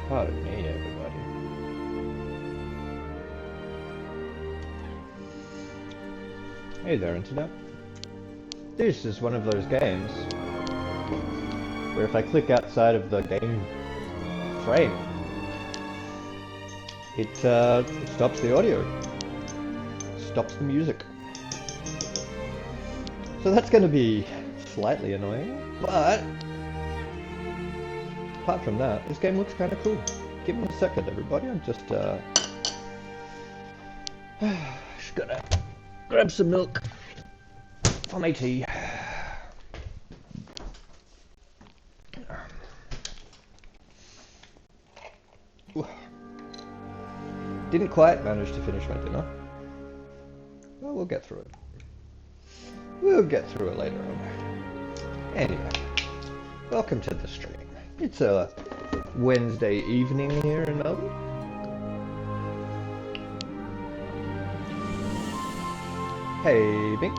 Pardon me, everybody. Hey there, Internet. This is one of those games where if I click outside of the game frame, it stops the audio, stops the music. So that's going to be slightly annoying, but apart from that, this game looks kind of cool. Give me a second, everybody. I'm just gonna grab some milk for my tea. Didn't quite manage to finish my dinner. Well, we'll get through it. We'll get through it later on. Anyway, welcome to the stream. It's a Wednesday evening here in Melbourne. Hey, Binks.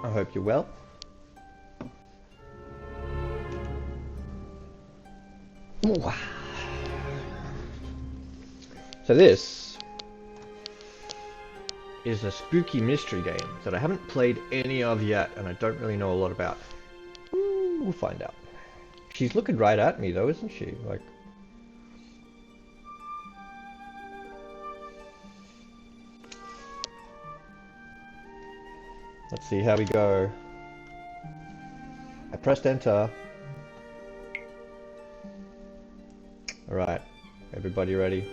I hope you're well. So this is a spooky mystery game that I haven't played any of yet, and I don't really know a lot about. We'll find out. She's looking right at me though, isn't she? Like, let's see how we go. I pressed enter. Alright, everybody ready?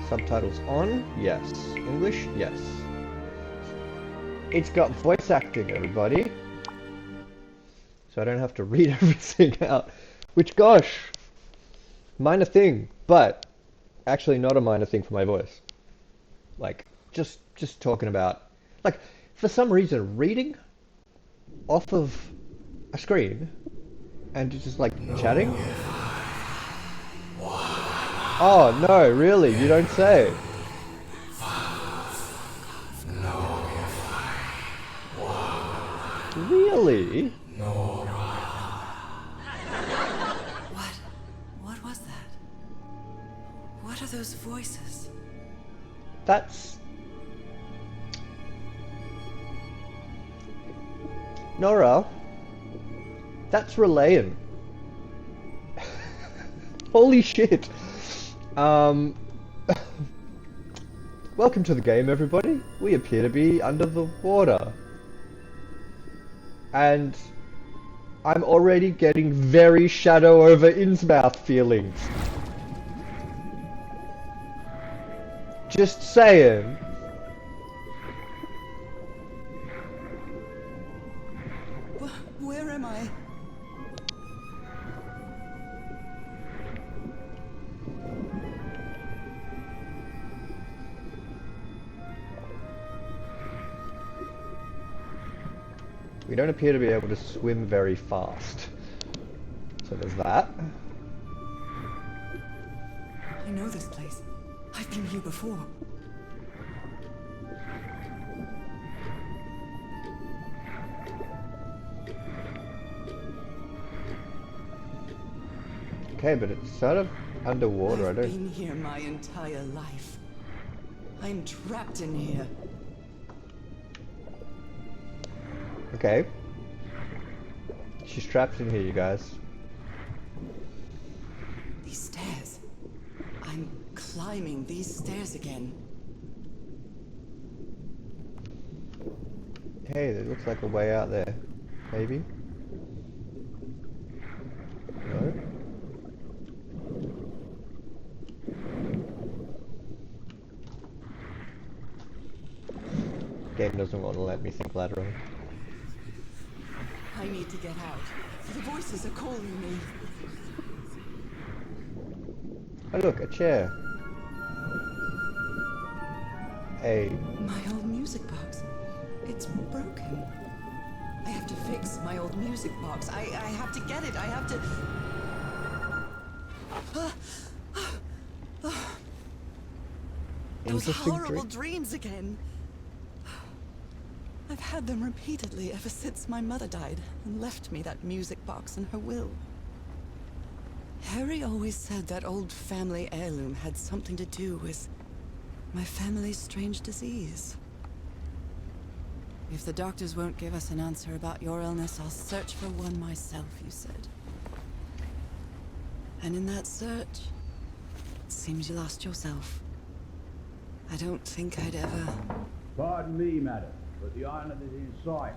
Subtitles on? Yes. English? Yes. It's got voice acting, everybody. So I don't have to read everything out. Which, gosh, minor thing, but actually not a minor thing for my voice. Like, just talking about, like, for some reason, reading off of a screen and just like chatting. Oh no, really? You don't say. Really? What was that? What are those voices? That's... Nora, that's relaying. Holy shit. Welcome to the game, everybody. We appear to be under the water. And I'm already getting very Shadow over Innsmouth feelings. Just saying. Where am I? We don't appear to be able to swim very fast. So there's that. I know this place. I've been here before. Okay, but it's sort of underwater. I've been here my entire life. I'm trapped in here. Okay. She's trapped in here, you guys. These stairs. I'm climbing these stairs again. Hey, there looks like a way out there. Maybe? No? Game doesn't want to let me think laterally. I need to get out. The voices are calling me. Oh look, a chair. My old music box. It's broken. I have to fix my old music box. I have to get it. I have to... Those horrible dreams again. I've had them repeatedly ever since my mother died and left me that music box in her will. Harry always said that old family heirloom had something to do with my family's strange disease. If the doctors won't give us an answer about your illness, I'll search for one myself, you said. And in that search, it seems you lost yourself. I don't think I'd ever... Pardon me, madam, but the island is in sight.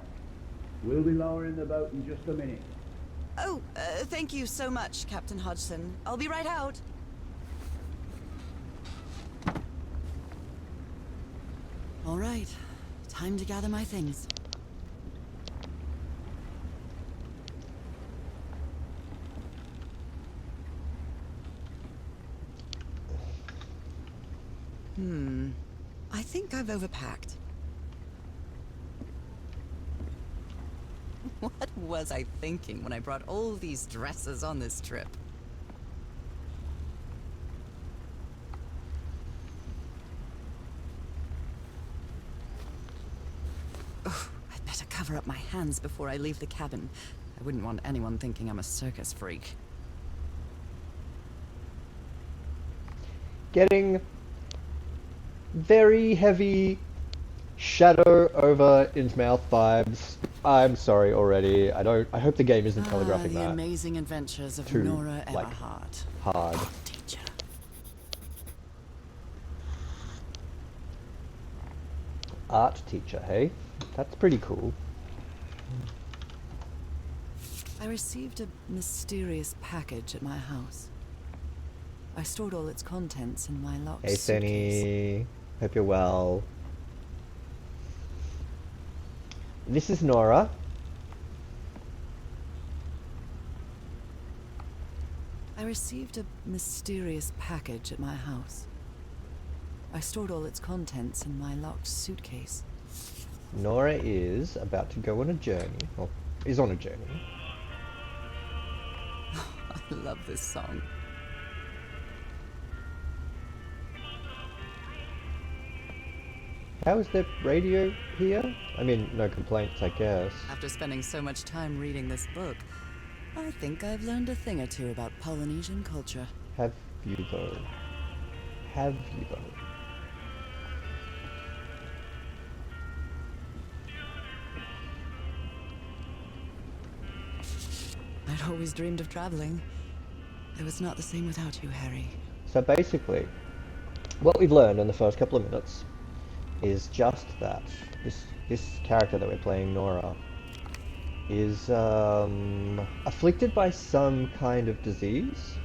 We'll be lowering the boat in just a minute. Oh, thank you so much, Captain Hodgson. I'll be right out. All right, time to gather my things. I think I've overpacked. What was I thinking when I brought all these dresses on this trip? Oh, I'd better cover up my hands before I leave the cabin. I wouldn't want anyone thinking I'm a circus freak. Getting very heavy shadow over Innsmouth vibes. I'm sorry already. I hope the game isn't telegraphing the that amazing adventures of too, Nora like, Everhart, hard. art teacher. Art teacher, hey? That's pretty cool. I received a mysterious package at my house. I stored all its contents in my locked Hey, suitcase. Senny. Hope you're well. This is Nora. I received a mysterious package at my house. I stored all its contents in my locked suitcase. Nora is about to go on a journey, or is on a journey. I love this song. How is the radio here? I mean, no complaints, I guess. After spending so much time reading this book, I think I've learned a thing or two about Polynesian culture. Have you though? Have you though? I'd always dreamed of traveling. It was not the same without you, Harry. So basically, what we've learned in the first couple of minutes is just that this character that we're playing, Nora, is afflicted by some kind of disease,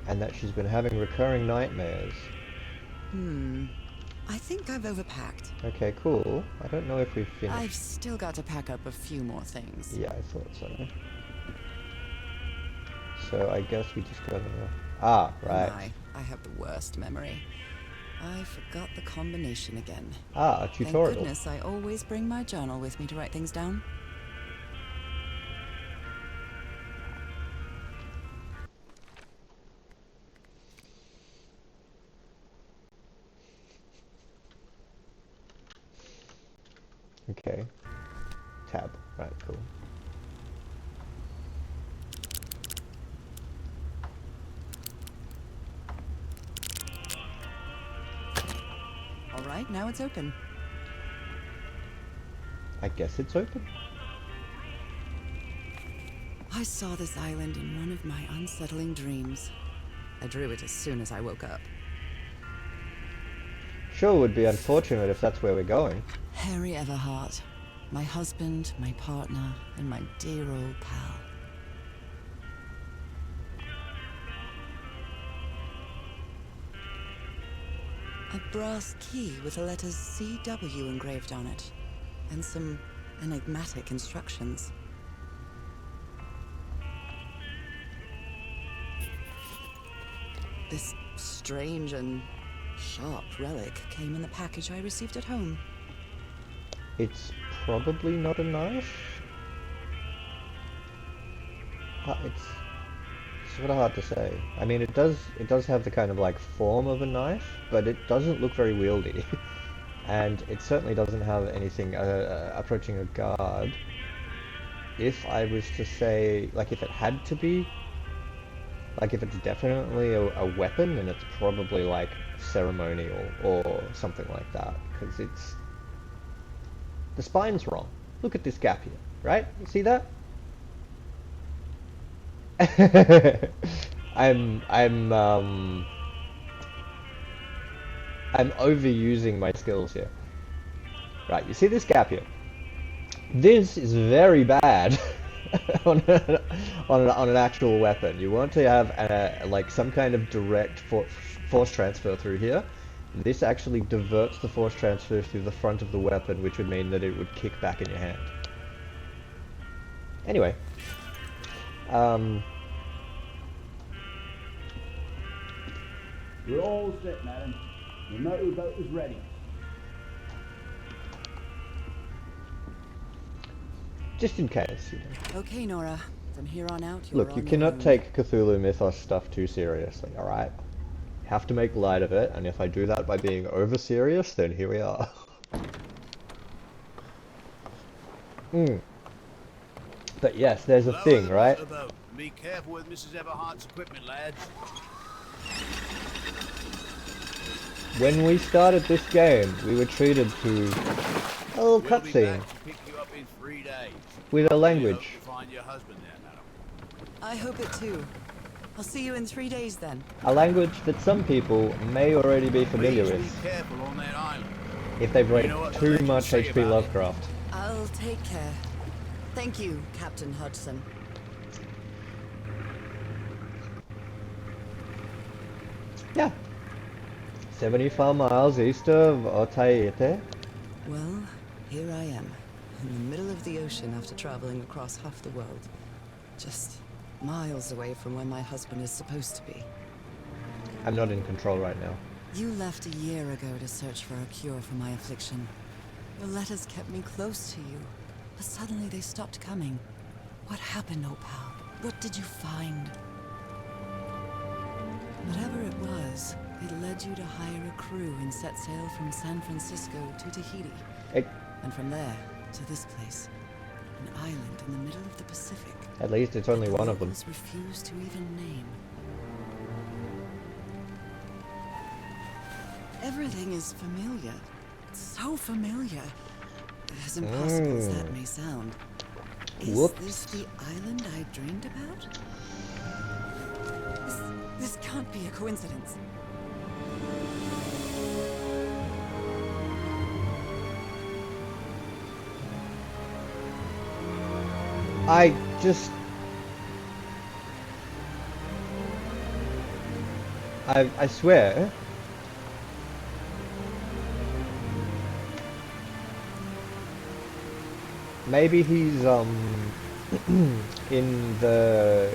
and that she's been having recurring nightmares. I think I've overpacked. Okay, cool. I don't know if we've finished. I've still got to pack up a few more things. Yeah, I thought so. So I guess we just gotta... Ah, right. I have the worst memory. I forgot the combination again. Ah, a tutorial. Thank goodness I always bring my journal with me to write things down. Okay. Tab. Right, cool. All right, now it's open. I guess it's open. I saw this island in one of my unsettling dreams. I drew it as soon as I woke up. Sure would be unfortunate if that's where we're going. Harry Everhart, my husband, my partner, and my dear old pal. A brass key with the letters CW engraved on it, and some enigmatic instructions. This strange and sharp relic came in the package I received at home. It's probably not a knife. It's sort of hard to say. I mean, it does have the kind of like form of a knife, but it doesn't look very wieldy. And it certainly doesn't have anything approaching a guard. If I was to say, like, if it had to be Like if it's definitely a weapon, then it's probably like ceremonial or something like that. Because it's... The spine's wrong. Look at this gap here, right? You see that? I'm I'm um I'm overusing my skills here. Right, you see this gap here? This is very bad on, on an actual weapon. You want to have like some kind of direct force transfer through here. This actually diverts the force transfer through the front of the weapon, which would mean that it would kick back in your hand. Anyway, We're all set, madam. The motor boat is ready. just in case, you know. Okay, Nora. From here on out, you're Look, you on your cannot own. take Cthulhu Mythos stuff too seriously, alright? Have to make light of it, and if I do that by being over serious, then here we are. But yes, there's a thing, right? Be careful with Mrs. Everhart's equipment, lads. When we started this game, we were treated to a little We'll be cutscene back to pick you up in 3 days. with a Hope language. you find your husband there, madam. I hope it too. I'll see you in 3 days then. A language that some people may already be familiar Please with, be careful on that island. if they've read You know what the too legends much say H.P. about it. Lovecraft. I'll take care. Thank you, Captain Hudson. Yeah. 75 miles east of Otaite. Well, here I am, in the middle of the ocean after traveling across half the world. Just miles away from where my husband is supposed to be. I'm not in control right now. You left a year ago to search for a cure for my affliction. Your letters kept me close to you, but suddenly they stopped coming. What happened, Opal? What did you find? Whatever it was, it led you to hire a crew and set sail from San Francisco to Tahiti. And from there, to this place. An island in the middle of the Pacific. At least it's only one of them. Locals refuse to even name. Everything is familiar. So familiar. As impossible as that may sound. Is Whoops. this the island I dreamed about? This can't be a coincidence. I swear. Maybe he's in the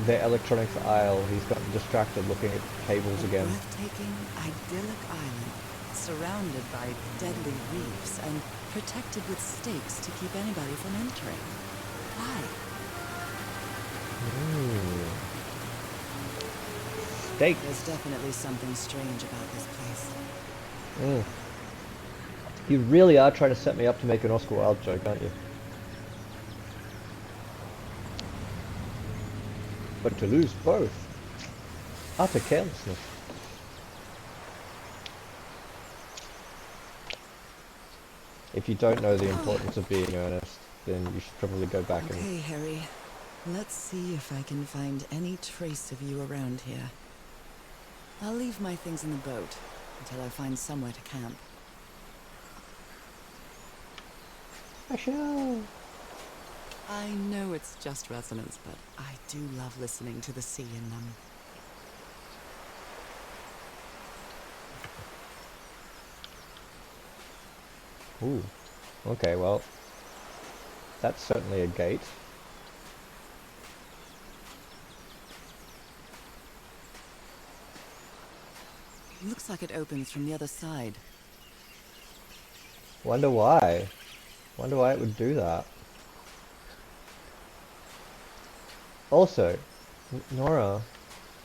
electronics aisle. He's gotten distracted looking at cables again. Breathtaking, idyllic island, surrounded by deadly reefs and protected with stakes to keep anybody from entering. Why? Steak. There's definitely something strange about this place. You really are trying to set me up to make an Oscar Wilde joke, aren't you? But to lose both. Utter carelessness. If you don't know the importance of being earnest, then you should probably go back and... Okay, Harry. Let's see if I can find any trace of you around here. I'll leave my things in the boat until I find somewhere to camp. I shall. I know it's just resonance, but I do love listening to the sea in them. Ooh. Okay, well, that's certainly a gate. Looks like it opens from the other side. Wonder why. Wonder why it would do that. Also, Nora,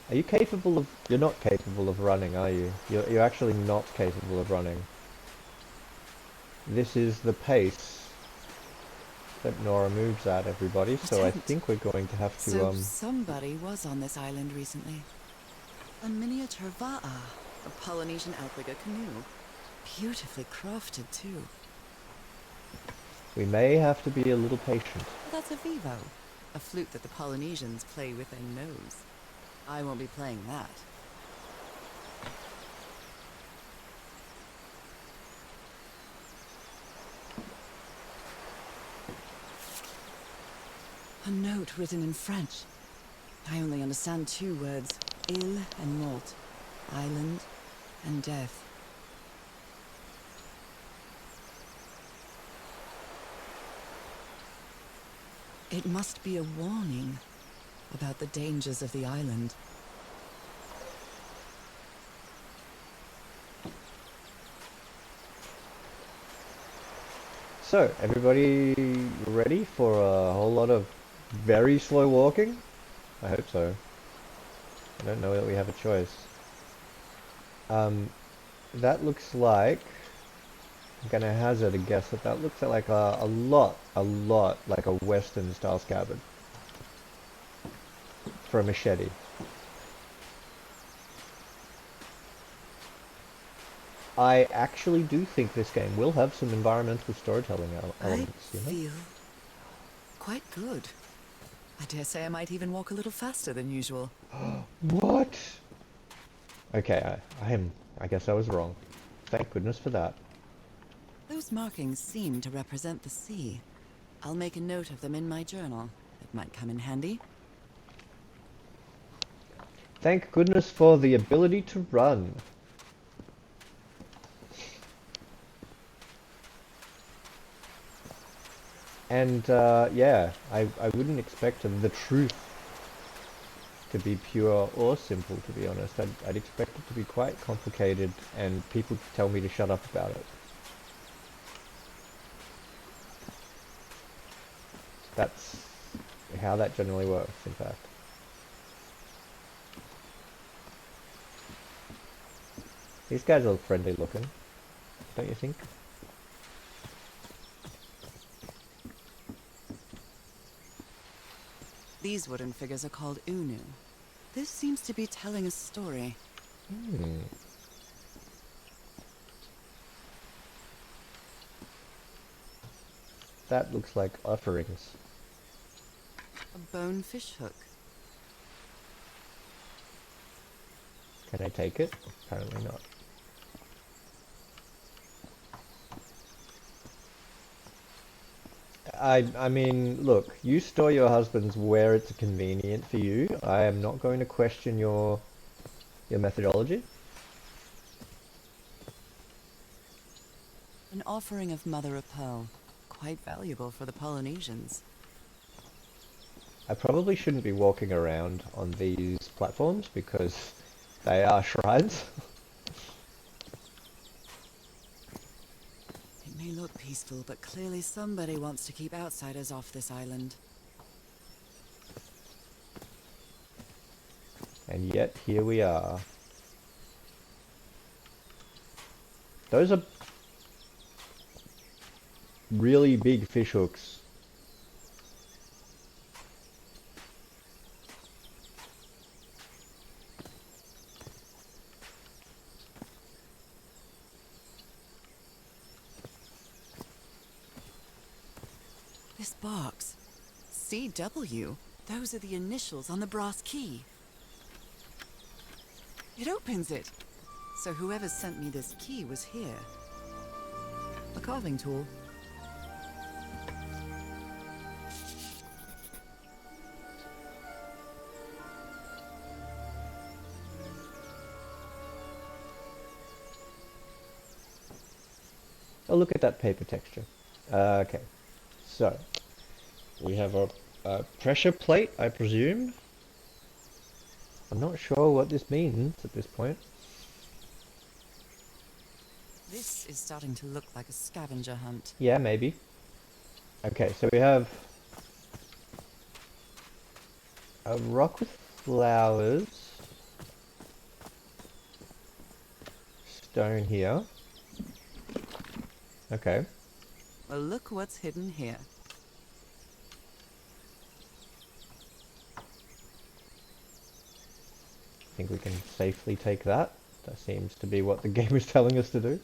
are you capable of... You're not capable of running, are you? You're actually not capable of running. This is the pace that Nora moves at, everybody. A So I tent. think we're going to have to So somebody was on this island recently. A miniature va'a, a Polynesian outrigger canoe. Beautifully crafted, too. we may have to be a little patient. Well, that's a vivo. A flute that the Polynesians play with their nose. I won't be playing that. A note written in French. I only understand 2 words. Île and mort. Island and death. It must be a warning about the dangers of the island. So, everybody ready for a whole lot of very slow walking? I hope so. I don't know that we have a choice. That looks like... I'm gonna hazard a guess that that looks like a lot like a Western style scabbard. For a machete. I actually do think this game will have some environmental storytelling elements, I you know? feel quite good. I dare say I might even walk a little faster than usual. What? Okay, I guess I was wrong. Thank goodness for that. Those markings seem to represent the sea. I'll make a note of them in my journal. It might come in handy. Thank goodness for the ability to run. And yeah, I wouldn't expect the truth to be pure or simple, to be honest. I'd expect it to be quite complicated and people to tell me to shut up about it. That's how that generally works, in fact. These guys are friendly looking, don't you think? These wooden figures are called unu. This seems to be telling a story. Hmm. That looks like offerings. A bone fish hook. Can I take it? Apparently not. I mean, look, you store your husbands where it's convenient for you. I am not going to question your methodology. An offering of mother of pearl. Quite valuable for the Polynesians. I probably shouldn't be walking around on these platforms because they are shrines. It may look peaceful, but clearly somebody wants to keep outsiders off this island. And yet, here we are. Those are really big fish hooks. This box. CW. Those are the initials on the brass key. It opens it. So whoever sent me this key was here. A carving tool. Oh, look at that paper texture. Okay, so we have a pressure plate, I presume. I'm not sure what this means at this point. This is starting to look like a scavenger hunt. Yeah, maybe. Okay, so we have a rock with flowers, stone here. Okay. Well, look what's hidden here. think we can safely take that. That seems to be what the game is telling us to do.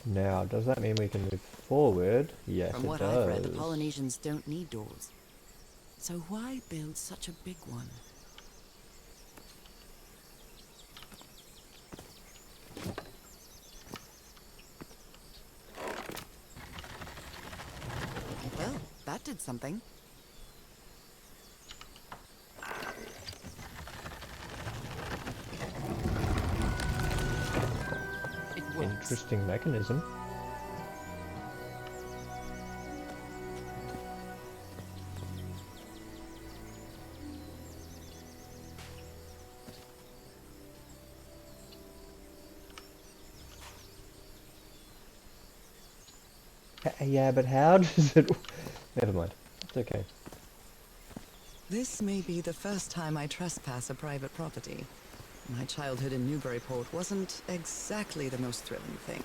Now, does that mean we can move forward? Yes, From it what does. I've read, the Polynesians don't need doors. So why build such a big one? Well, that did something. It works. Interesting mechanism. Yeah, but how does it... Never mind. It's okay. This may be the first time I trespass a private property. My childhood in Newburyport wasn't exactly the most thrilling thing.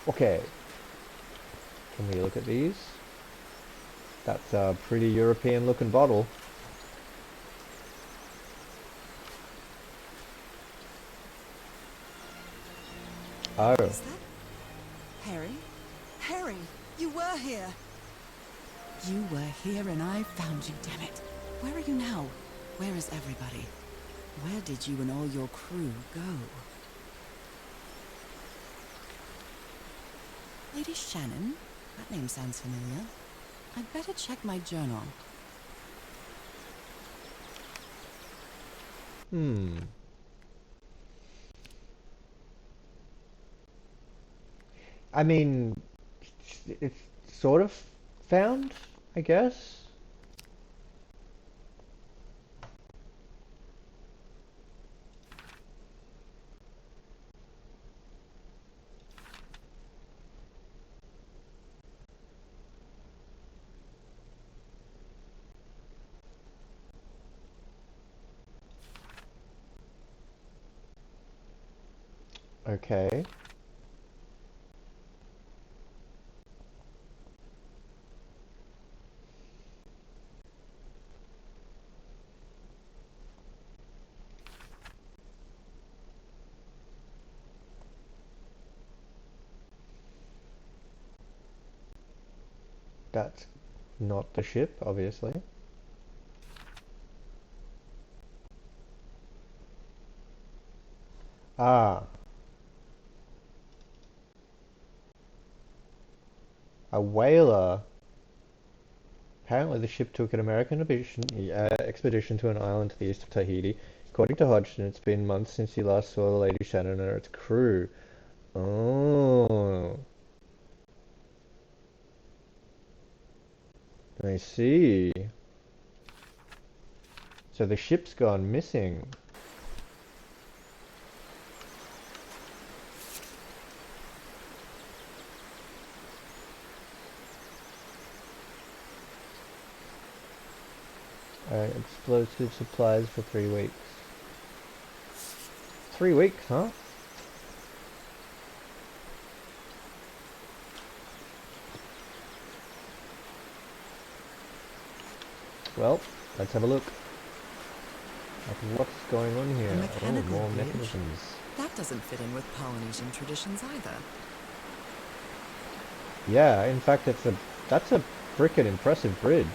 Okay. Can we look at these? That's a pretty European looking bottle. Oh. Is that Harry? Harry, you were here! You were here and I found you, damn it. Where are you now? Where is everybody? Where did you and all your crew go? Lady Shannon? That name sounds familiar. I'd better check my journal. I mean, it's sort of found, I guess. Okay. That's not the ship, obviously. Ah. A whaler. Apparently the ship took an American expedition to an island to the east of Tahiti. According to Hodgson, it's been months since he last saw the Lady Shannon and its crew. Oh. I see. So the ship's gone missing. Explosive supplies for 3 weeks. 3 weeks, huh? Well, let's have a look at what's going on here. A mechanical more bridge? mechanisms. That doesn't fit in with Polynesian traditions either. Yeah, in fact, that's a frickin' impressive bridge.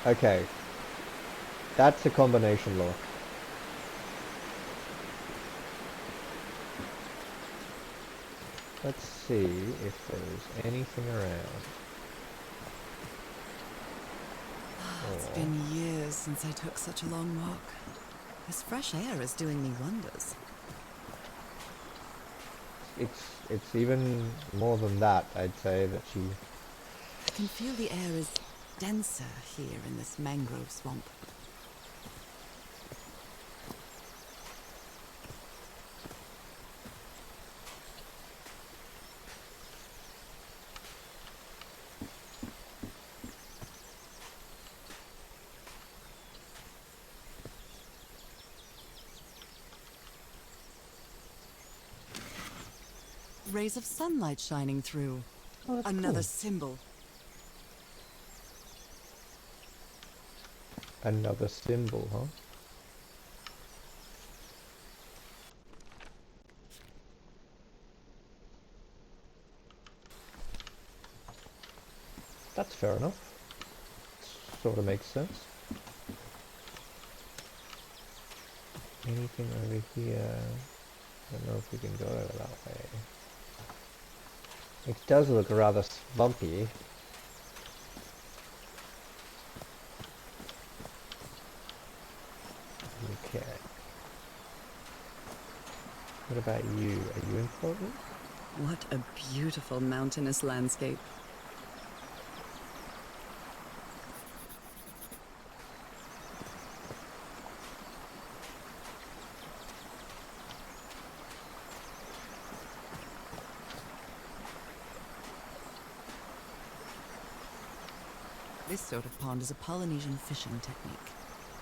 Okay. That's a combination lock. Let's see if there's anything around. It's been years since I took such a long walk. This fresh air is doing me wonders. It's even more than that, I'd say, that she... I can feel the air is denser here in this mangrove swamp. rays of sunlight shining through. Oh, that's Another cool. symbol. Another symbol, huh? That's fair enough. Sort of makes sense. Anything over here? I don't know if we can go over that way. It does look rather swampy. Okay. What about you? Are you important? What a beautiful mountainous landscape. This sort of pond is a Polynesian fishing technique.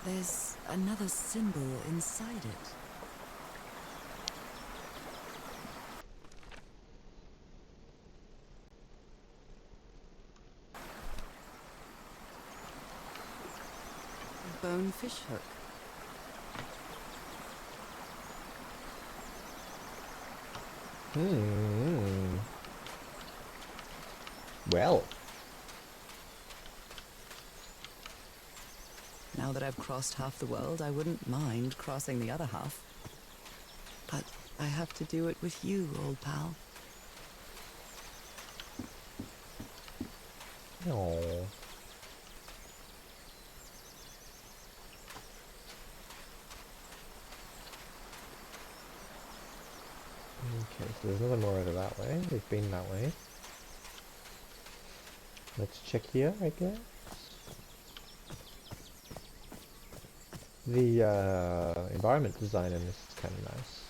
There's another symbol inside it. A bone fish hook. Well. Now that I've crossed half the world, I wouldn't mind crossing the other half. But I have to do it with you, old pal. No. Okay, so there's nothing more over that way. We've been that way. Let's check here, I guess. The environment design in this is kind of nice.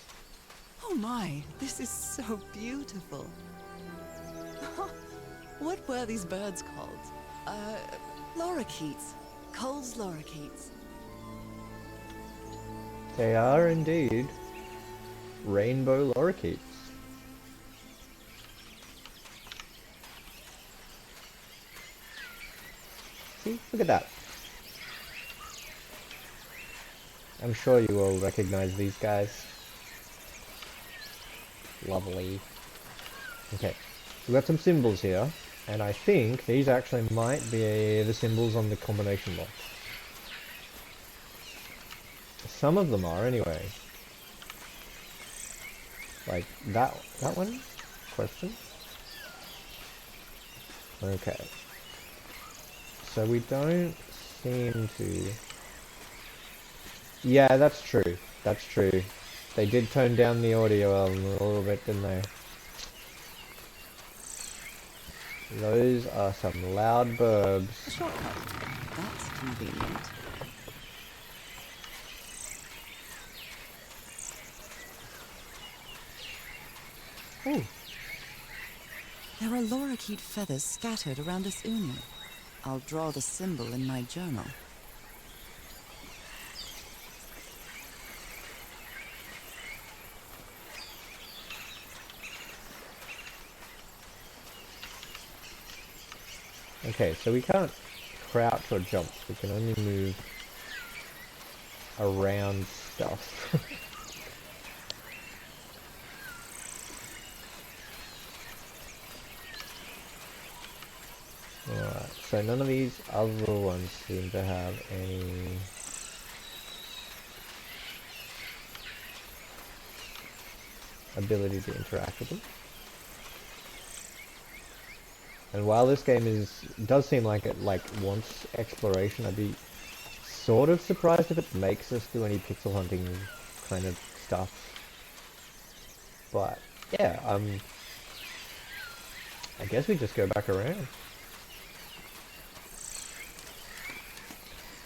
Oh my, this is so beautiful. What were these birds called? Lorikeets. Cole's lorikeets. They are indeed rainbow lorikeets. See, look at that. I'm sure you all recognize these guys. Lovely. Okay, we've got some symbols here, and I think these actually might be the symbols on the combination box. Some of them are, anyway. Like that one? Question? Okay. So we don't seem to... Yeah, that's true. That's true. They did tone down the audio a little bit, didn't they? Those are some loud burbs. A shortcut. That's convenient. Oh, There are lorikeet feathers scattered around this uni. I'll draw the symbol in my journal. okay, so we can't crouch or jump. We can only move around stuff. Alright, so none of these other ones seem to have any... ability to interact with them. And while this game does seem like it wants exploration, I'd be sort of surprised if it makes us do any pixel hunting kind of stuff. But yeah, I guess we just go back around.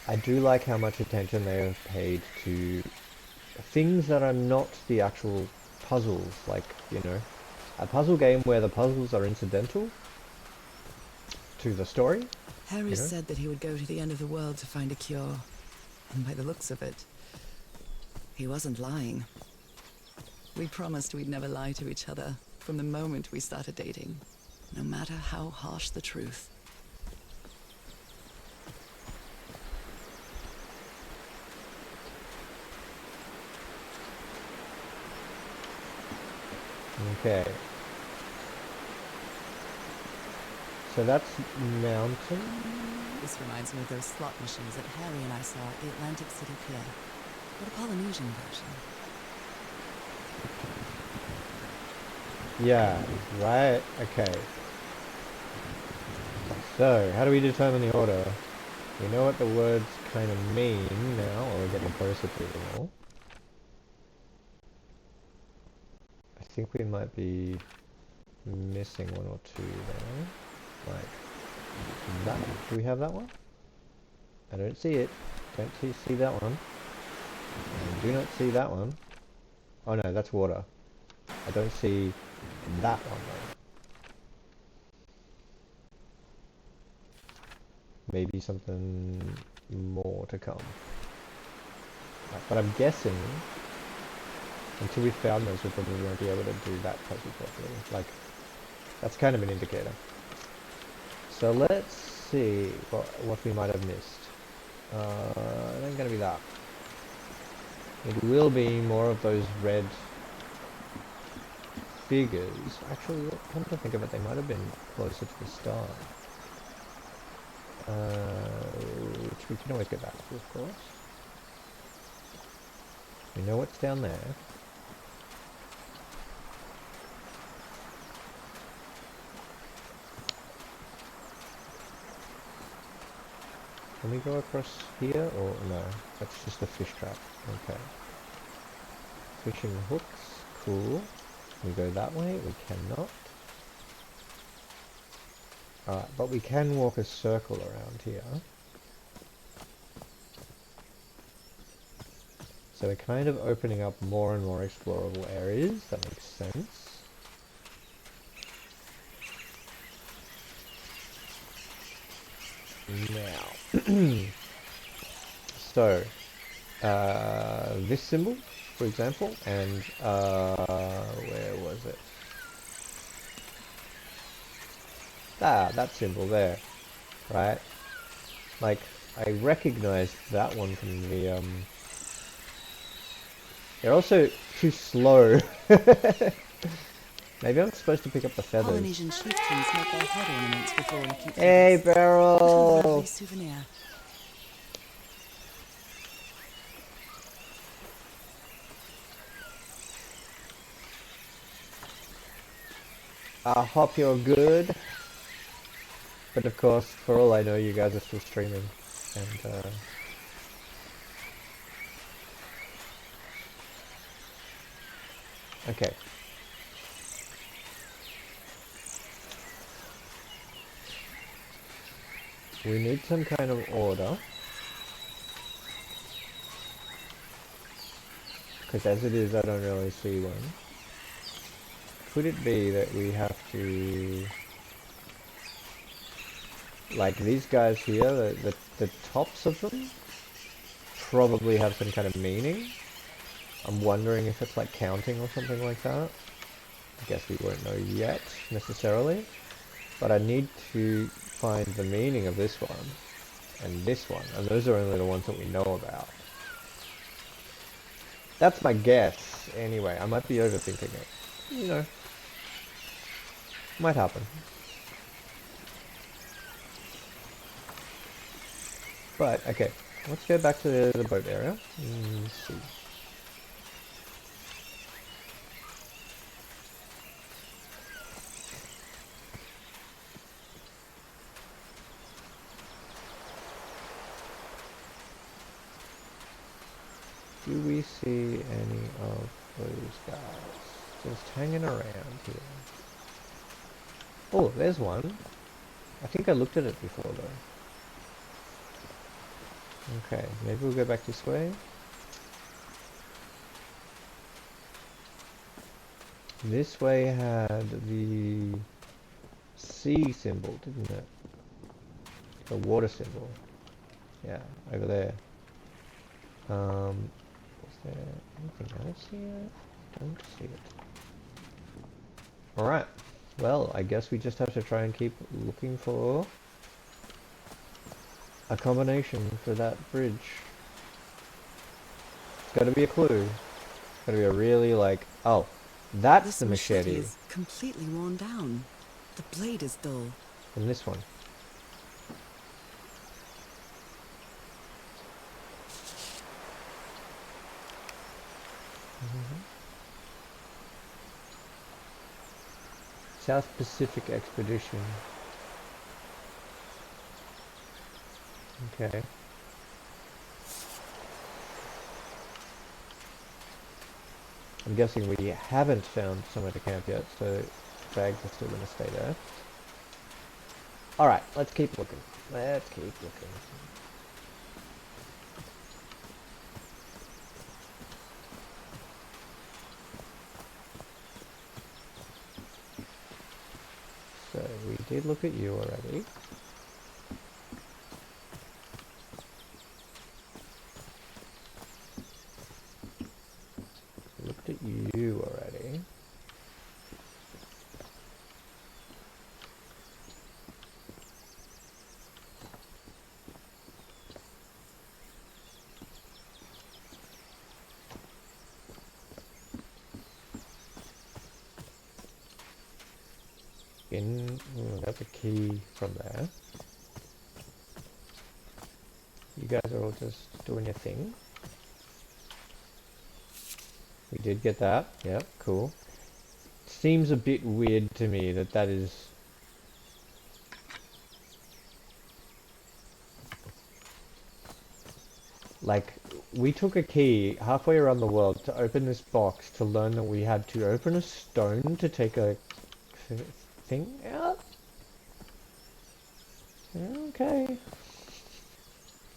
I do like how much attention they have paid to things that are not the actual puzzles, like, you know, a puzzle game where the puzzles are incidental to the story. Harry said that he would go to the end of the world to find a cure. And by the looks of it, he wasn't lying. We promised we'd never lie to each other. from the moment we started dating, no matter how harsh the truth. Okay. So that's mountain. This reminds me of those slot machines that Harry and I saw at the Atlantic City Pier. But a Polynesian version. Yeah, right. Okay. So, how do we determine the order? We know what the words kind of mean now, or we're getting closer to it all. I think we might be missing one or two there. Like that. Do we have that one? I don't see it. Don't see that one. I do not see that one. Oh no, that's water. I don't see that one though. Maybe something more to come. But I'm guessing until we found those, we probably won't be able to do that puzzle properly. Like, that's kind of an indicator. So let's see what we might have missed. It ain't gonna be that. It will be more of those red figures. Actually, come to think of it, they might have been closer to the start. Which we can always go back to, of course. We know what's down there. Can we go across here, or no? That's just a fish trap. Okay. Fishing hooks, cool. Can we go that way? We cannot. Alright, but we can walk a circle around here. So we're kind of opening up more and more explorable areas. That makes sense. Now, so, this symbol, for example, and, where was it? Ah, that symbol there, right? Like, I recognized that one from the, they're also too slow. Maybe I'm supposed to pick up the feathers. Polynesian chieftains make their head ornaments before we keep Hey, feathers. What a Beryl! lovely souvenir. I hope you're good. But of course, for all I know, you guys are still streaming. And, okay. We need some kind of order. Because as it is, I don't really see one. Could it be that we have to... Like these guys here, the tops of them probably have some kind of meaning. I'm wondering if it's like counting or something like that. I guess we won't know yet, necessarily. But I need to find the meaning of this one and this one, and those are only the ones that we know about. That's my guess, anyway. I might be overthinking it. You know. Might happen. But, okay. Let's go back to the boat area. Let's see. Do we see any of those guys just hanging around here? Oh, there's one. I think I looked at it before though. Okay, maybe we'll go back this way. This way had the sea symbol, didn't it? The water symbol. Yeah, over there. Is there anything else here? Don't see it. Alright. Well, I guess we just have to try and keep looking for a combination for that bridge. It's gotta be a clue. It's gotta be a really like, oh, that's This the machete. is completely worn down. The blade is dull. And this one. South Pacific Expedition. Okay. I'm guessing we haven't found somewhere to camp yet, so bags are still going to stay there. Alright, let's keep looking. Let's keep looking. So, we did look at you already. Looked at you already. Got the key from there. You guys are all just doing your thing. We did get that. Yep, cool. Seems a bit weird to me that that is... Like, we took a key halfway around the world to open this box to learn that we had to open a stone to take a thing out? Okay.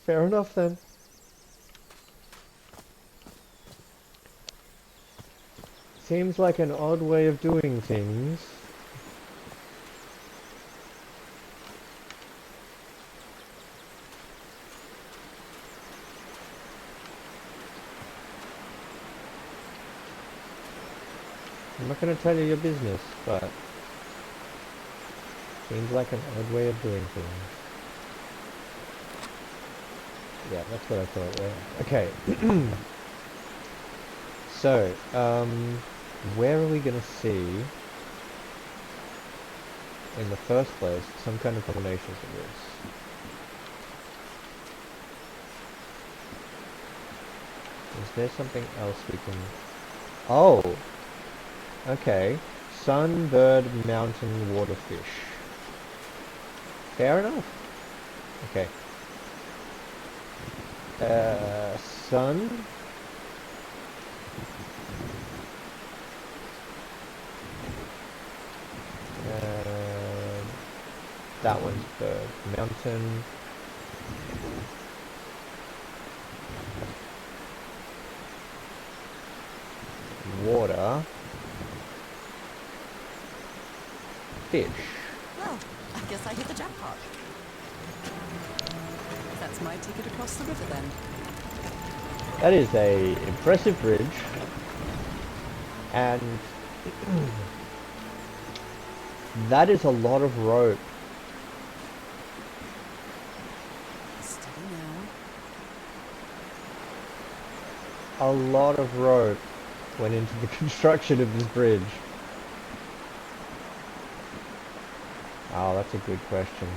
Fair enough then. Seems like an odd way of doing things. I'm not going to tell you your business, but seems like an odd way of doing things. Yeah, that's what I thought. Yeah. Okay. So, where are we going to see, in the first place, some kind of combinations of this? Is there something else we can... Oh! Okay. Sunbird mountain waterfish. Fair enough. Okay. Sun. That one's bird. Mountain. Water. Fish. Well, I guess I hit the jackpot. That's my ticket across the river then. That is a impressive bridge. And that is a lot of rope. Steady now. A lot of rope went into the construction of this bridge. Oh, that's a good question.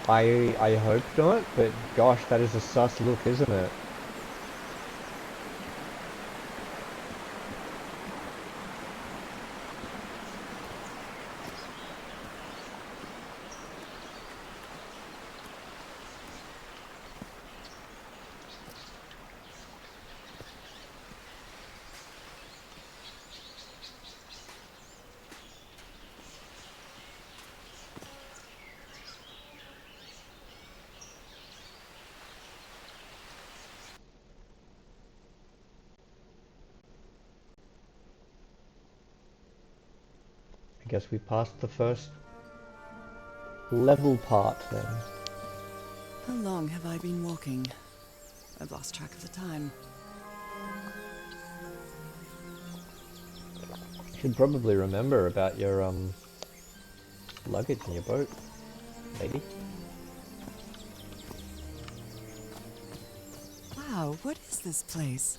I hope not, but gosh, that is a sus look, isn't it? I guess we passed the first level part then. How long have I been walking? I've lost track of the time. Should probably remember about your luggage in your boat, lady. Wow, what is this place?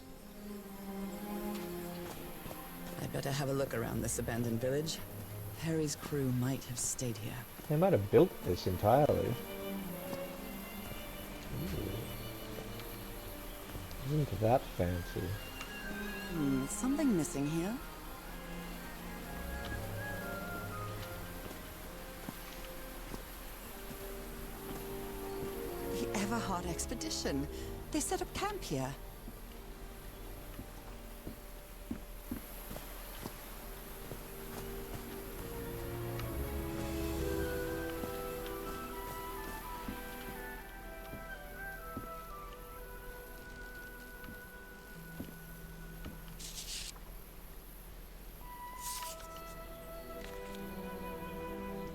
I'd better have a look around this abandoned village. Harry's crew might have stayed here. They might have built this entirely. Isn't that fancy? Something missing here. The Everhard expedition. They set up camp here.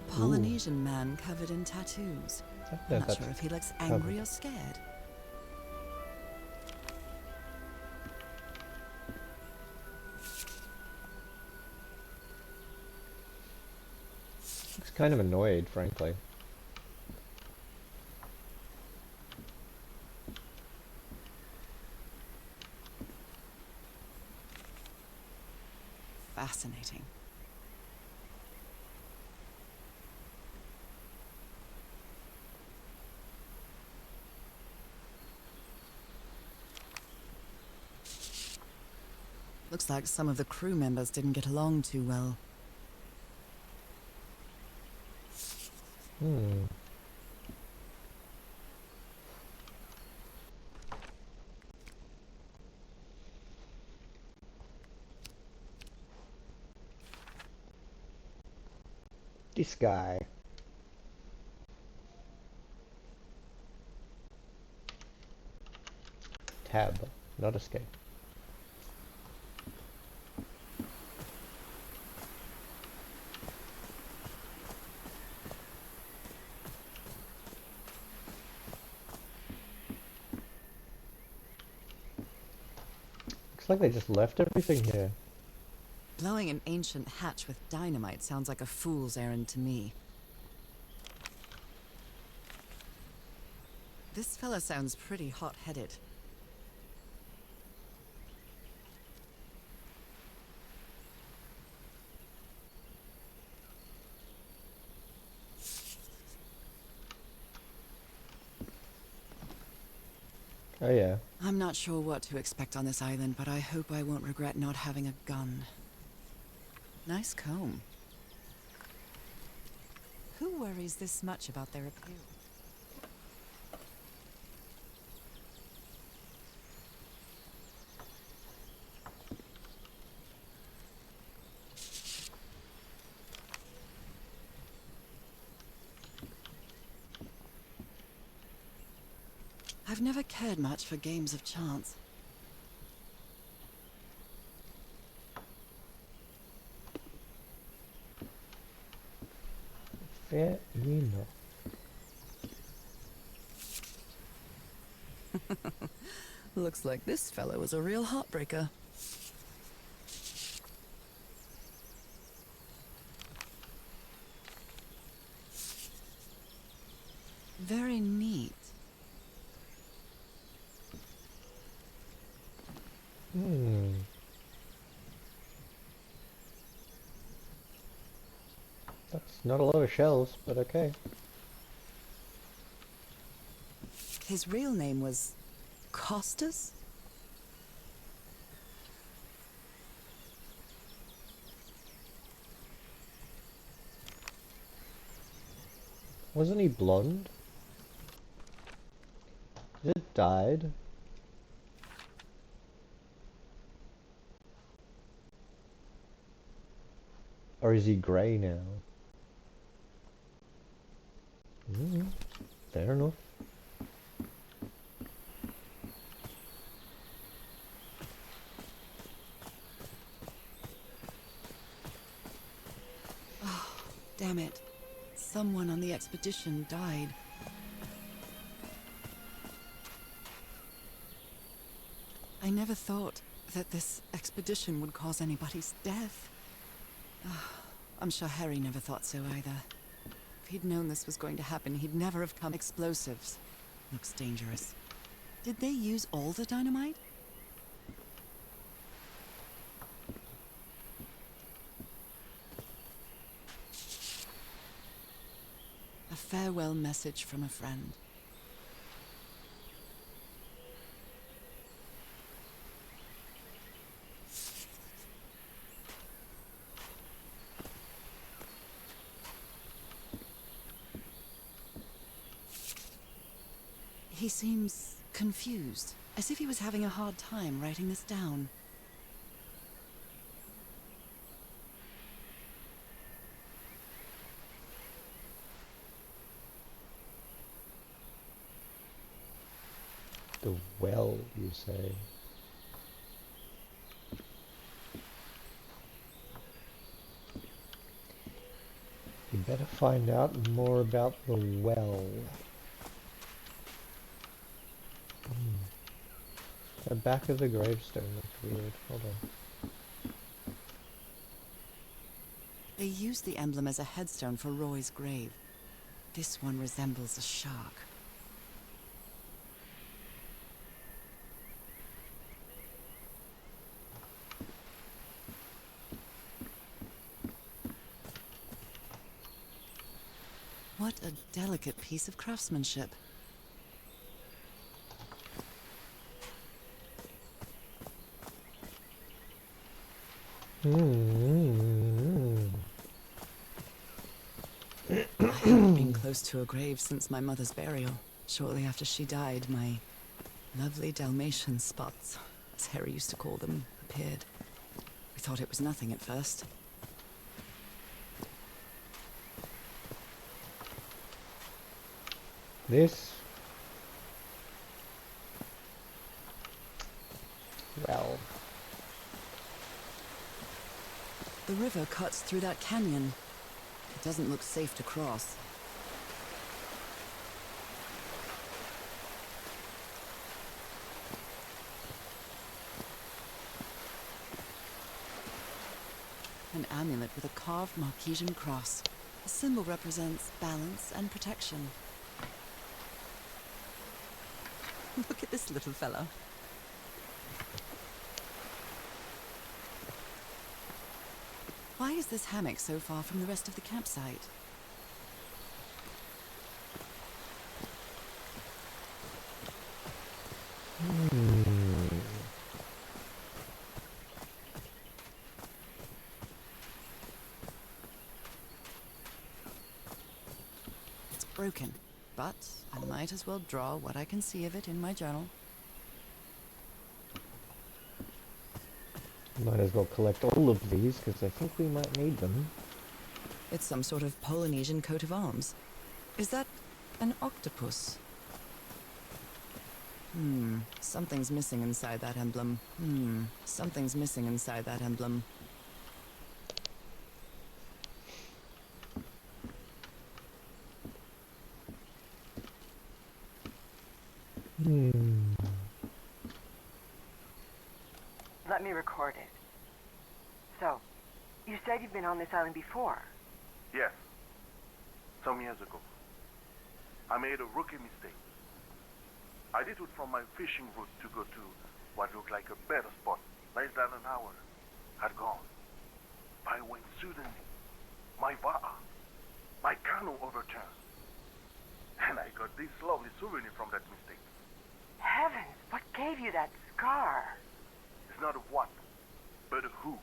Polynesian man covered in tattoos. I'm not sure if he looks angry or scared. Looks kind of annoyed, frankly. Fascinating. Looks like some of the crew members didn't get along too well. This guy. Tab, not escape. Looks like they just left everything here. Blowing an ancient hatch with dynamite sounds like a fool's errand to me. This fella sounds pretty hot-headed. Oh yeah. I'm not sure what to expect on this island, but I hope I won't regret not having a gun. Nice comb. Who worries this much about their appearance? I've never cared much for games of chance. Fair enough. Looks like this fellow was a real heartbreaker. Very neat. That's not a lot of shells, but okay. His real name was Costas? Wasn't he blonde? Is it dyed? Or is he grey now? Fair enough. Oh, damn it. Someone on the expedition died. I never thought that this expedition would cause anybody's death. I'm sure Harry never thought so either. If he'd known this was going to happen, he'd never have come. Explosives. Looks dangerous. Did they use all the dynamite? A farewell message from a friend. He seems confused, as if he was having a hard time writing this down. The well, you say? You better find out more about the well. The back of the gravestone looks weird. Hold on. They used the emblem as a headstone for Roy's grave. This one resembles a shark. What a delicate piece of craftsmanship. I haven't been close to a grave since my mother's burial. Shortly after she died, my lovely Dalmatian spots, as Harry used to call them, appeared. We thought it was nothing at first. This... well... The river cuts through that canyon. It doesn't look safe to cross. An amulet with a carved Marquesian cross. The symbol represents balance and protection. Look at this little fella. Why is this hammock so far from the rest of the campsite? It's broken, but I might as well draw what I can see of it in my journal. Might as well collect all of these, because I think we might need them. It's some sort of Polynesian coat of arms. Is that an octopus? Something's missing inside that emblem. Something's missing inside that emblem. Let me record it. So, you said you've been on this island before. Yes. Some years ago. I made a rookie mistake. I detoured from my fishing route to go to what looked like a better spot. Less than an hour had gone. By when suddenly, my va'a, my canoe overturned. And I got this lovely souvenir from that mistake. Heavens, what gave you that scar? It's not a what, but a who.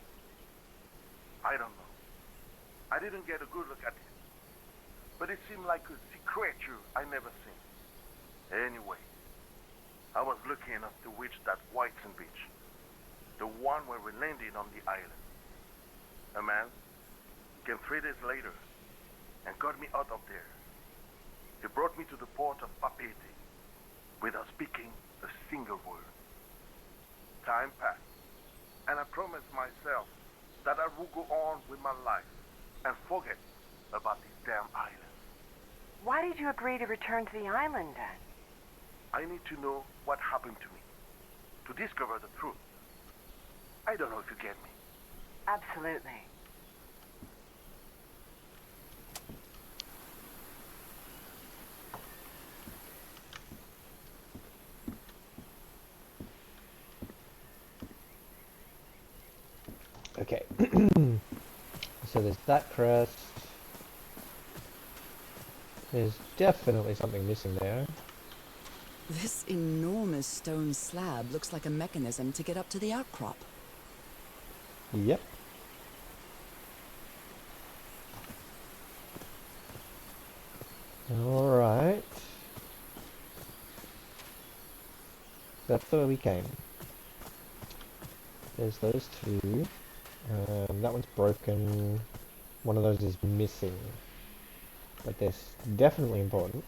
I don't know. I didn't get a good look at it. But it seemed like a sea creature I never seen. Anyway, I was lucky enough to reach that white sand beach. The one where we landed on the island. A man came 3 days later and got me out of there. He brought me to the port of Papeete without speaking a single word. Time passed, and I promised myself that I would go on with my life and forget about this damn island. Why did you agree to return to the island then? I need to know what happened to me, to discover the truth. I don't know if you get me. Absolutely. So there's that crest. There's definitely something missing there. This enormous stone slab looks like a mechanism to get up to the outcrop. Yep. Alright. That's where we came. There's those two. That one's broken. One of those is missing. But they're definitely important.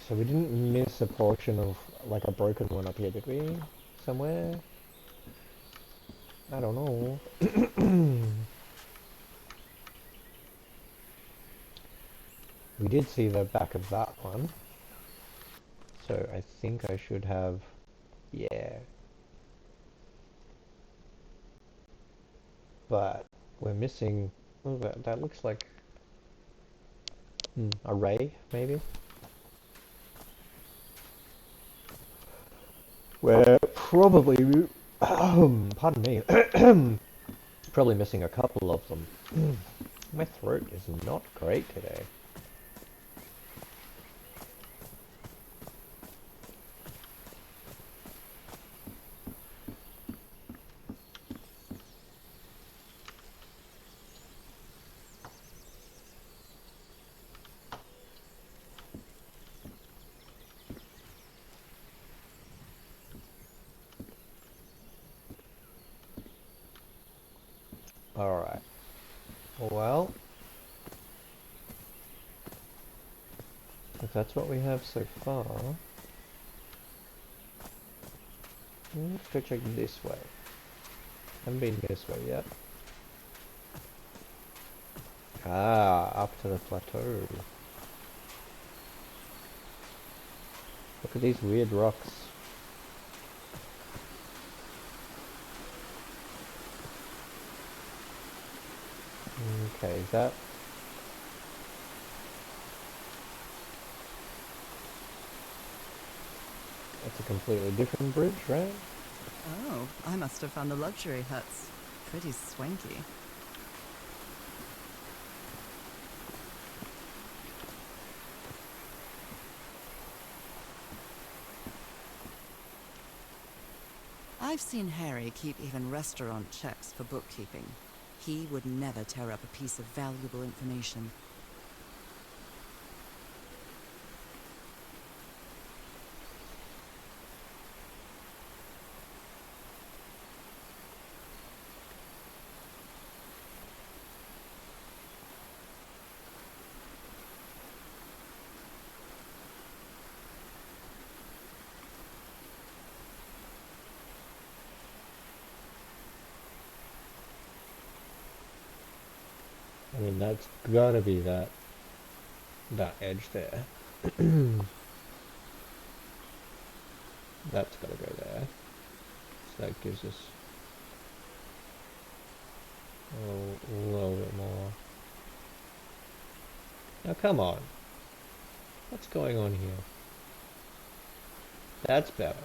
So we didn't miss a portion of like a broken one up here, did we? Somewhere? I don't know. We did see the back of that one. So I think I should have... yeah. But we're missing... oh, that looks like... a ray, maybe? We're probably... pardon me. Probably missing a couple of them. My throat is not great today. Alright. Well... if that's what we have so far... let's go check this way. Haven't been this way yet. Ah, up to the plateau. Look at these weird rocks. Okay, is that... that's a completely different bridge, right? Oh, I must have found the luxury huts. Pretty swanky. I've seen Harry keep even restaurant checks for bookkeeping. He would never tear up a piece of valuable information. I mean, that's gotta be that edge there. That's gotta go there. So that gives us a little bit more. Now come on. What's going on here? That's better.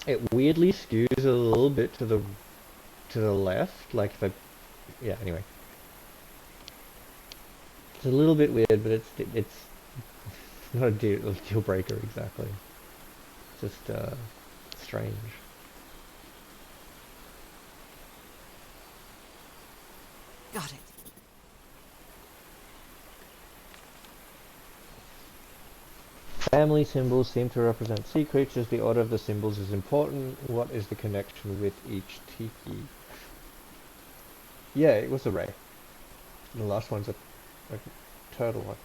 It weirdly skews a little bit to the left, like if I... yeah, anyway. It's a little bit weird, but it's not a deal breaker exactly. It's just strange. Got it. Family symbols seem to represent sea creatures. The order of the symbols is important. What is the connection with each tiki? Yeah, it was a ray. The last one's a turtle one.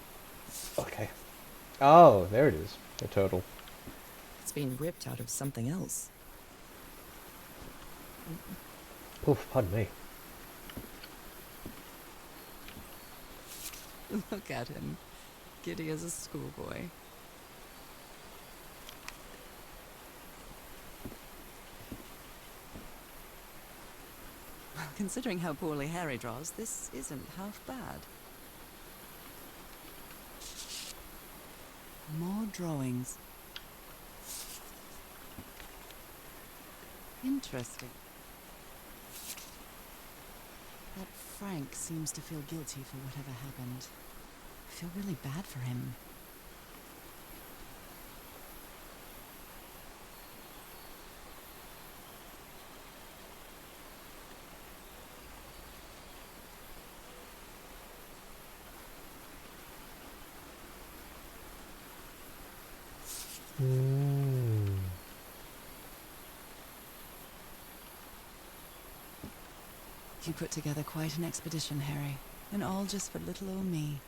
Okay. Oh, there it is. A turtle. It's been ripped out of something else. Oof, pardon me. Look at him. Giddy as a schoolboy. Considering how poorly Harry draws, this isn't half bad. More drawings. Interesting. That Frank seems to feel guilty for whatever happened. I feel really bad for him. You put together quite an expedition, Harry. And all just for little old me.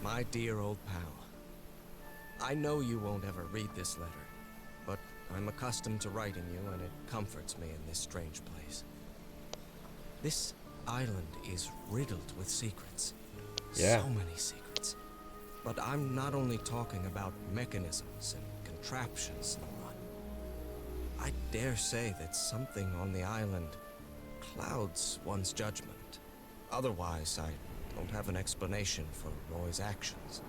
My dear old pal, I know you won't ever read this letter, but I'm accustomed to writing you, and it comforts me in this strange place. This island is riddled with secrets. Yeah. So many secrets. But I'm not only talking about mechanisms and contraptions, Nora. I dare say that something on the island clouds one's judgment. Otherwise, I don't have an explanation for Roy's actions.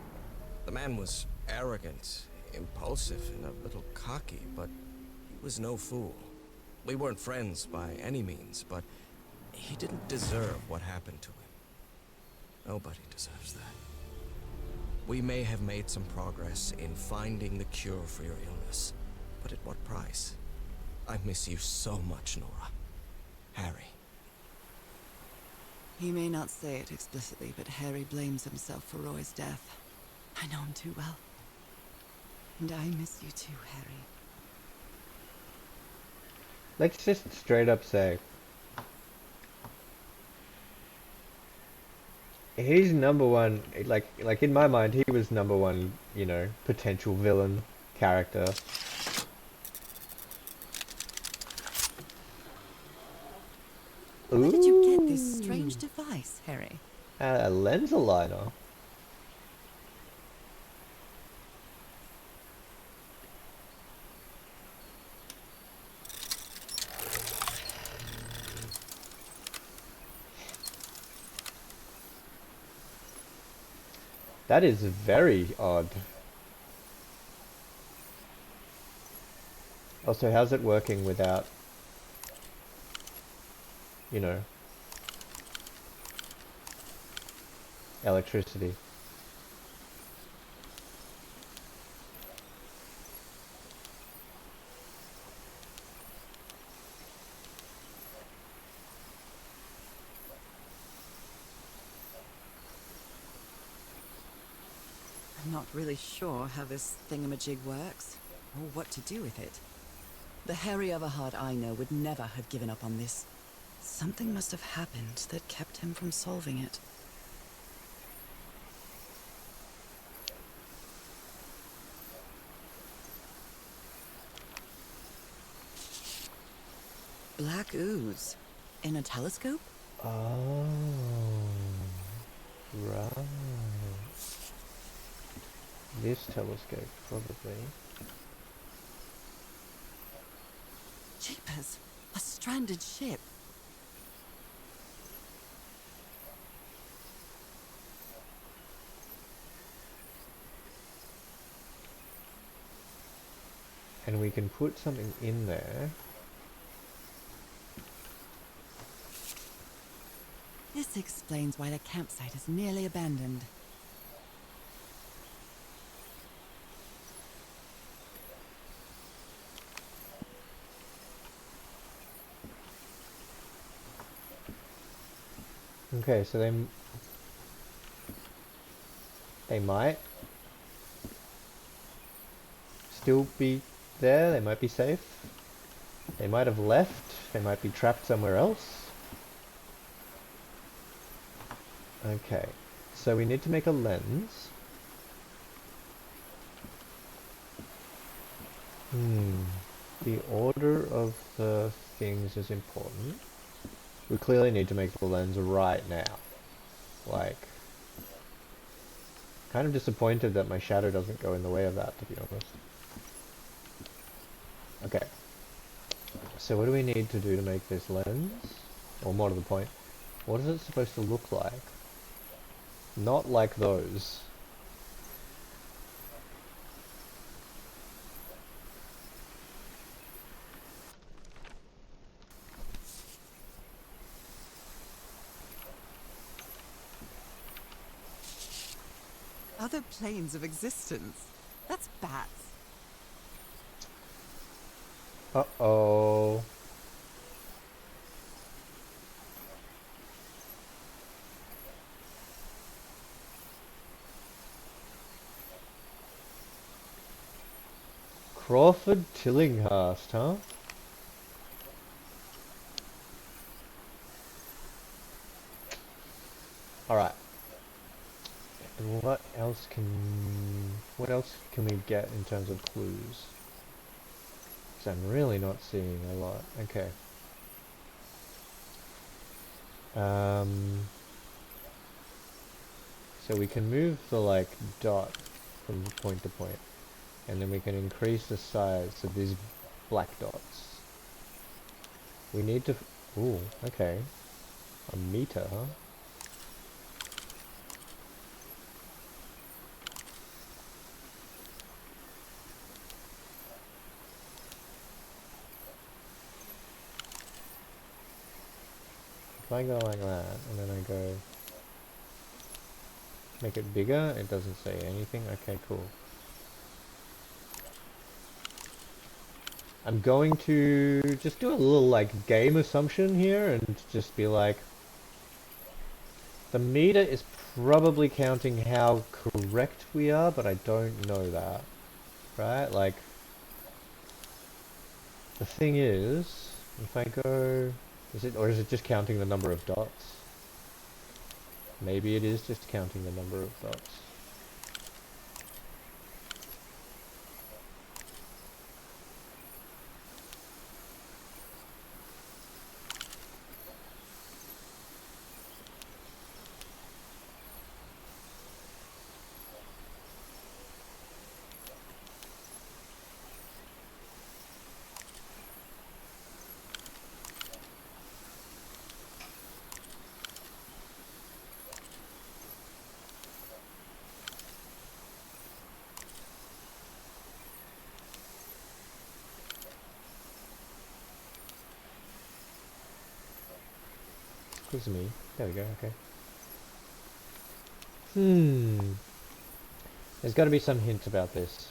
The man was arrogant, impulsive, and a little cocky, but he was no fool. We weren't friends by any means, but he didn't deserve what happened to him. Nobody deserves that. We may have made some progress in finding the cure for your illness, but at what price? I miss you so much, Nora. Harry. He may not say it explicitly, but Harry blames himself for Roy's death. I know him too well. And I miss you too, Harry. Let's just straight up say, he's number one, like in my mind, he was number one, you know, potential villain character. Where did you get this strange device, Harry? A lens aligner. That is very odd. Also, how's it working without, you know, electricity? I'm not really sure how this thingamajig works, or what to do with it. The Harry Everhard I know would never have given up on this. Something must have happened that kept him from solving it. Black ooze. In a telescope? Oh, right. This telescope, probably. Jeepers! A stranded ship. And we can put something in there. This explains why the campsite is nearly abandoned. Okay, so they might still be there. They might be safe. They might have left. They might be trapped somewhere else. Okay, so we need to make a lens. The order of the things is important. We clearly need to make the lens right now. Like, kind of disappointed that my shadow doesn't go in the way of that, to be honest. Okay. So what do we need to do to make this lens? or more to the point, what is it supposed to look like? Not like those. Other planes of existence. That's bats. Uh-oh. Crawford Tillinghast, huh? Alright. And what else can we get in terms of clues? Because I'm really not seeing a lot. Okay. So we can move the like dot from point to point, and then we can increase the size of these black dots. We need to. Ooh, okay. A meter, huh? If I go like that, and then I go make it bigger, it doesn't say anything. Okay, cool. I'm going to just do a little like game assumption here and just be like, the meter is probably counting how correct we are, but I don't know that. Right? Like, the thing is, if I go, or is it just counting the number of dots? Maybe it is just counting the number of dots. Excuse me. There we go, okay. There's got to be some hint about this.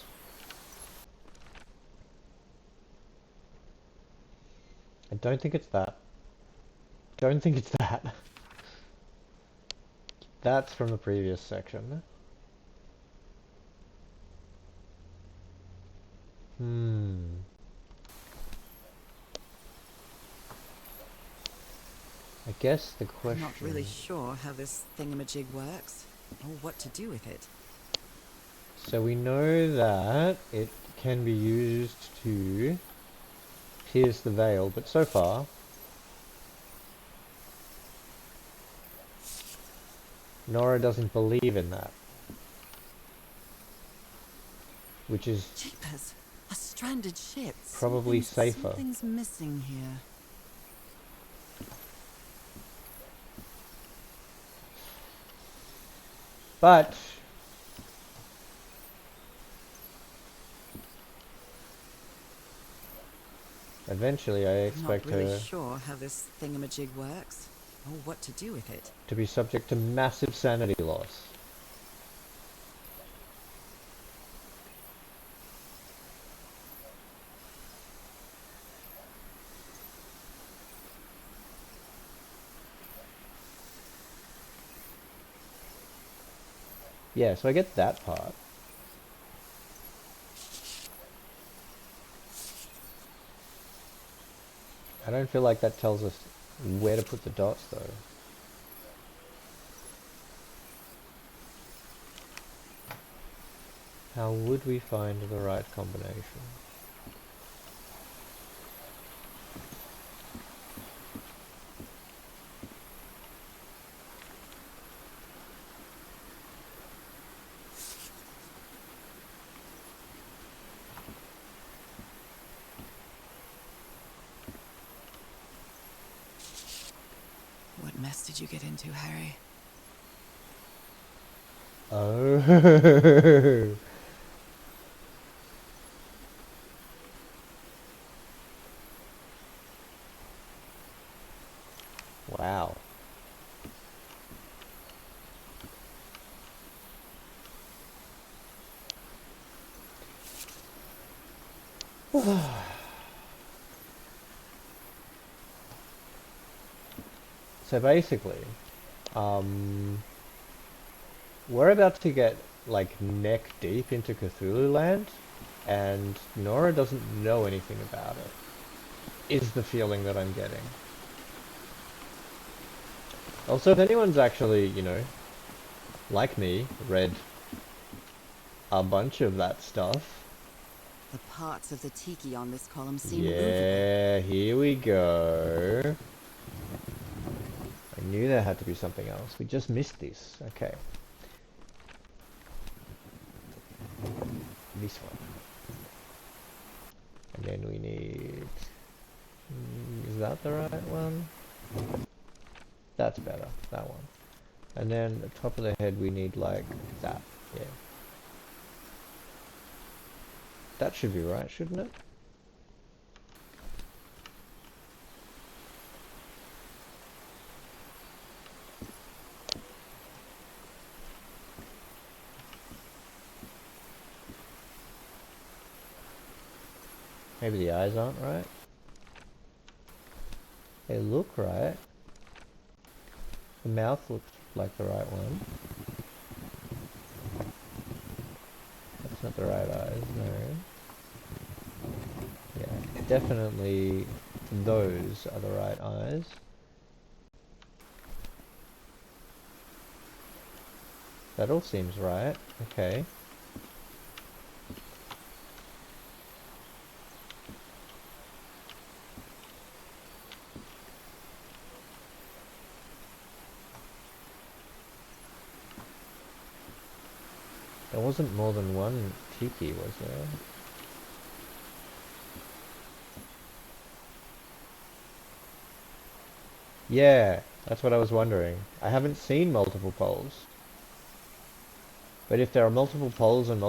I don't think it's that. Don't think it's that. That's from the previous section. I guess the question... I'm not really sure how this thingamajig works, or what to do with it. So we know that it can be used to pierce the veil, but so far... Nora doesn't believe in that. Which is... Jeepers! A stranded ship. Probably safer. Something's missing here. But... eventually I expect I'm not really her sure how this thingamajig works, or what to do with it. to be subject to massive sanity loss. Yeah, so I get that part. I don't feel like that tells us where to put the dots, though. How would we find the right combination? mess did you get into, Harry? Oh. Wow. So basically, we're about to get like neck deep into Cthulhu land, and Nora doesn't know anything about it, is the feeling that I'm getting. Also, if anyone's actually, you know, like me, read a bunch of that stuff. The parts of the tiki on this column seem movable. Yeah, here we go. I knew there had to be something else. We just missed this. Okay. This one. And then we need... Is that the right one? That's better. That one. And then the top of the head we need like that. Yeah. That should be right, shouldn't it? Maybe the eyes aren't right. They look right. The mouth looks like the right one. That's not the right eyes, no. Yeah, definitely those are the right eyes. That all seems right. Okay. There wasn't more than one tiki, was there? Yeah, that's what I was wondering. I haven't seen multiple poles. But if there are multiple poles and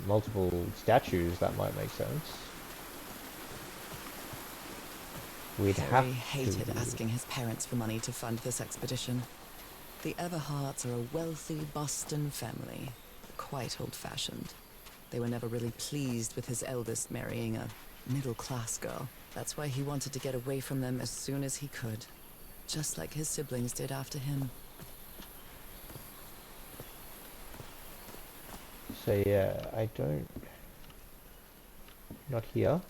multiple statues, that might make sense. We'd Harry have hated to... asking his parents for money to fund this expedition. The Everharts are a wealthy Boston family, quite old-fashioned. They were never really pleased with his eldest marrying a middle-class girl. That's why he wanted to get away from them as soon as he could, just like his siblings did after him. So yeah, I don't... Not here.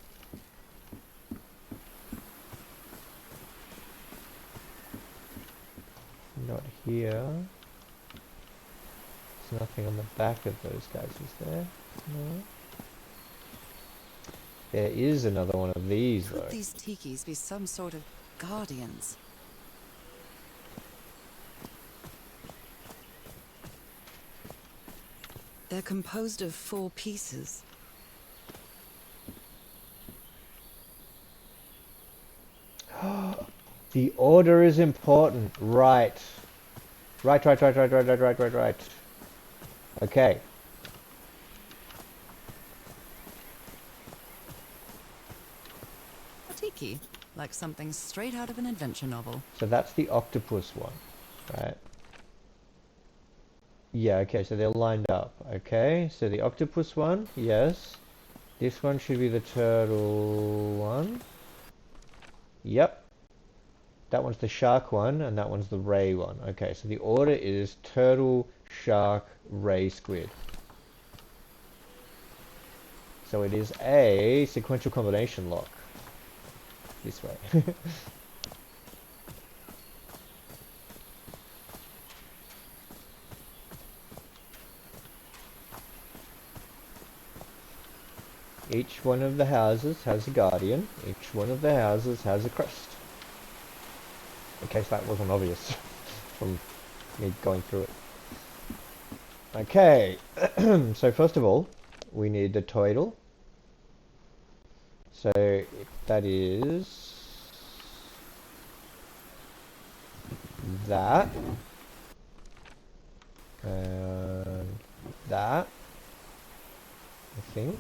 Not here. There's nothing on the back of those guys, is there? No. There is another one of these, though. Could these tikis be some sort of guardians? They're composed of 4 pieces. The order is important. Right. Right. Okay. A tiki, like something straight out of an adventure novel. So that's the octopus one, right? Yeah, okay, so they're lined up. Okay, so the octopus one, yes. This one should be the turtle one. Yep. That one's the shark one, and that one's the ray one. Okay, so the order is turtle, shark, ray, squid. So it is a sequential combination lock. This way. Each one of the houses has a guardian. Each one of the houses has a crest. In case that wasn't obvious from me going through it. Okay, so first of all, we need the total. So that is that. And that. I think.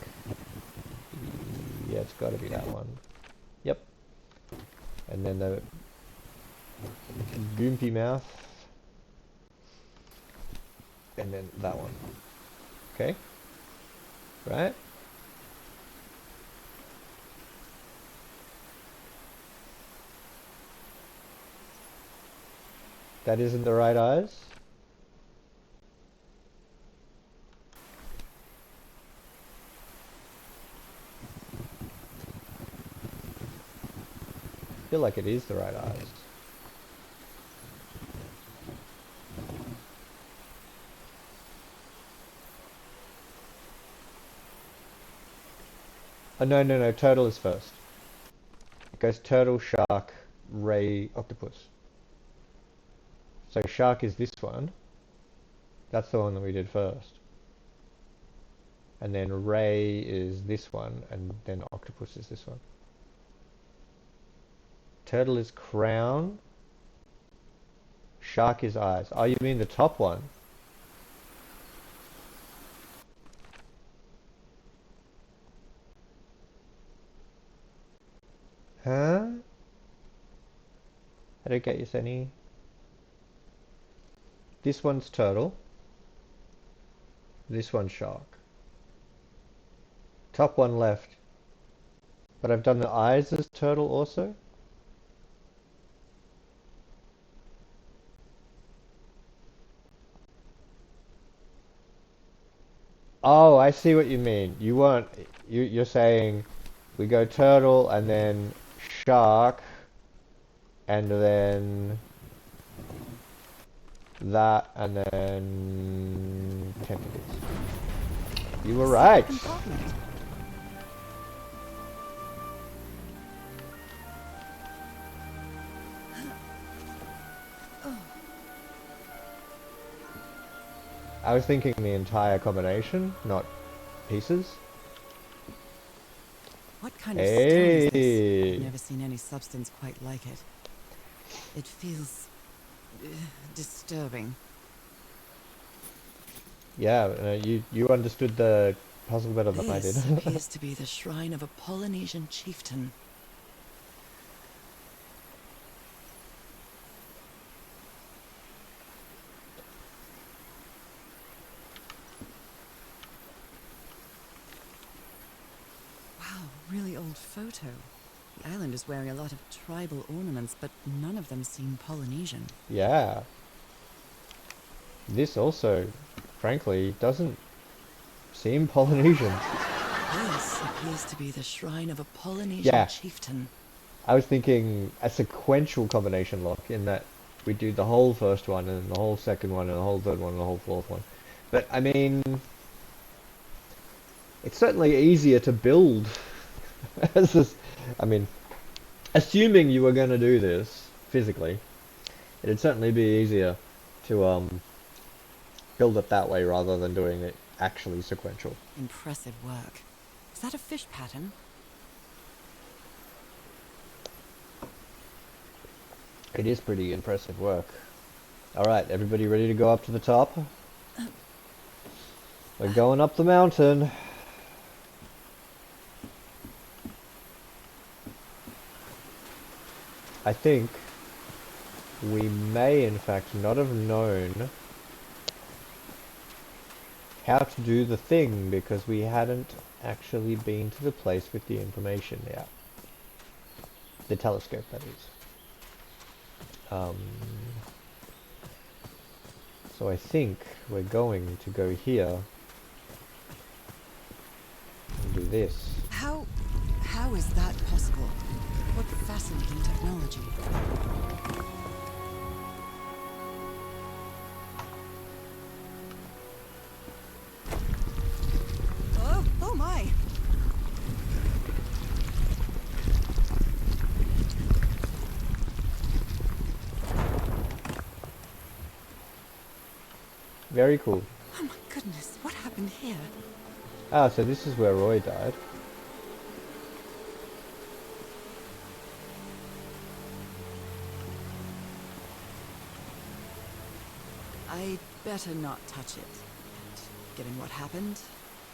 Yeah, it's got to be that one. Yep. And then the goompy mouth. And then that one. Okay? Right? That isn't the right eyes? I feel like it is the right eyes. Oh, no, no, no. Turtle is first. It goes turtle, shark, ray, octopus. So shark is this one. That's the one that we did first. And then ray is this one, and then octopus is this one. Turtle is crown. Shark is eyes. Oh, you mean the top one? Huh? I don't get you, Sunny. This one's turtle. This one's shark. Top one left. But I've done the eyes as turtle also? Oh, I see what you mean. You're saying we go turtle and then shark and then that and then tentacles. You were right. I was thinking the entire combination, not pieces. What kind of stone is this? Hey. I've never seen any substance quite like it. It feels disturbing. Yeah, you understood the puzzle better than I did. This appears to be the shrine of a Polynesian chieftain. Wow, really old photo. The island is wearing a lot of tribal ornaments, but none of them seem Polynesian. Yeah. This also, frankly, doesn't seem Polynesian. This appears to be the shrine of a Polynesian chieftain. I was thinking a sequential combination lock in that we do the whole first one and the whole second one and the whole third one and the whole fourth one. But I mean, it's certainly easier to build. I mean, assuming you were going to do this physically, it'd certainly be easier to build it that way rather than doing it actually sequential. Impressive work. Is that a fish pattern? It is pretty impressive work. Alright, everybody ready to go up to the top? We're going up the mountain. I think we may in fact not have known how to do the thing because we hadn't actually been to the place with the information yet. The telescope, that is. So I think we're going to go here and do this. How is that possible? What fascinating technology. Oh my! Very cool. Oh my goodness, what happened here? Ah, so this is where Roy died. I'd better not touch it. And given what happened,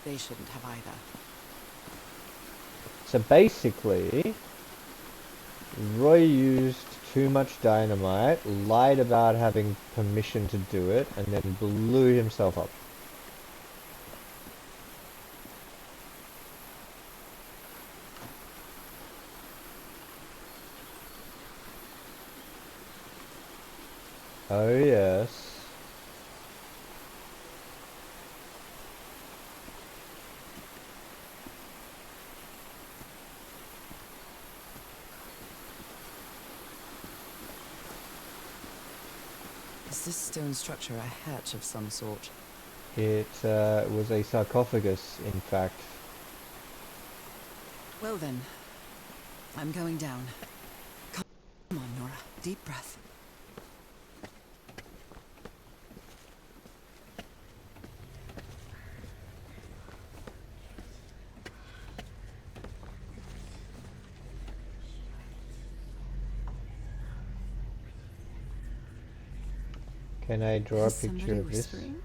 they shouldn't have either. So basically, Roy used too much dynamite, lied about having permission to do it, and then blew himself up. Oh yes. Is this stone structure a hatch of some sort? It was a sarcophagus, in fact. Well then, I'm going down. Come on, Nora. Deep breath. Can I draw a Is picture somebody of this? whispering?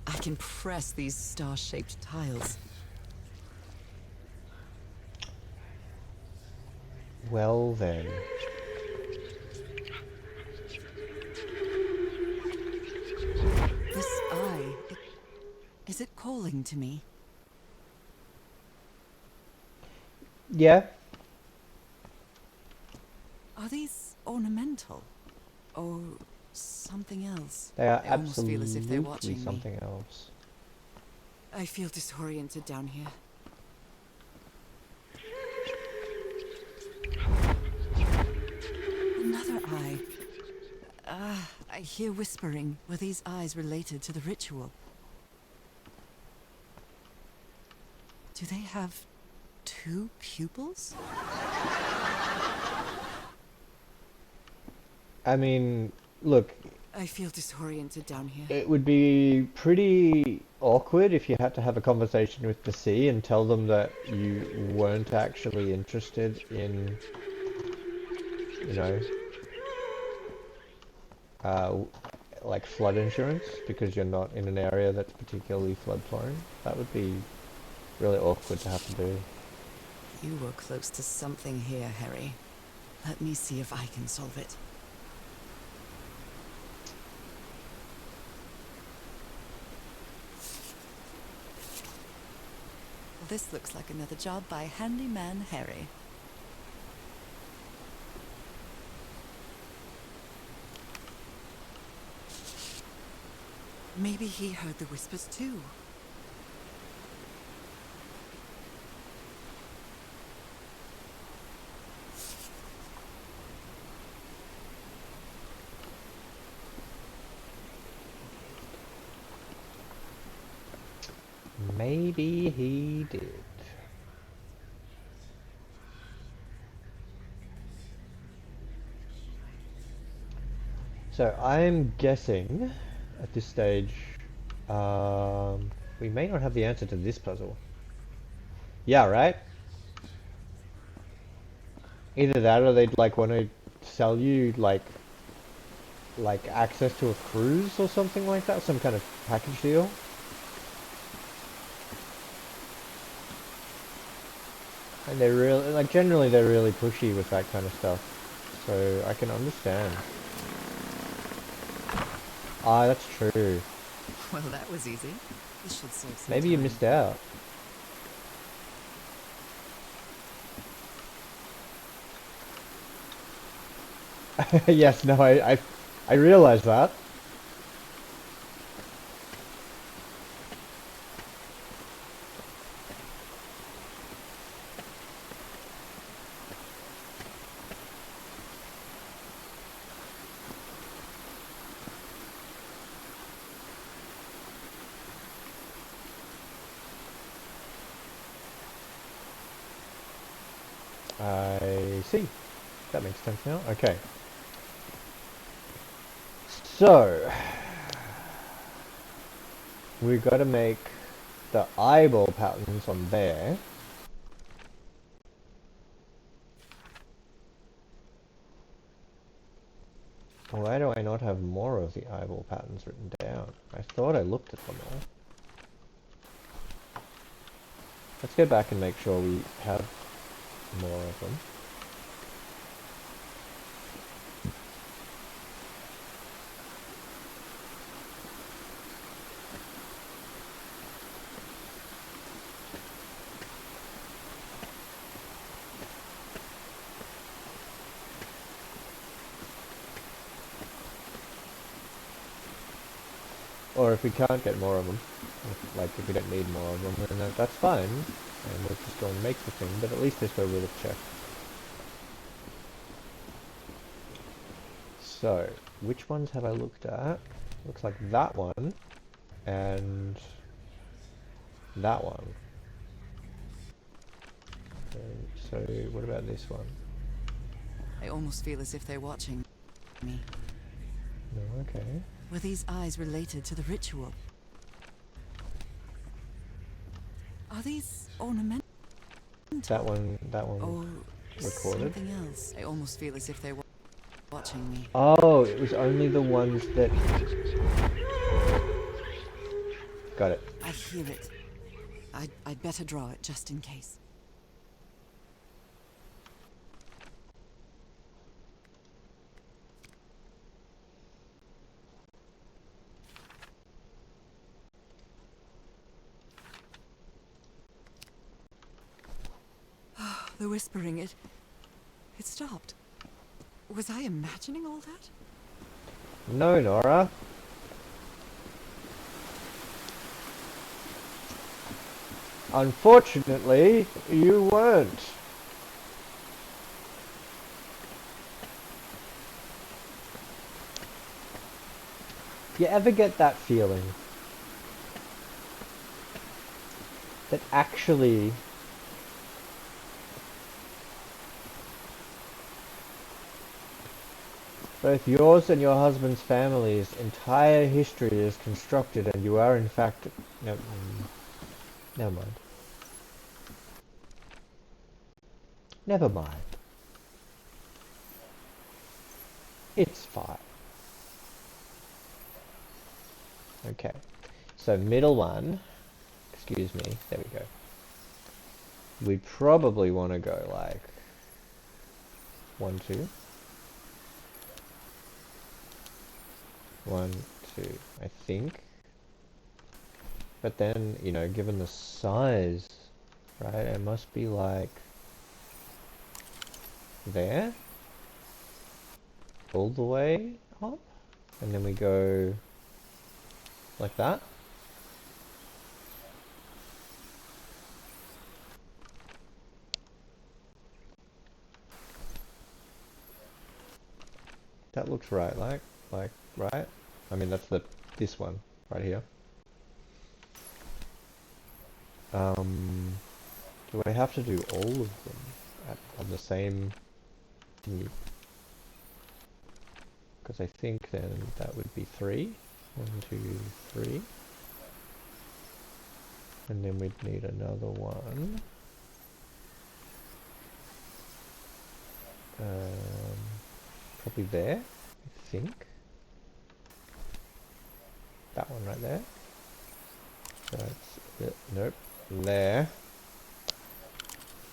I can press these star-shaped tiles. Well then. This eye, is it calling to me? Yeah. Are these ornamental? Or something else? They are I almost feel as if they're absolutely watching me. something else. I feel disoriented down here. Another eye. I hear whispering. Were these eyes related to the ritual? Do they have 2 pupils? I mean, look, I feel disoriented down here. it would be pretty awkward if you had to have a conversation with the sea and tell them that you weren't actually interested in, you know, like flood insurance because you're not in an area that's particularly flood prone. That would be really awkward to have to do. You were close to something here, Harry. Let me see if I can solve it. Well, this looks like another job by Handyman Harry. Maybe he heard the whispers too. Maybe he did. So I'm guessing at this stage we may not have the answer to this puzzle. Yeah, right? Either that or they'd like want to sell you like access to a cruise or something like that, some kind of package deal. And they're really, like, generally they're really pushy with that kind of stuff. So I can understand. Ah, that's true. Well, that was easy. This should save some Maybe you time. missed out. Yes, no, I realize that. I see. That makes sense now. Okay. So, we've got to make the eyeball patterns on there. Why do I not have more of the eyeball patterns written down? I thought I looked at them all. Let's go back and make sure we have more of them. Or if we can't get more of them, if we don't need more of them, then that's fine, and we'll just go and make the thing, but at least this way we'll have checked. So, which ones have I looked at? Looks like that one, and that one. And so, what about this one? I almost feel as if they're watching me. No, okay. Were these eyes related to the ritual? Are these ornamental? That one Or recorded. something else? I almost feel as if they're watching me. Oh, it was only the ones that... Got it. I hear it. I'd better draw it just in case. The whispering, it stopped. Was I imagining all that? No, Nora. Unfortunately, you weren't. You ever get that feeling? That actually... both yours and your husband's family's entire history is constructed, and you are in fact... No, never mind. Never mind. It's fine. Okay. So middle one. Excuse me. There we go. We probably want to go like 1, 2. 1, 2, I think. But then, you know, given the size, right, it must be like there, all the way up, and then we go like that. That looks right, right? I mean, that's this one right here. Do I have to do all of them on the same thingy? Because I think then that would be 3. 1, 2, 3. And then we'd need another one. Probably there, I think. That one right there. So that's, nope, there.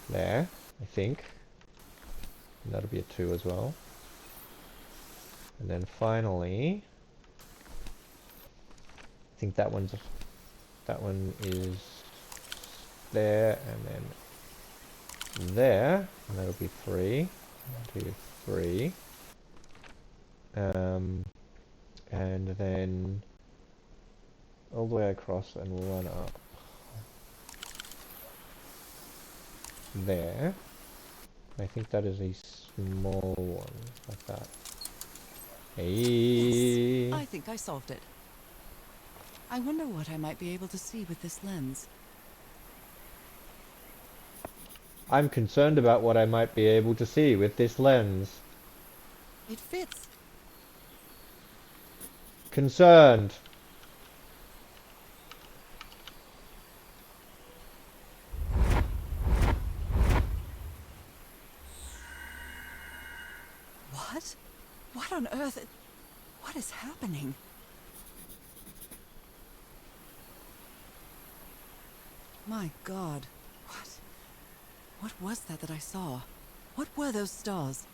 There, I think. And that'll be a 2 as well. And then finally, I think that one is there, and then there, and that'll be 3. 1, 2, 3. And then all the way across and run up there. I think that is a small one, like that. Hey. Yes, I think I solved it. I wonder what I might be able to see with this lens. I'm concerned about what I might be able to see with this lens. It fits. Concerned. What? What on earth? What is happening? My God. What was that I saw? What were those stars?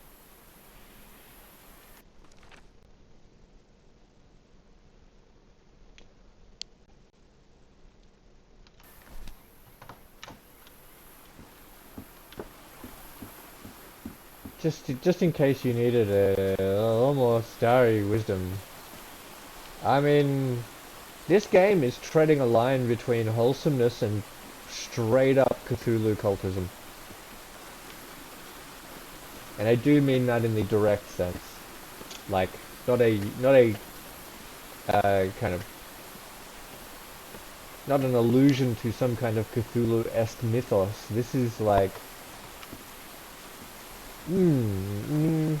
Just in case you needed a little more starry wisdom. I mean, this game is treading a line between wholesomeness and straight up Cthulhu cultism. And I do mean that in the direct sense. Like, not a kind of, not an allusion to some kind of Cthulhu-esque mythos. This is like, no,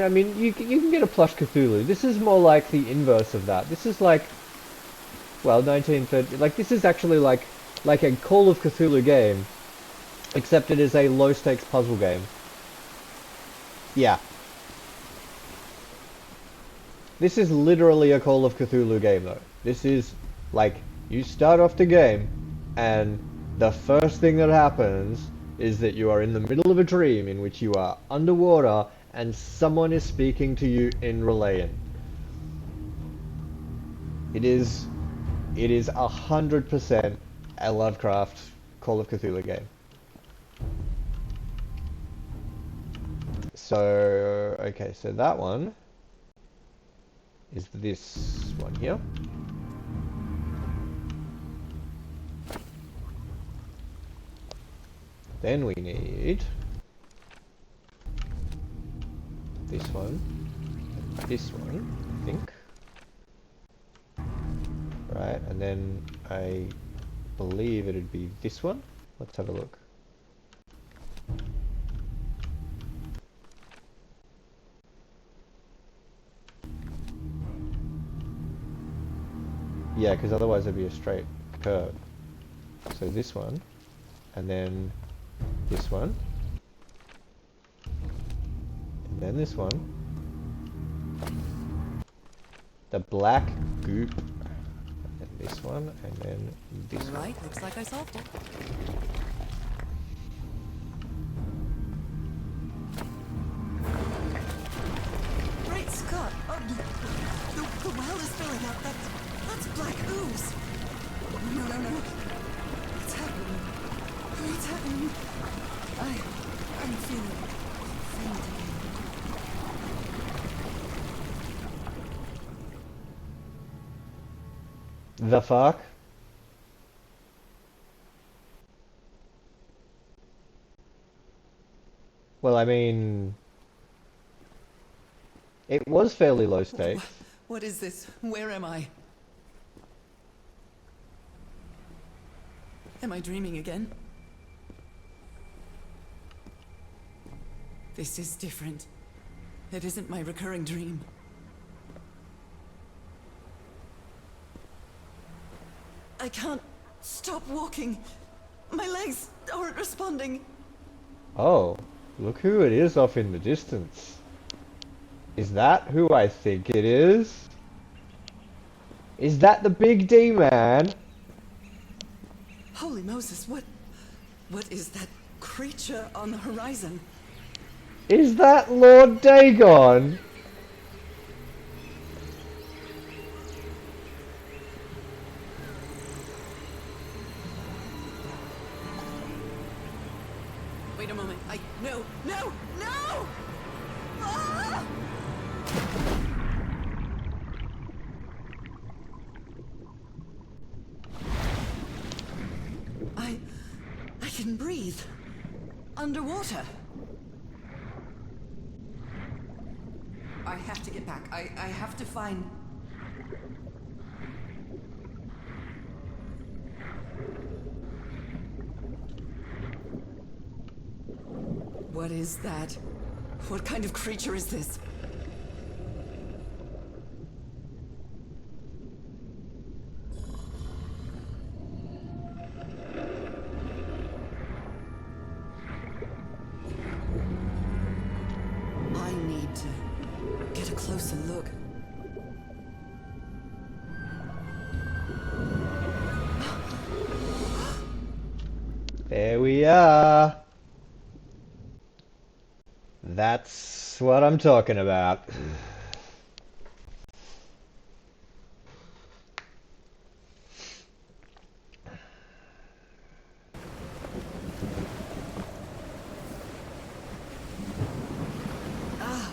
I mean, you can get a plush Cthulhu. This is more like the inverse of that. This is like, well, 1930, like, this is actually like a Call of Cthulhu game, except it is a low-stakes puzzle game. Yeah. This is literally a Call of Cthulhu game, though. This is, like, you start off the game, and the first thing that happens is that you are in the middle of a dream in which you are underwater, and someone is speaking to you in Relayan. It is 100% a Lovecraft Call of Cthulhu game. So, okay, so that one is this one here. Then we need this one, and this one, I think. Right, and then I believe it'd be this one. Let's have a look. Yeah, because otherwise it'd be a straight curve. So this one, and then this one, and then this one. The black goop, and then this one, and then this one. Right, looks like I solved it. Great Scott! Oh, the well is filling up. That's black ooze. No. What's happening? What's happening? I'm feeling faint again. The fuck? Well, I mean, it was fairly low stakes. What is this? Where am I? Am I dreaming again? This is different. It isn't my recurring dream. I can't stop walking. My legs aren't responding. Oh, look who it is off in the distance. Is that who I think it is? Is that the Big D man? Holy Moses, what is that creature on the horizon? Is that Lord Dagon? Wait a moment. No! Ah! I can breathe. Underwater. I have to get back. I have to find... What is that? What kind of creature is this? I need to get a closer look. There we are. That's what I'm talking about.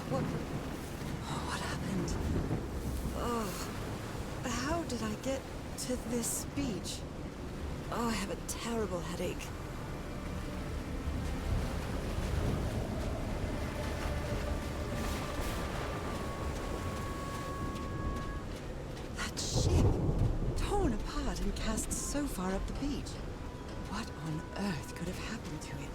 What happened? Oh, how did I get to this beach? Oh, I have a terrible headache. That ship, torn apart and cast so far up the beach. What on earth could have happened to it?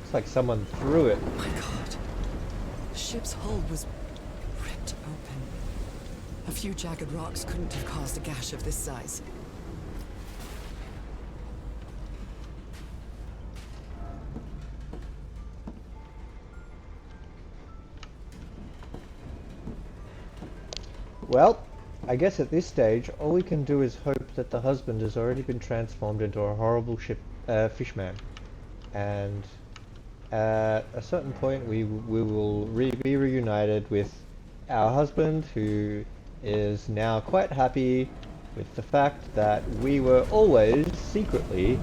It's like someone threw it. My God. The ship's hull was ripped open. A few jagged rocks couldn't have caused a gash of this size. Well, I guess at this stage, all we can do is hope that the husband has already been transformed into a horrible fishman. And at a certain point, we will be reunited with our husband, who is now quite happy with the fact that we were always secretly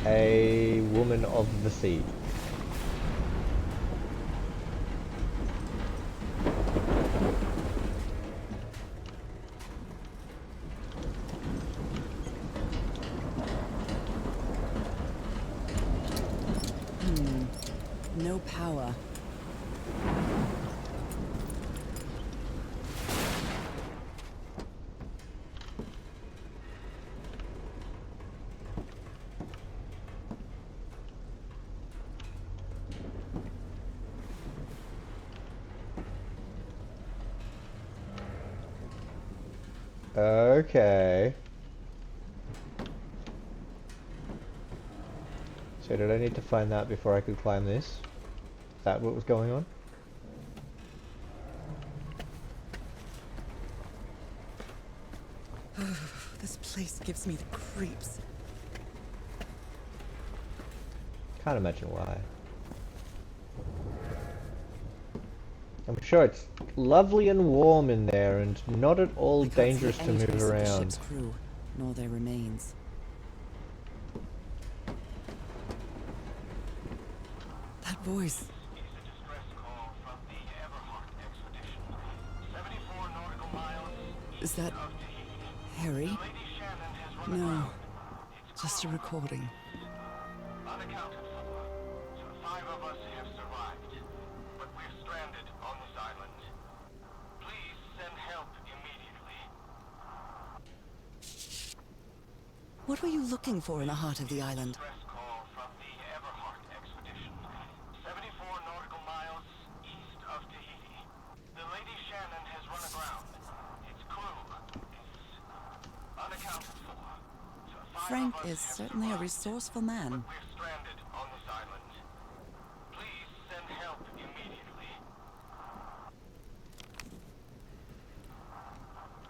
a woman of the sea. No power. Okay. So did I need to find that before I could climb this? Is that what was going on? This place gives me the creeps. Can't imagine why. I'm sure it's lovely and warm in there and not at all I can't see dangerous to any move trace of the around. ship's crew, nor their remains. That voice. Is that Harry? No, just a recording. Unaccounted for. 5 of us have survived, but we're stranded on this island. Please send help immediately. What were you looking for in the heart of the island? Distress call from the Everhart expedition. 74 nautical miles east of Tahiti. The Lady Shannon has run aground. Its crew is unaccounted for. Frank is certainly a resourceful man. We're stranded on this island. Please send help immediately.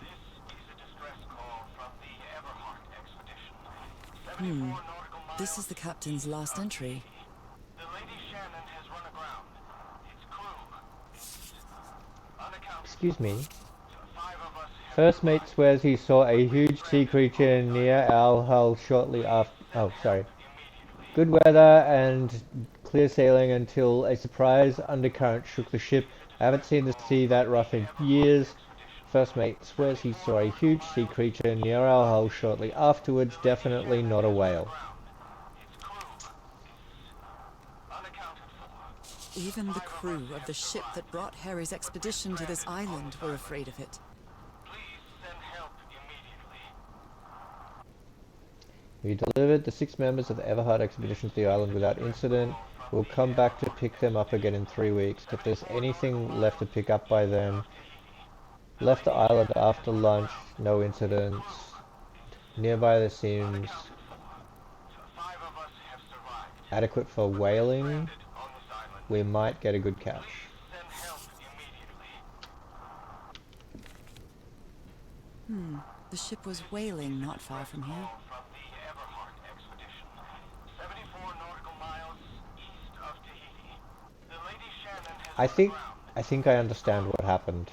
This is a distress call from the Everhart expedition. 74 nautical miles. This is the captain's last entry. The Lady Shannon has run aground. Its crew is unaccounted Excuse me. for. 5 of us have First mate swears he saw a huge sea creature near our hull shortly after. Oh, sorry. Good weather and clear sailing until a surprise undercurrent shook the ship. I haven't seen the sea that rough in years. First mate swears he saw a huge sea creature near our hull shortly afterwards. Definitely not a whale. its crew is unaccounted for. Even the crew of the ship that brought Harry's expedition to this island were afraid of it. Please send help immediately. We delivered the 6 members of the Everhard expedition to the island without incident. We'll come back to pick them up again in 3 weeks. If there's anything left to pick up by then. Left the island after lunch, no incidents. Nearby there seems 5 of us have survived adequate for whaling. on this island. We might get a good catch. Send help immediately. The ship was whaling not far from here. From the Everhart expedition, 74 nautical miles east of Tahiti. The Lady Shannon has I run think aground. I think I understand what happened.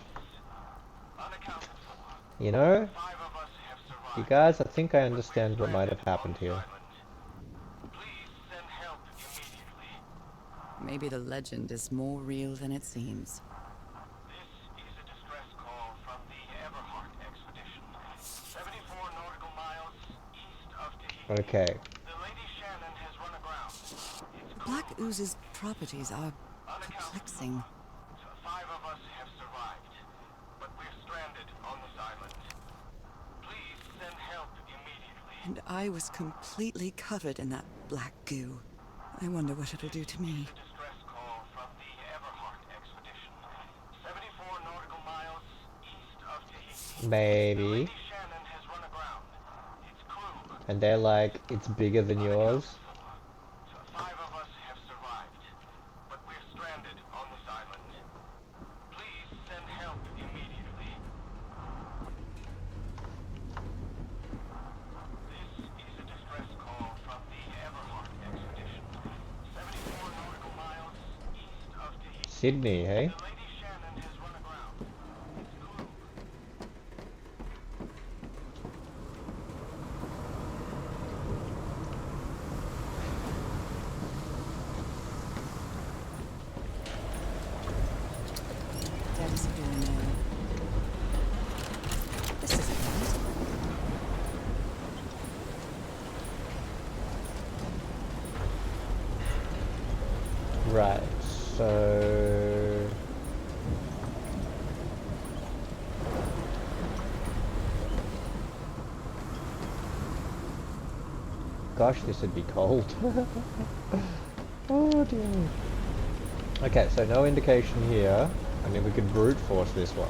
Unaccounted for. You know, 5 of us have you survived. guys, I think I understand what might have happened here. Please send help immediately. Maybe the legend is more real than it seems. This is a distress call from the Everhart expedition, 74 nautical miles east of Tahiti. Okay. The Lady Shannon has run aground. Its The crew, Black Ooze's properties are perplexing. 5 of us have survived, but we're stranded on this island. Please send help immediately. And I was completely covered in that black goo. I wonder what it'll do to me. Distress call from the Everhart expedition, 74 nautical miles east of Tahiti. Maybe. Shannon has run aground. Its crew, And they're like, it's bigger than yours. 5 of us have survived, but we're stranded on this island. Please send help immediately. This is a distress call from the Everhart expedition, 74 nautical miles east of Tahiti. Sydney, hey? The Lady Shannon has run aground. Its crew, That is a door now. This isn't right. Right, so... Gosh, this would be cold. Oh dear. Okay, so no indication here. I mean, we could brute force this one.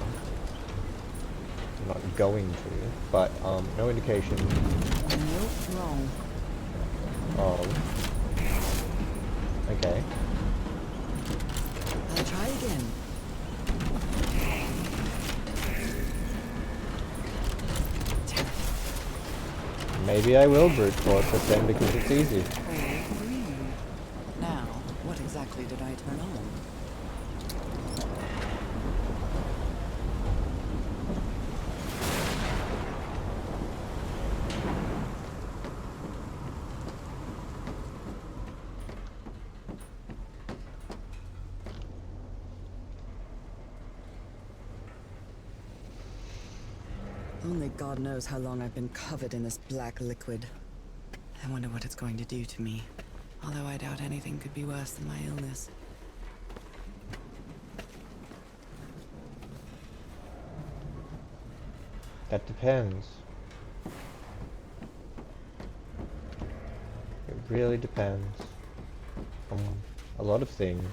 I'm not going to, but no indication Nope, wrong. of... Okay. I'll try again. Maybe I will brute force it then because it's easy. All green. Now, what exactly did I turn on? Only God knows how long I've been covered in this black liquid. I wonder what it's going to do to me. Although I doubt anything could be worse than my illness. That depends. It really depends on a lot of things.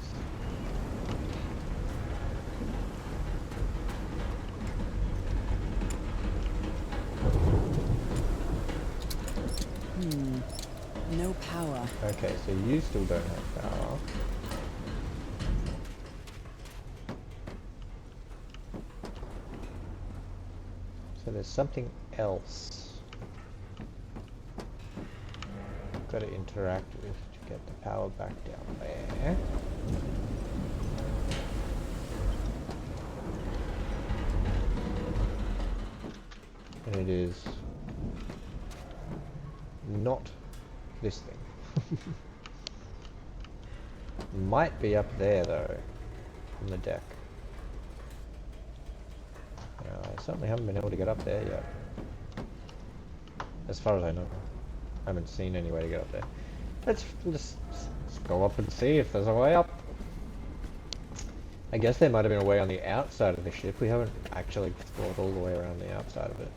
No power. Okay, so you still don't have power. So there's something else got to interact with to get the power back down there. And it is not this thing. Might be up there though, on the deck. I certainly haven't been able to get up there yet. As far as I know. I haven't seen any way to get up there. Let's go up and see if there's a way up. I guess there might have been a way on the outside of the ship. We haven't actually explored all the way around the outside of it.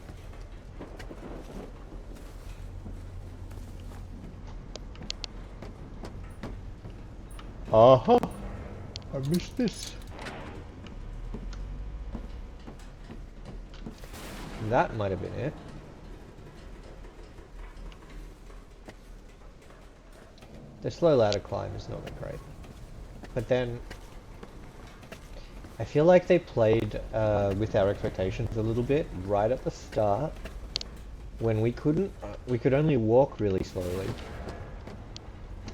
Aha! I missed this. That might have been it. The slow ladder climb is not that great. But then, I feel like they played with our expectations a little bit right at the start. when we couldn't, we could only walk really slowly.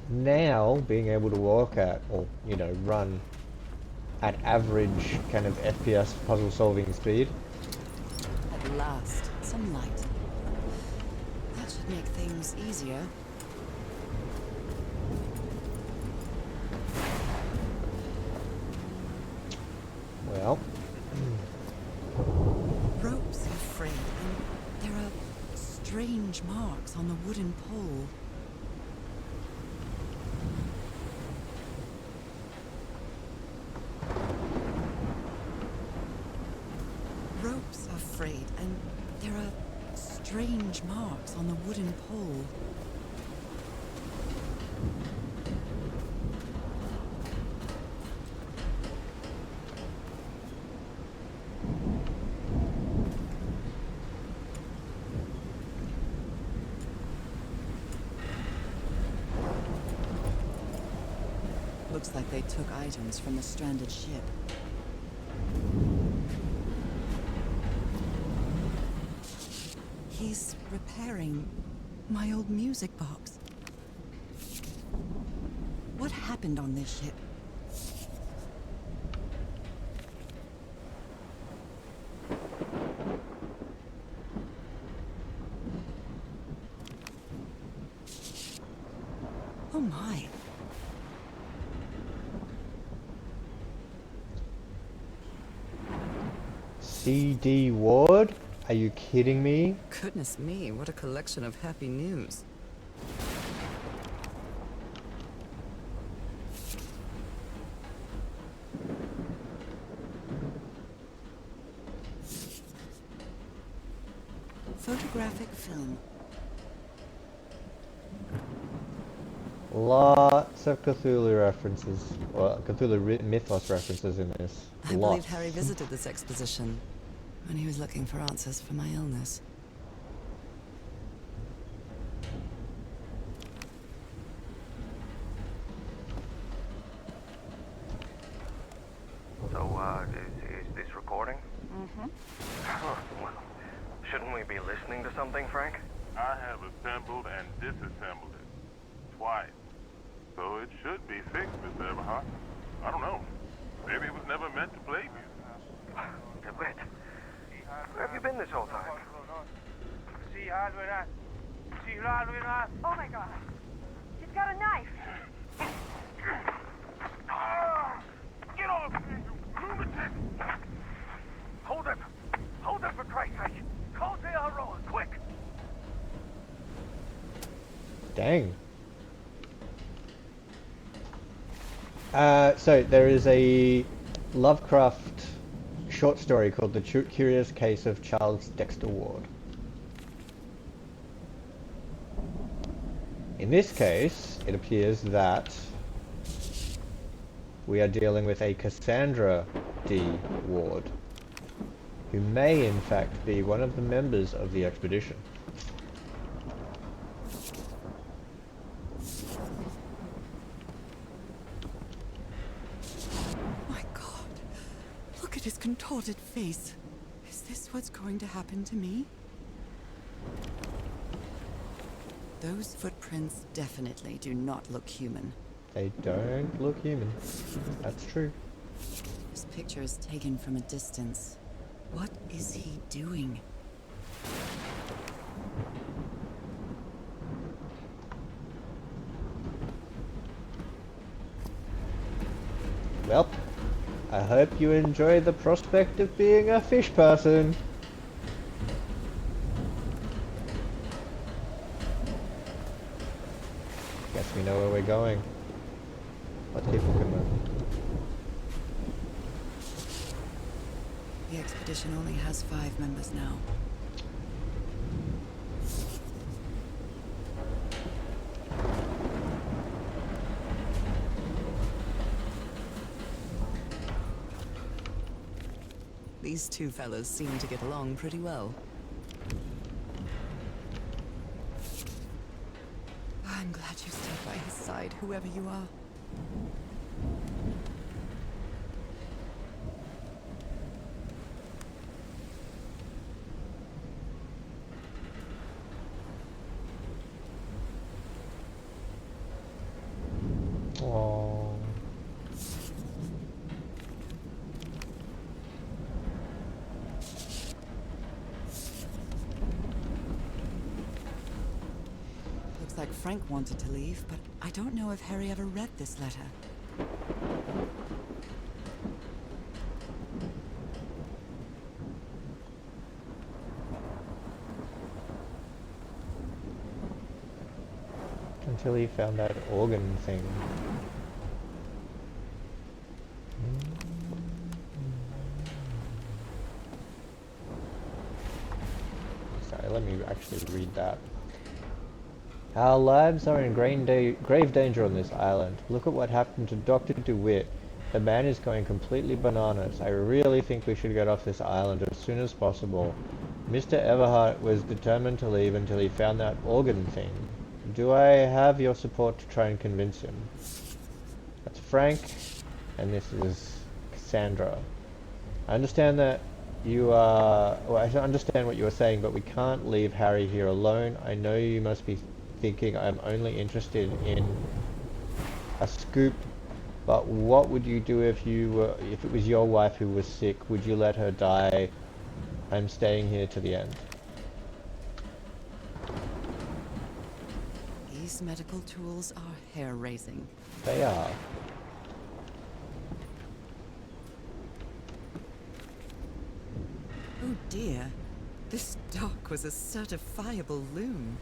Now, being able to walk at, or, you know, run at average kind of FPS puzzle solving speed. At last, some light. That should make things easier. Well, Ropes are frayed, and there are strange marks on the wooden pole. Ropes are frayed, and there are strange marks on the wooden pole. Looks like they took items from the stranded ship. He's repairing my old music box. What happened on this ship? Oh my. CD Ward? Are you kidding me? Goodness me, what a collection of happy news. Photographic film. Lots of Cthulhu references, well, Cthulhu mythos references in this. I believe Lots. Harry visited this exposition when he was looking for answers for my illness. So, is this recording? Mm-hmm. Well, shouldn't we be listening to something, Frank? I have assembled and disassembled it twice. So it should be fixed, Mr. Everhart. I don't know. Maybe it was never meant to play music. DeWitt, where have you been this whole time? Oh my god. She's got a knife. Get off me, you lunatic! Hold him! Hold him for Christ's sake! Call J.R. quick! Dang. So there is a Lovecraft short story called The Curious Case of Charles Dexter Ward. In this case, it appears that we are dealing with a Cassandra D. Ward, who may in fact be one of the members of the expedition. My God, look at his contorted face. Is this what's going to happen to me? Those footprints definitely do not look human. They don't look human. That's true. This picture is taken from a distance. What is he doing? Well, I hope you enjoy the prospect of being a fish person. Guess we know where we're going. Let's keep looking. The expedition only has 5 members now. These two fellas seem to get along pretty well. I'm glad you stayed by his side, whoever you are. Oh. Looks like Frank wanted to leave, but I don't know if Harry ever read this letter. Until he found that organ thing. Sorry, let me actually read that. Our lives are in grave danger on this island. Look at what happened to Dr. DeWitt. The man is going completely bananas. I really think we should get off this island as soon as possible. Mr. Everhart was determined to leave until he found that organ thing. Do I have your support to try and convince him? That's Frank, and this is Cassandra. I understand that you are... Well, I understand what you are saying, but we can't leave Harry here alone. I know you must be thinking I'm only interested in a scoop, but what would you do if it was your wife who was sick? Would you let her die? I'm staying here to the end. These medical tools are hair-raising. They are. Oh dear. This dock was a certifiable loon.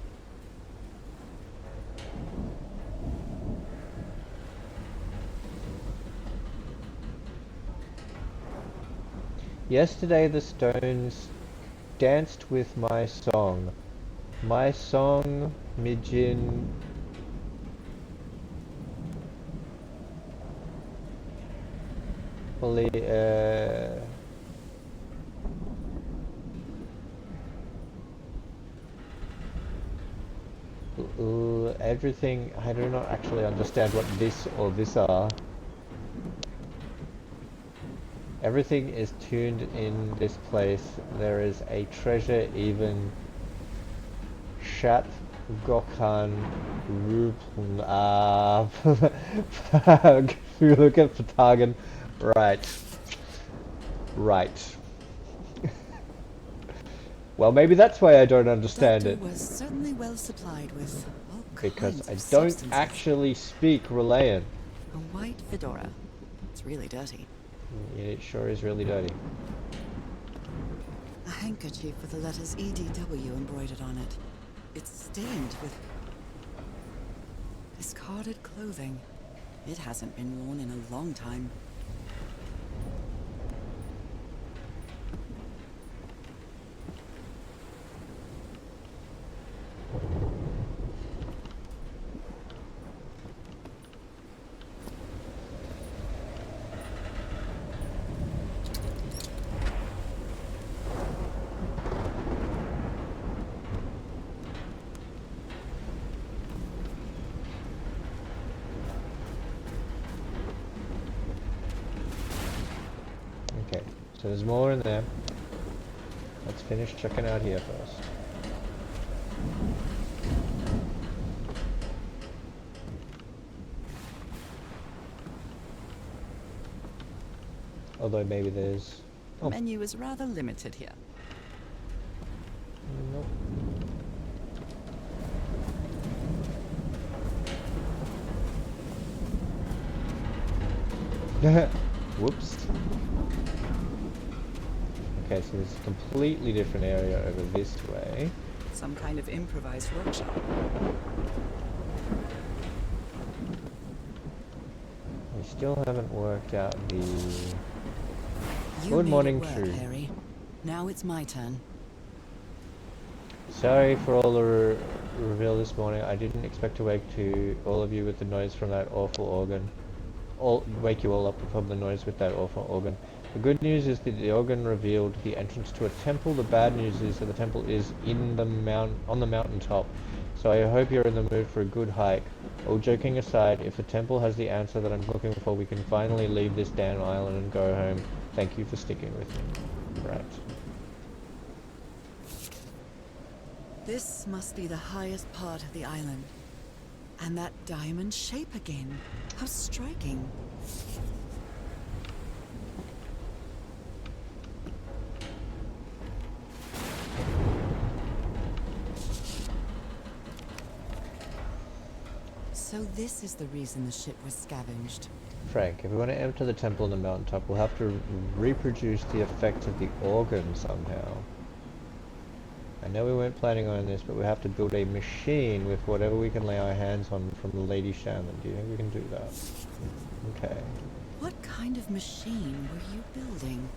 Yesterday the stones danced with my song. My song, Mijin... everything... I do not actually understand what this or this are. Everything is tuned in this place. There is a treasure even. Shat Gokhan Rupn look at Patagon. Right. Right. Well, maybe that's why I don't understand it. Was certainly well supplied with all Because kinds I of don't substances. actually speak Relayan. A white fedora. It's really dirty. It sure is really dirty. A handkerchief with the letters EDW embroidered on it. It's stained with discarded clothing. It hasn't been worn in a long time. Okay, so there's more in there. Let's finish checking out here first. Although maybe there's... The menu is rather limited here. Nope. Whoops. Okay, so there's a completely different area over this way. Some kind of improvised workshop. We still haven't worked out the... You Good made morning, it work, True. Harry. Now it's my turn. Sorry for all the reveal this morning. I didn't expect to wake to all of you with the noise from that awful organ. Wake you all up from the noise with that awful organ. The good news is that the organ revealed the entrance to a temple. The bad news is that the temple is in the on the mountaintop. So I hope you're in the mood for a good hike. All joking aside, if the temple has the answer that I'm looking for, we can finally leave this damn island and go home. Thank you for sticking with me. Right. This must be the highest part of the island. And that diamond shape again. How striking. So this is the reason the ship was scavenged. Frank, if we want to enter the temple on the mountaintop, we'll have to reproduce the effect of the organ somehow. I know we weren't planning on this, but we have to build a machine with whatever we can lay our hands on from the Lady Shannon. Do you think we can do that? Okay. What kind of machine were you building?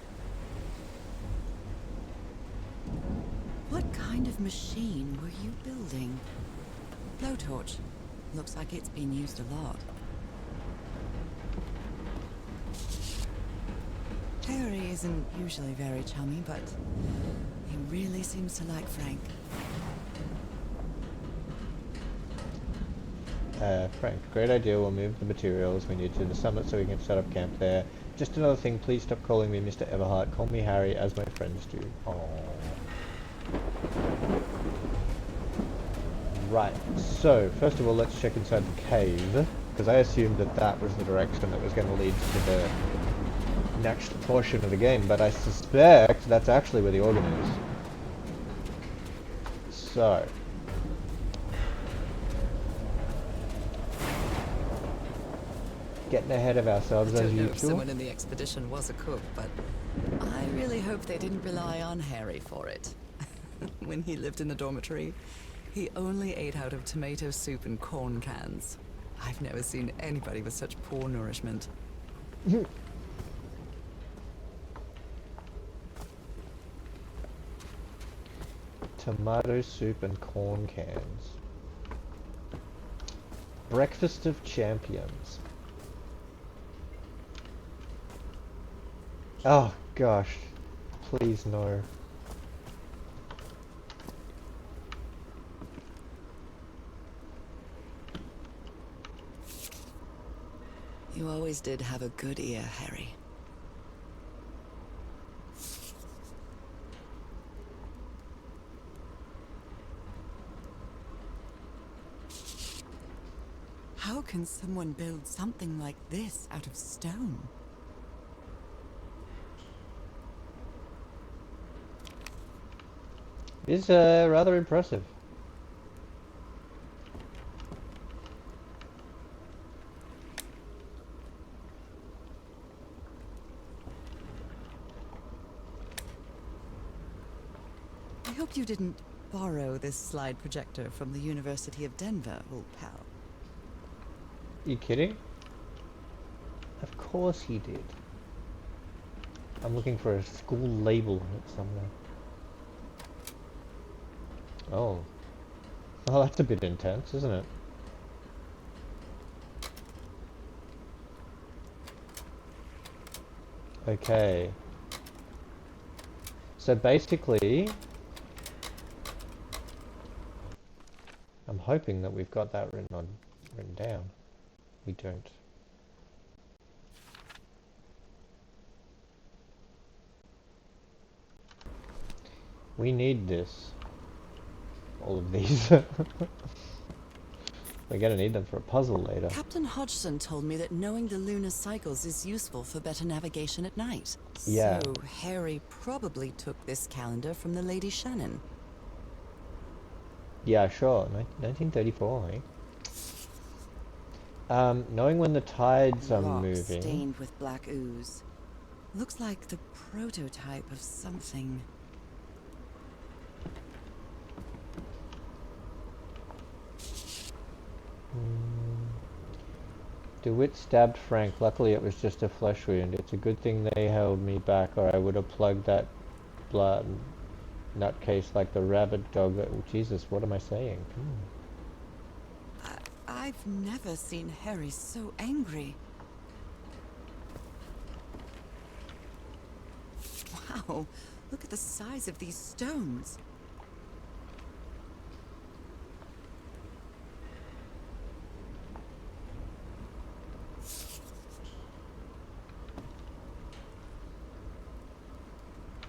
What kind of machine were you building? Blowtorch. Looks like it's been used a lot. Harry isn't usually very chummy, but he really seems to like Frank. Frank, great idea. We'll move the materials we need to the summit so we can set up camp there. Just another thing, please stop calling me Mr. Everhart. Call me Harry, as my friends do. Aww. Right, so first of all, let's check inside the cave, because I assumed that that was the direction that was going to lead to the next portion of the game, but I suspect that's actually where the organ is. So, getting ahead of ourselves I as don't know if usual. someone in the expedition was a cook, but I really hope they didn't rely on Harry for it. When he lived in the dormitory, he only ate out of tomato soup and corn cans. I've never seen anybody with such poor nourishment. Tomato soup and corn cans. Breakfast of champions. Oh gosh, please no. You always did have a good ear, Harry. How can someone build something like this out of stone? It's rather impressive. I hope you didn't borrow this slide projector from the University of Denver, old pal. You kidding? Of course he did. I'm looking for a school label somewhere. Oh. Oh, that's a bit intense, isn't it? Okay. So basically, I'm hoping that we've got that written down. We don't. We need this. All of these. We're gonna need them for a puzzle later. Captain Hodgson told me that knowing the lunar cycles is useful for better navigation at night. Yeah. So Harry probably took this calendar from the Lady Shannon. Yeah, sure. 1934, eh? Knowing when the tides are Rock moving. stained with black ooze. Looks like the prototype of something. DeWitt stabbed Frank. Luckily it was just a flesh wound. It's a good thing they held me back, or I would have plugged that blood nutcase like the rabid dog. Oh, Jesus, what am I saying? I've never seen Harry so angry. Wow, look at the size of these stones.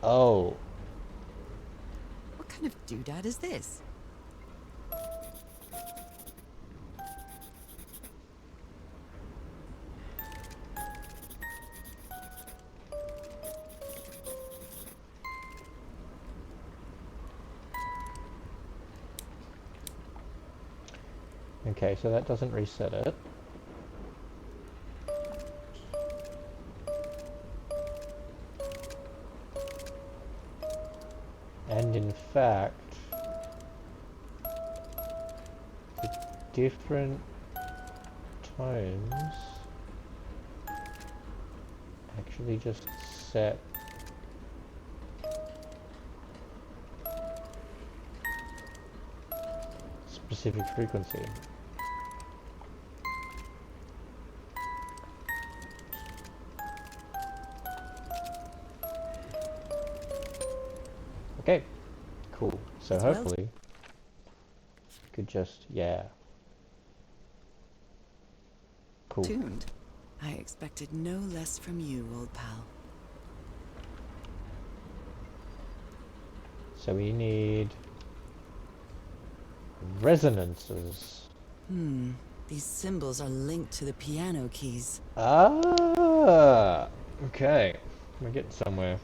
Oh. What kind of doodad is this? Okay, so that doesn't reset it. And in fact, the different tones actually just set specific frequency. Okay, cool. So Well hopefully, could just, yeah. Cool. tuned. I expected no less from you, old pal. So we need resonances. These symbols are linked to the piano keys. Ah, okay. We're getting somewhere.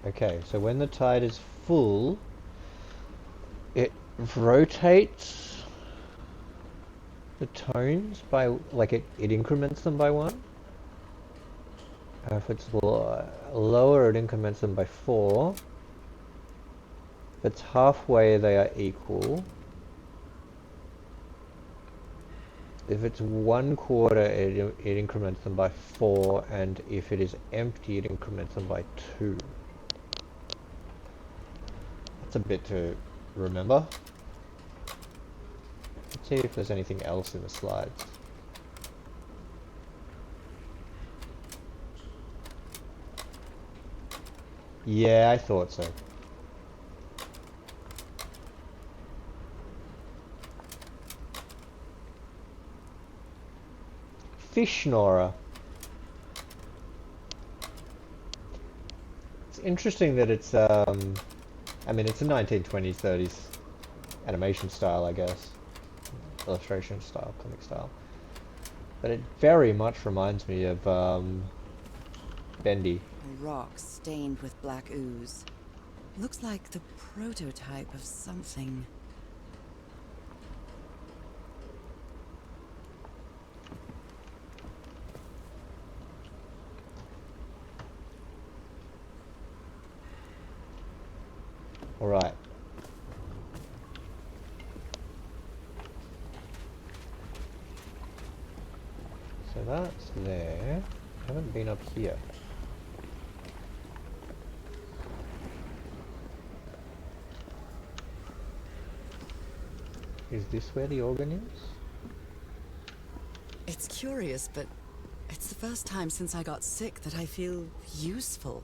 Okay, so when the tide is full, it rotates the tones by, like it increments them by 1. If it's lower, it increments them by 4. If it's halfway, they are equal. If it's 1/4, it increments them by 4, and if it is empty, it increments them by 2. That's a bit to remember. Let's see if there's anything else in the slides. Yeah, I thought so. Fish Nora. It's interesting that it's, I mean, it's a 1920s, 30s animation style, I guess. Illustration style, comic style. But it very much reminds me of, Bendy. A rock stained with black ooze. Looks like the prototype of something. Alright. So that's there. Haven't been up here. Is this where the organ is? It's curious, but it's the first time since I got sick that I feel useful.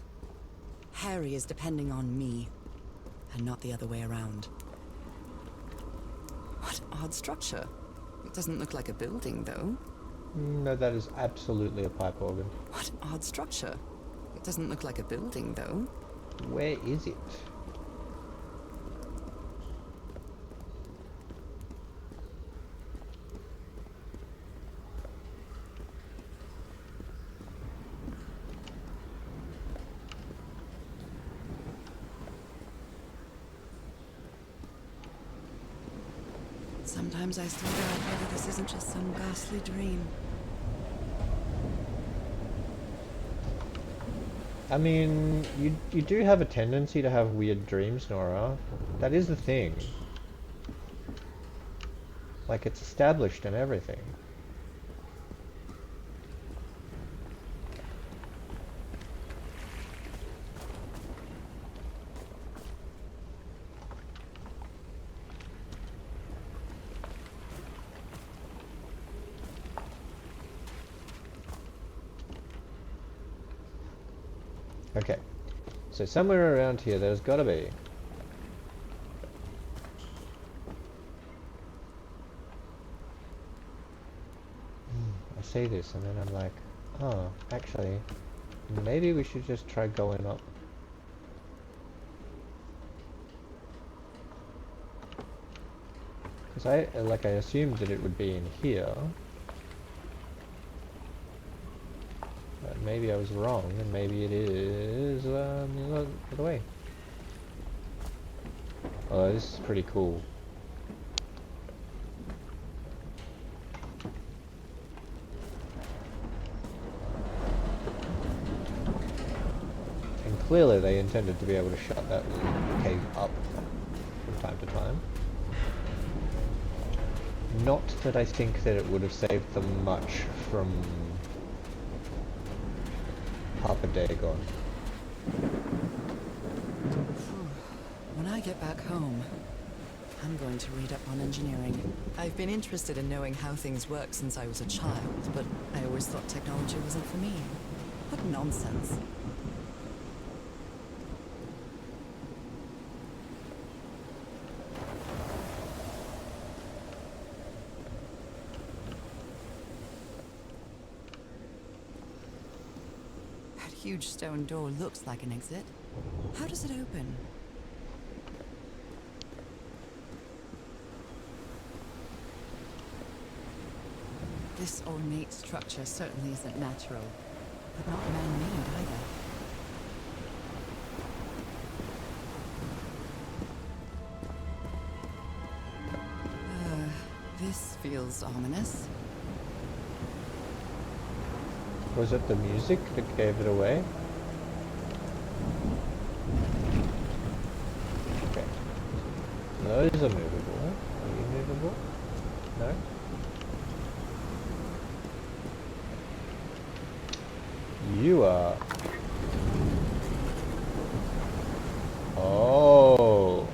Harry is depending on me, and not the other way around. What odd structure. It doesn't look like a building, though. No, that is absolutely a pipe organ. What odd structure. It doesn't look like a building, though. Where is it? Sometimes I still doubt whether this isn't just some ghastly dream. I mean, you do have a tendency to have weird dreams, Nora. That is the thing. Like, it's established and everything. Okay, so somewhere around here there's gotta be. I say this and then I'm like, oh, actually, maybe we should just try going up Because I assumed that it would be in here. But maybe I was wrong, and maybe it is the other way. Oh, this is pretty cool. And clearly they intended to be able to shut that cave up from time to time. Not that I think that it would have saved them much from Papa Dagon. When I get back home, I'm going to read up on engineering. I've been interested in knowing how things work since I was a child, but I always thought technology wasn't for me. What nonsense. That huge stone door looks like an exit. How does it open? This ornate structure certainly isn't natural, but not man-made either. This feels ominous. Was it the music that gave it away? Okay. Those are movable. Are you movable? No? You are. Oh.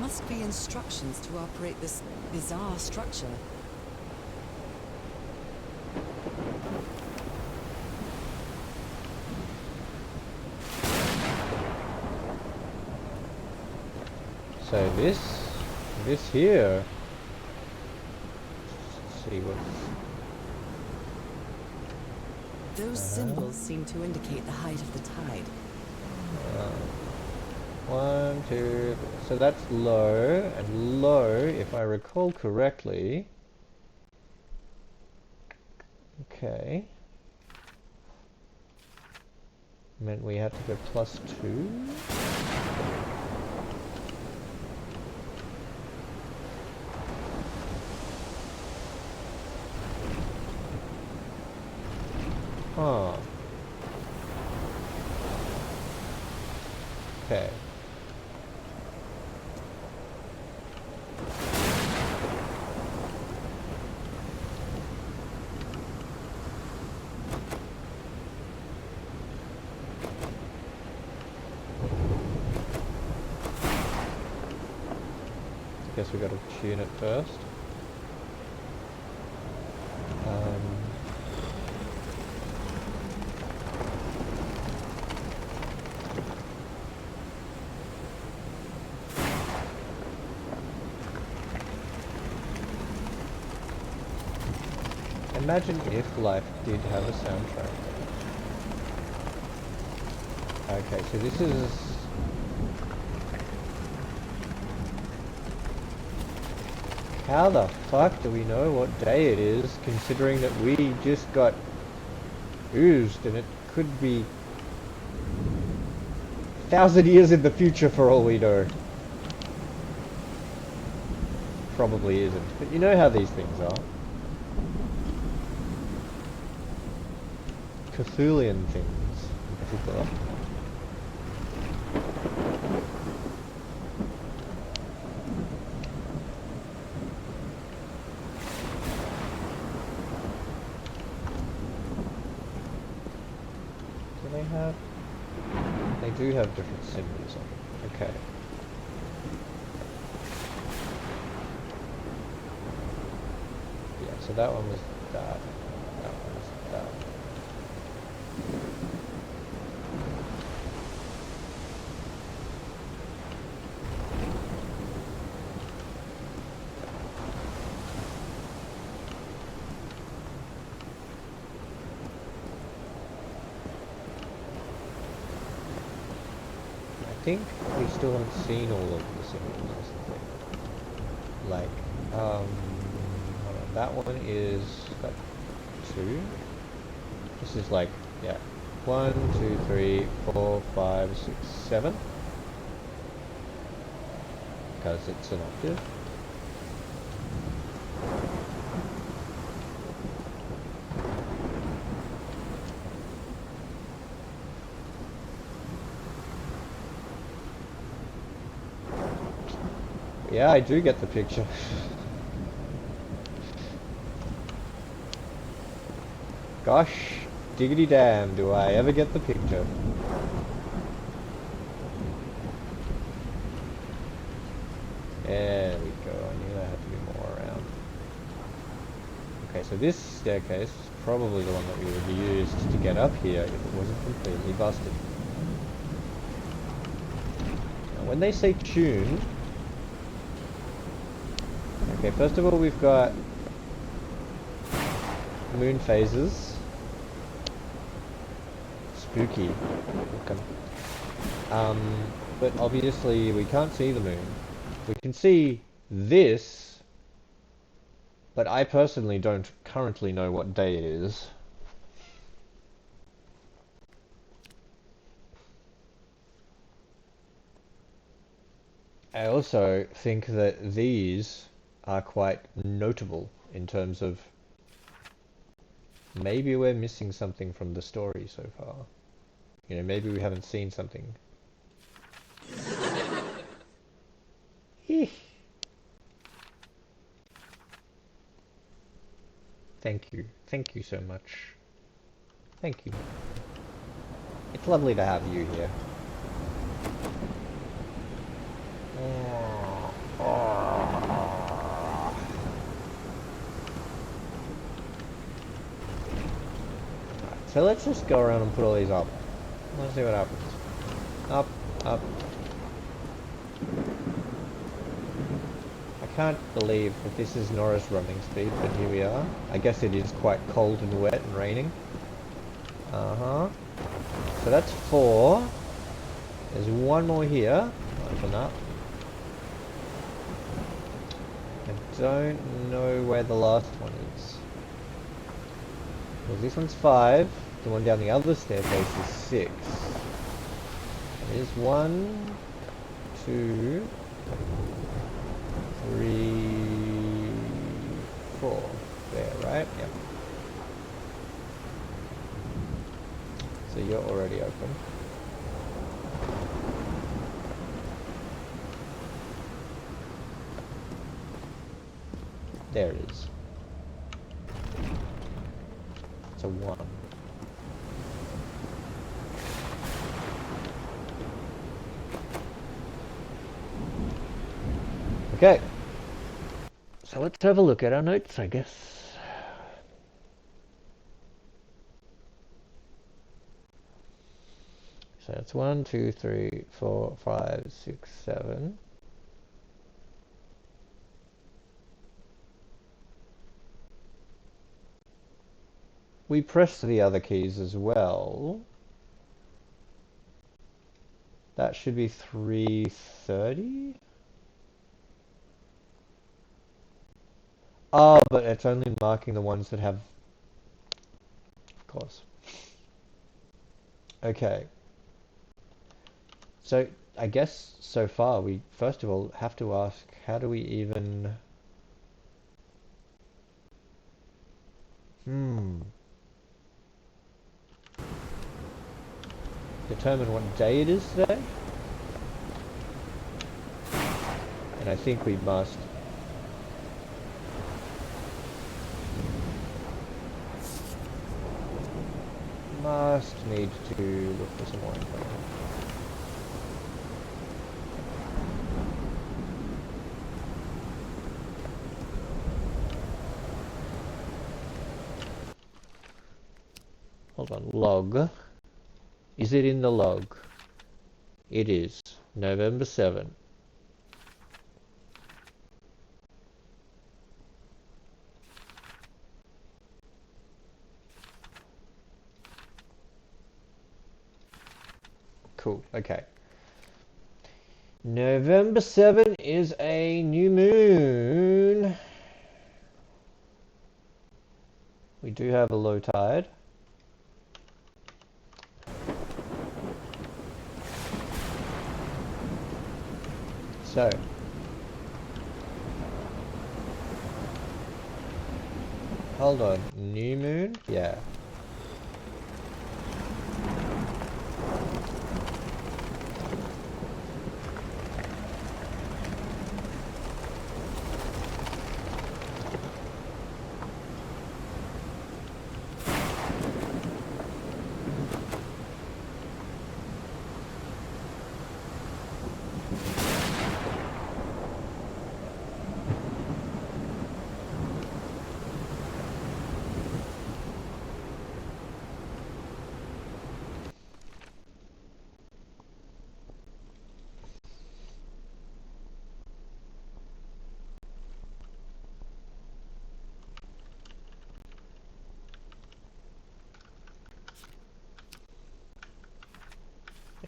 Must be instructions to operate this bizarre structure. So this here. Let's see what. Those symbols seem to indicate the height of the tide. 1, 2, so that's low, and low, if I recall correctly. Okay. Meant we had to go +2. Huh. Okay. Guess we gotta tune it first. Imagine if life did have a soundtrack. Okay, so this is... How the fuck do we know what day it is, considering that we just got oozed and it could be 1,000 years in the future for all we know? Probably isn't, but you know how these things are. Cthulian things, in particular. Do they have? They do have different symbols on them. Okay. Yeah, so that one was that. That one was that. think we still haven't seen all of the symbols or something. Like, hold on, that one is that 2. This is like, yeah, 1, 2, 3, 4, 5, 6, 7. Because it's an octave. Yeah, I do get the picture. Gosh, diggity damn, do I ever get the picture. There we go, I knew there had to be more around. Okay, so this staircase is probably the one that we would have used to get up here if it wasn't completely busted. Now, when they say tune, okay, first of all we've got moon phases. Spooky. Okay. But obviously we can't see the moon. We can see this, but I personally don't currently know what day it is. I also think that these are quite notable in terms of maybe we're missing something from the story so far. You know, maybe we haven't seen something. Eeh. Thank you. Thank you so much. Thank you. It's lovely to have you here. So let's just go around and put all these up. Let's see what happens. Up, up. I can't believe that this is Norris running speed, but here we are. I guess it is quite cold and wet and raining. Uh-huh. So that's 4. There's one more here. Open up. I don't know where the last one is. Well, this one's 5. The one down the other staircase is 6. There's 1, 2, 3, 4. There, right? Yep. So you're already open. There it is. It's a 1. Okay. So let's have a look at our notes, I guess. So it's 1, 2, 3, 4, 5, 6, 7. We press the other keys as well. That should be 330. Oh, but it's only marking the ones that have... Of course. Okay. So, I guess so far we, first of all, have to ask, how do we even... determine what day it is today? And I think we must... need to look for some more info. Hold on, log. Is it in the log? It is. November 7. Cool, okay. November 7 is a new moon. We do have a low tide. So, hold on, new moon? Yeah.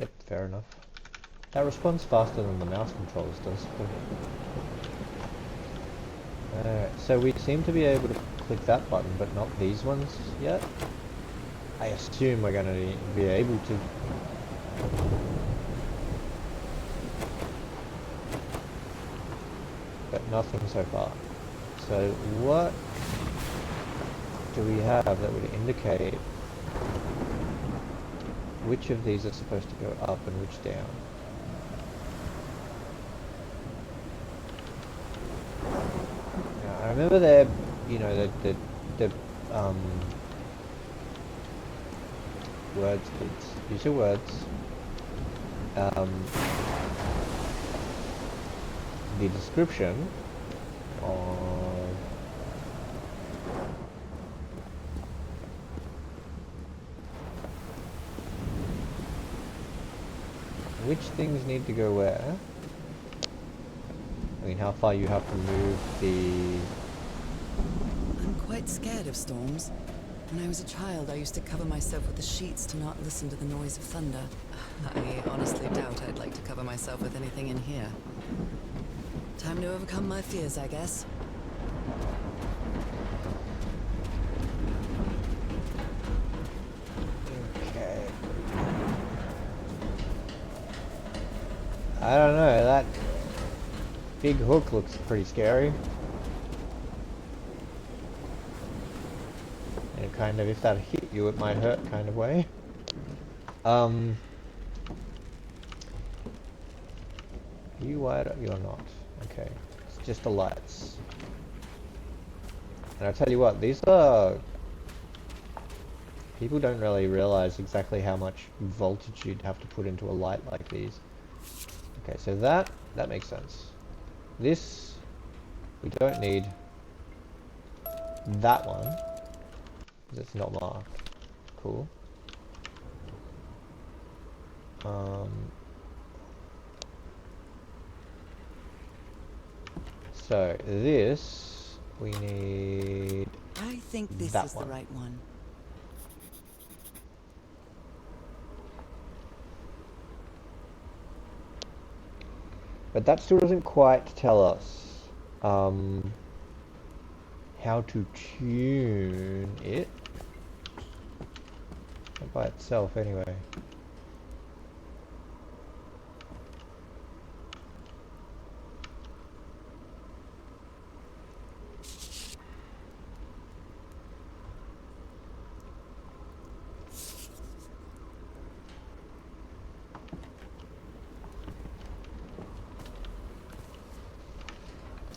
Yep, fair enough. That responds faster than the mouse controls does. Alright, so we seem to be able to click that button, but not these ones yet. I assume we're going to be able to. But nothing so far. So what do we have that would indicate which of these are supposed to go up and which down? Now, I remember there, you know, the words, kids. Use your words. The description of which things need to go where. I mean, how far you have to move the... I'm quite scared of storms. When I was a child, I used to cover myself with the sheets to not listen to the noise of thunder. I honestly doubt I'd like to cover myself with anything in here. Time to overcome my fears, I guess. Okay. I don't know, that big hook looks pretty scary. And kind of, if that hit you, it might hurt kind of way. Are you wired up? You're not. Okay. It's just the lights. And I'll tell you what, these are... People don't really realize exactly how much voltage you'd have to put into a light like these. Okay, so that makes sense. This, we don't need that one, because it's not marked. Cool. So this, we need I think this that is one. the right one. But that still doesn't quite tell us how to tune it. Not by itself, anyway.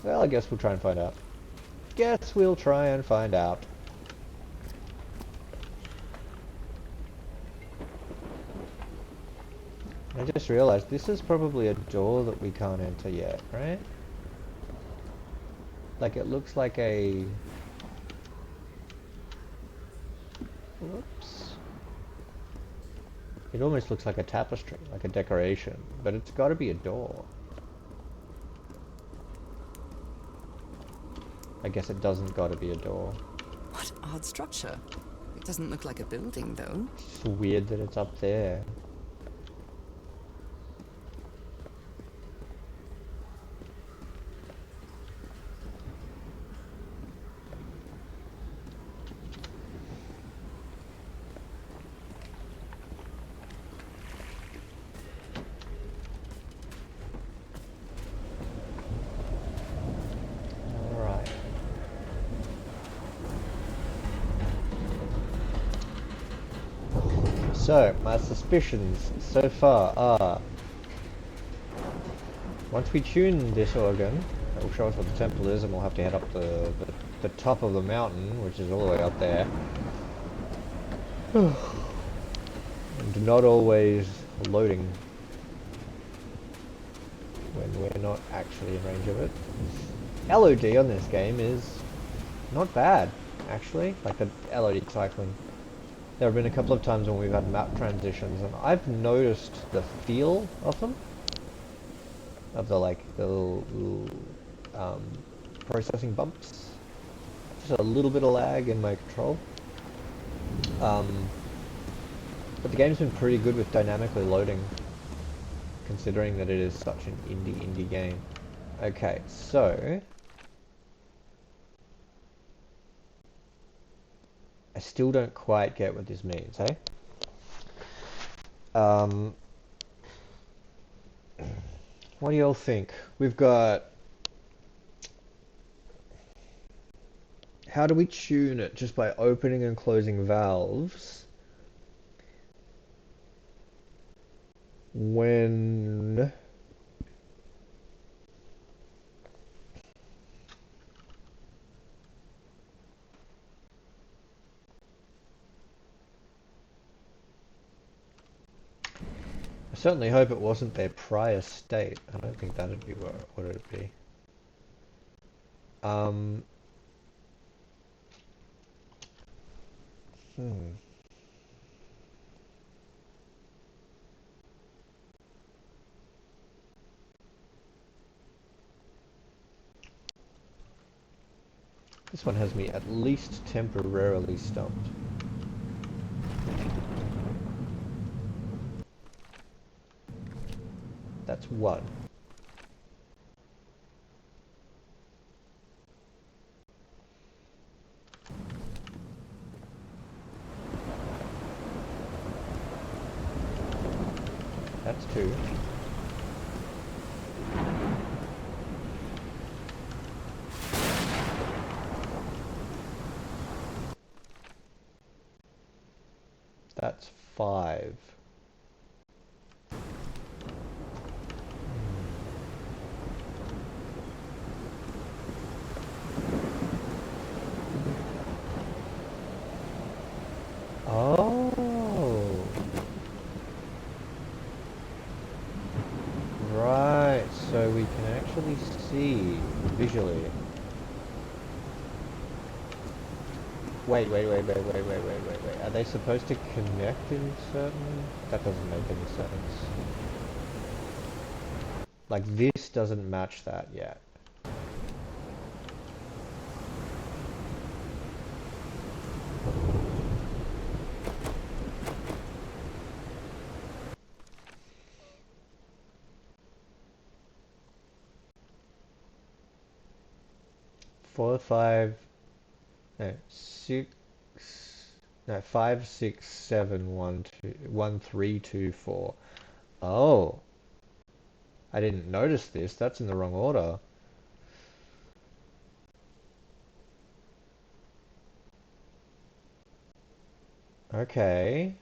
Well, I guess we'll try and find out. Guess we'll try and find out. I just realized this is probably a door that we can't enter yet, right? Like it looks like a... Whoops. It almost looks like a tapestry, like a decoration, but it's got to be a door. I guess it doesn't got to be a door. What odd structure. It doesn't look like a building, though. It's weird that it's up there. So, my suspicions so far are... Once we tune this organ, it will show us what the temple is, and we'll have to head up the top of the mountain, which is all the way up there. And not always loading when we're not actually in range of it. LOD on this game is not bad, actually, like the LOD cycling. There have been a couple of times when we've had map transitions, and I've noticed the feel of them. Of the little processing bumps. Just a little bit of lag in my control. But the game's been pretty good with dynamically loading, considering that it is such an indie game. Okay, so... I still don't quite get what this means, eh? What do y'all think? We've got... How do we tune it? Just by opening and closing valves? When... I certainly hope it wasn't their prior state. I don't think that'd be what it'd be. This one has me at least temporarily stumped. That's one. That's two. That's five. Oh. Right, so we can actually see visually. Wait. Are they supposed to connect in certain... That doesn't make any sense. Like, this doesn't match that yet. Four, five... No, six... No, 5, 6, 7, 1, 2, 1, 3, 2, 4. Oh. I didn't notice this. That's in the wrong order. Okay.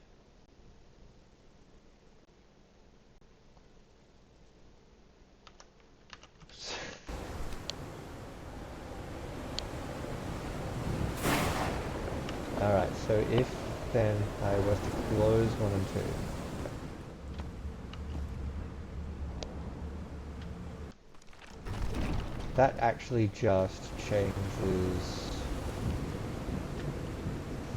Alright, so if then I was to close 1 and 2. That actually just changes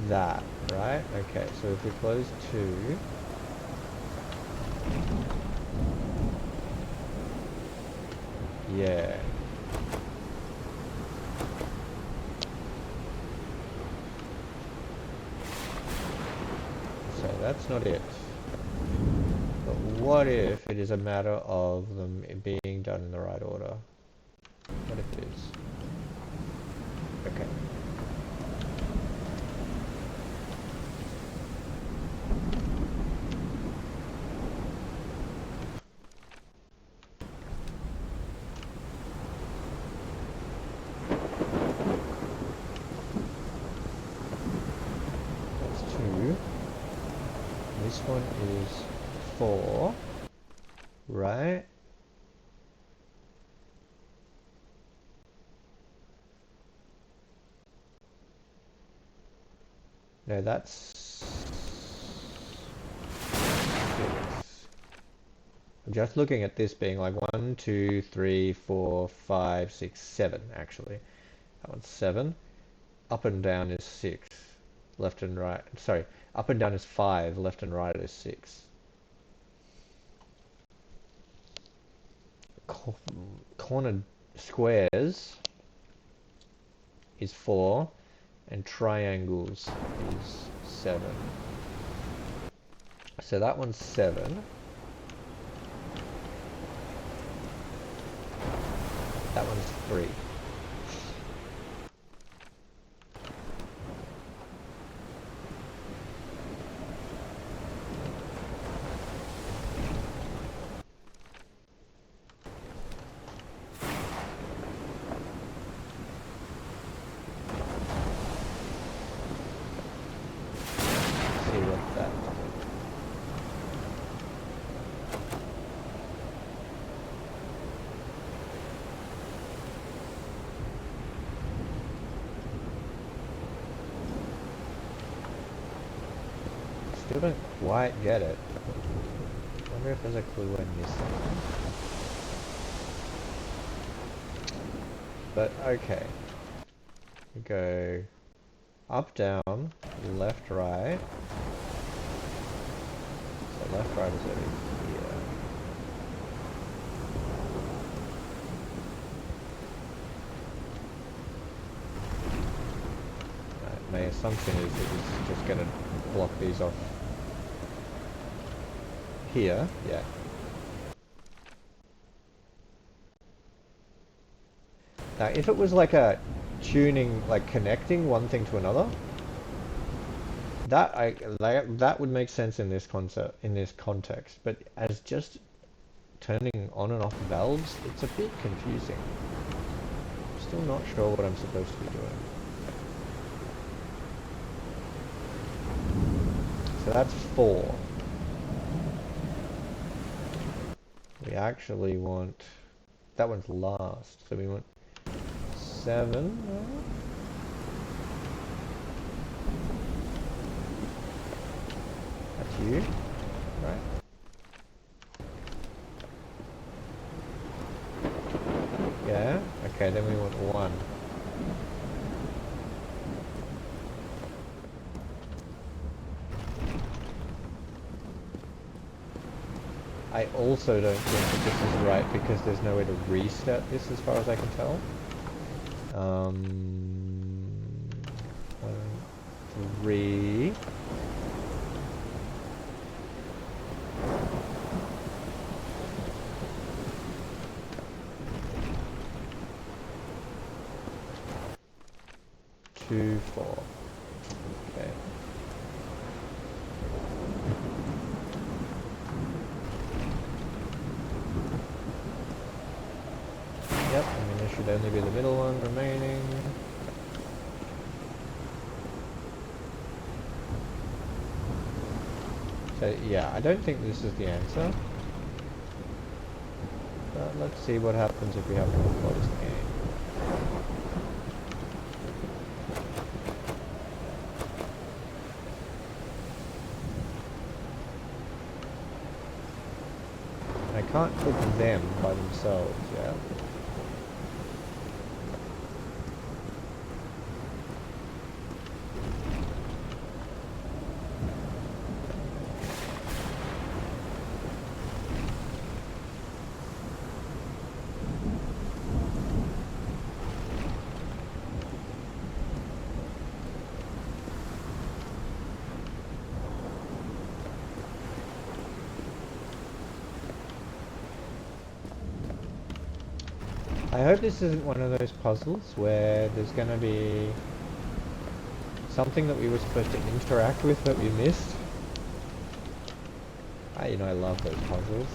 that, right? Okay, so if we close 2... Yeah. So that's not it. But what if it is a matter of them being done in the right order? What if it is? Okay. That's 2. This one is 4, right? No, that's 6. I'm just looking at this being like 1, 2, 3, 4, 5, 6, 7 actually. That one's 7. Up and down is 6. Left and right. Sorry, up and down is 5. Left and right is 6. Cornered squares is 4. And triangles is 7. So that one's 7. That one's 3. See what that. Still don't quite get it. Wonder if there's a clue I'm missing. But okay. We go up, down, left, right. So left, right is over here. Right, my assumption is that it's just going to block these off here. Yeah. Now, if it was like a tuning, like connecting one thing to another, that would make sense in this context. But as just turning on and off valves, it's a bit confusing. I'm still not sure what I'm supposed to be doing. So that's 4. We actually want, that one's last, so we want 7. That's you, right? Yeah, okay, then we want 1. I also don't think that this is right because there's no way to reset this as far as I can tell. 1, 3. Two, 4. Okay. Yep, I mean there should only be the middle one remaining. So yeah, I don't think this is the answer. But let's see what happens if we have to close the game. I can't put them by themselves, yeah. I hope this isn't one of those puzzles where there's going to be something that we were supposed to interact with that we missed. You know, I love those puzzles.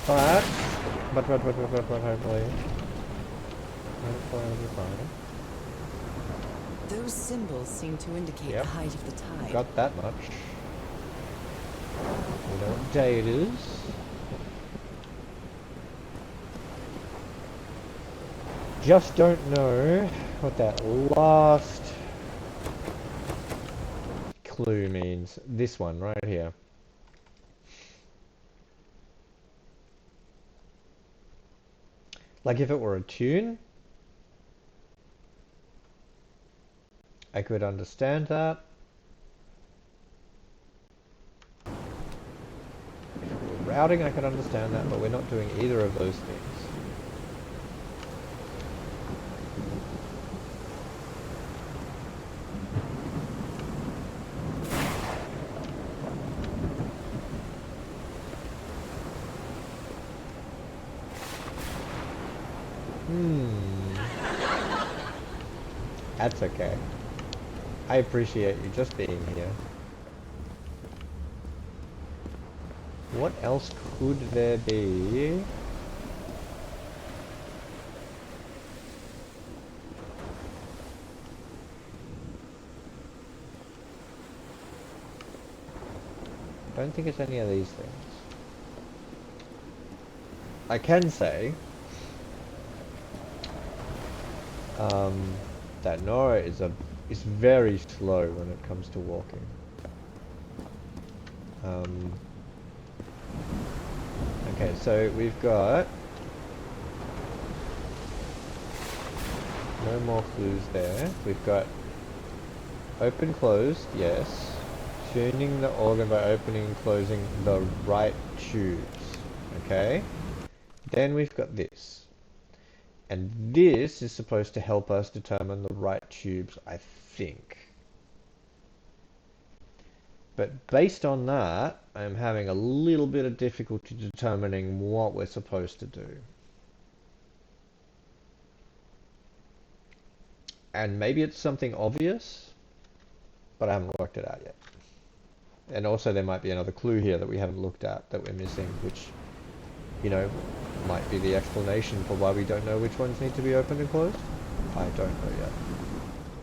But hopefully it'll be fine. Those symbols seem to indicate Yep. the height of the tide. Got that much. We know what day it is. Just don't know what that last clue means. This one right here. Like if it were a tune, I could understand that. If it were routing, I could understand that, but we're not doing either of those things. That's okay. I appreciate you just being here. What else could there be? Don't think it's any of these things. I can say that Nora is very slow when it comes to walking. Okay, so we've got no more clues there. We've got open, closed, yes. Tuning the organ by opening and closing the right tubes. Okay. Then we've got this. And this is supposed to help us determine the right tubes, I think. But based on that, I'm having a little bit of difficulty determining what we're supposed to do. And maybe it's something obvious, but I haven't worked it out yet. And also there might be another clue here that we haven't looked at that we're missing, which, you know, might be the explanation for why we don't know which ones need to be opened and closed. I don't know yet.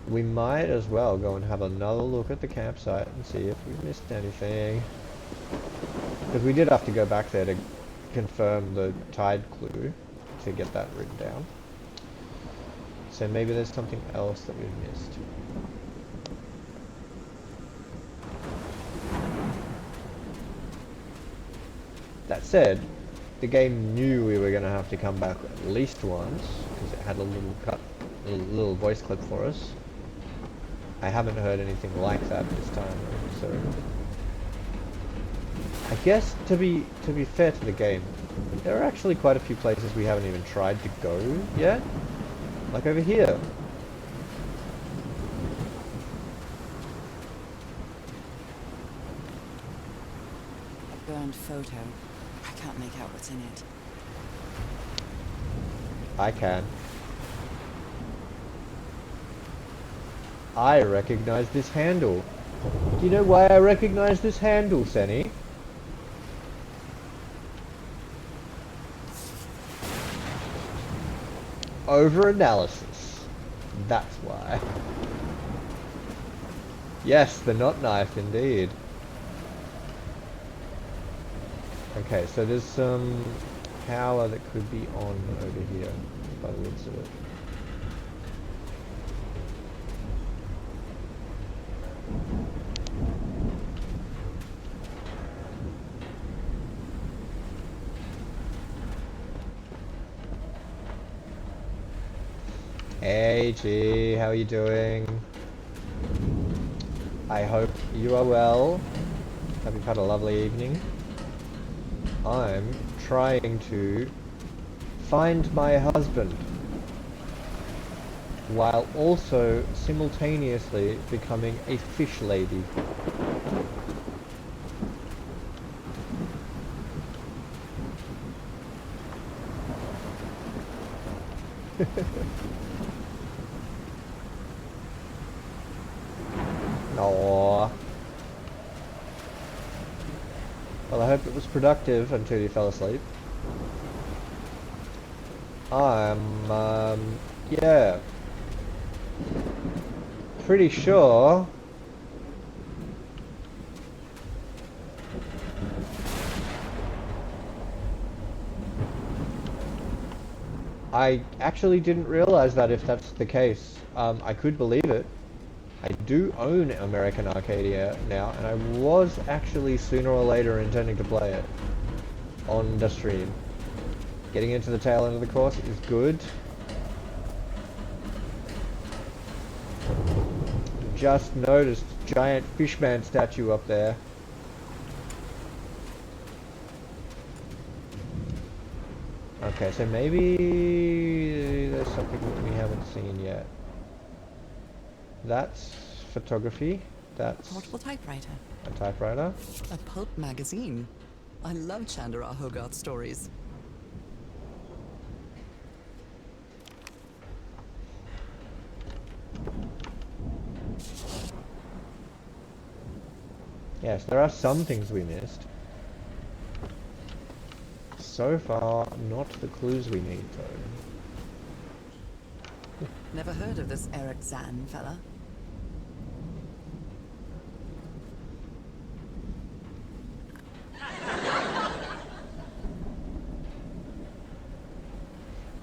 We might as well go and have another look at the campsite and see if we missed anything. Because we did have to go back there to confirm the tide clue to get that written down. So maybe there's something else that we've missed. That said, the game knew we were going to have to come back at least once, because it had a little voice clip for us. I haven't heard anything like that this time, so I guess to be fair to the game, there are actually quite a few places we haven't even tried to go yet. Like over here. A burned photo. I can't make out what's in it. I can. I recognize this handle. Do you know why I recognize this handle, Senny? Over-analysis. That's why. Yes, the knot knife, indeed. Okay, so there's some power that could be on over here, by the looks of it. Hey G, how are you doing? I hope you are well. Hope you've had a lovely evening. I'm trying to find my husband while also simultaneously becoming a fish lady. Aww. Well, I hope it was productive until you fell asleep. Yeah. pretty sure I actually didn't realize that if that's the case. I could believe it. I do own American Arcadia now, and I was actually sooner or later intending to play it on the stream. Getting into the tail end of the course is good. Just noticed giant fishman statue up there. Okay, so maybe there's something that we haven't seen yet. That's photography. That's Portable typewriter. a typewriter. A pulp magazine. I love Chandra Hogarth stories. Yes, there are some things we missed. So far, not the clues we need, though. Never heard of this Eric Zan fella.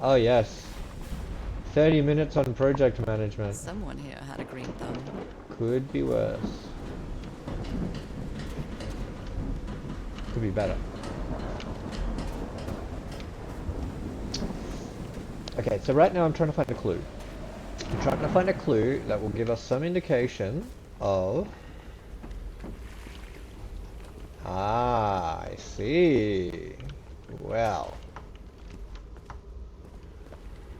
Oh yes. 30 minutes on project management. Someone here had a green thumb. Could be worse. Could be better. Okay, so right now I'm trying to find a clue. I'm trying to find a clue that will give us some indication of... Ah, I see. Well.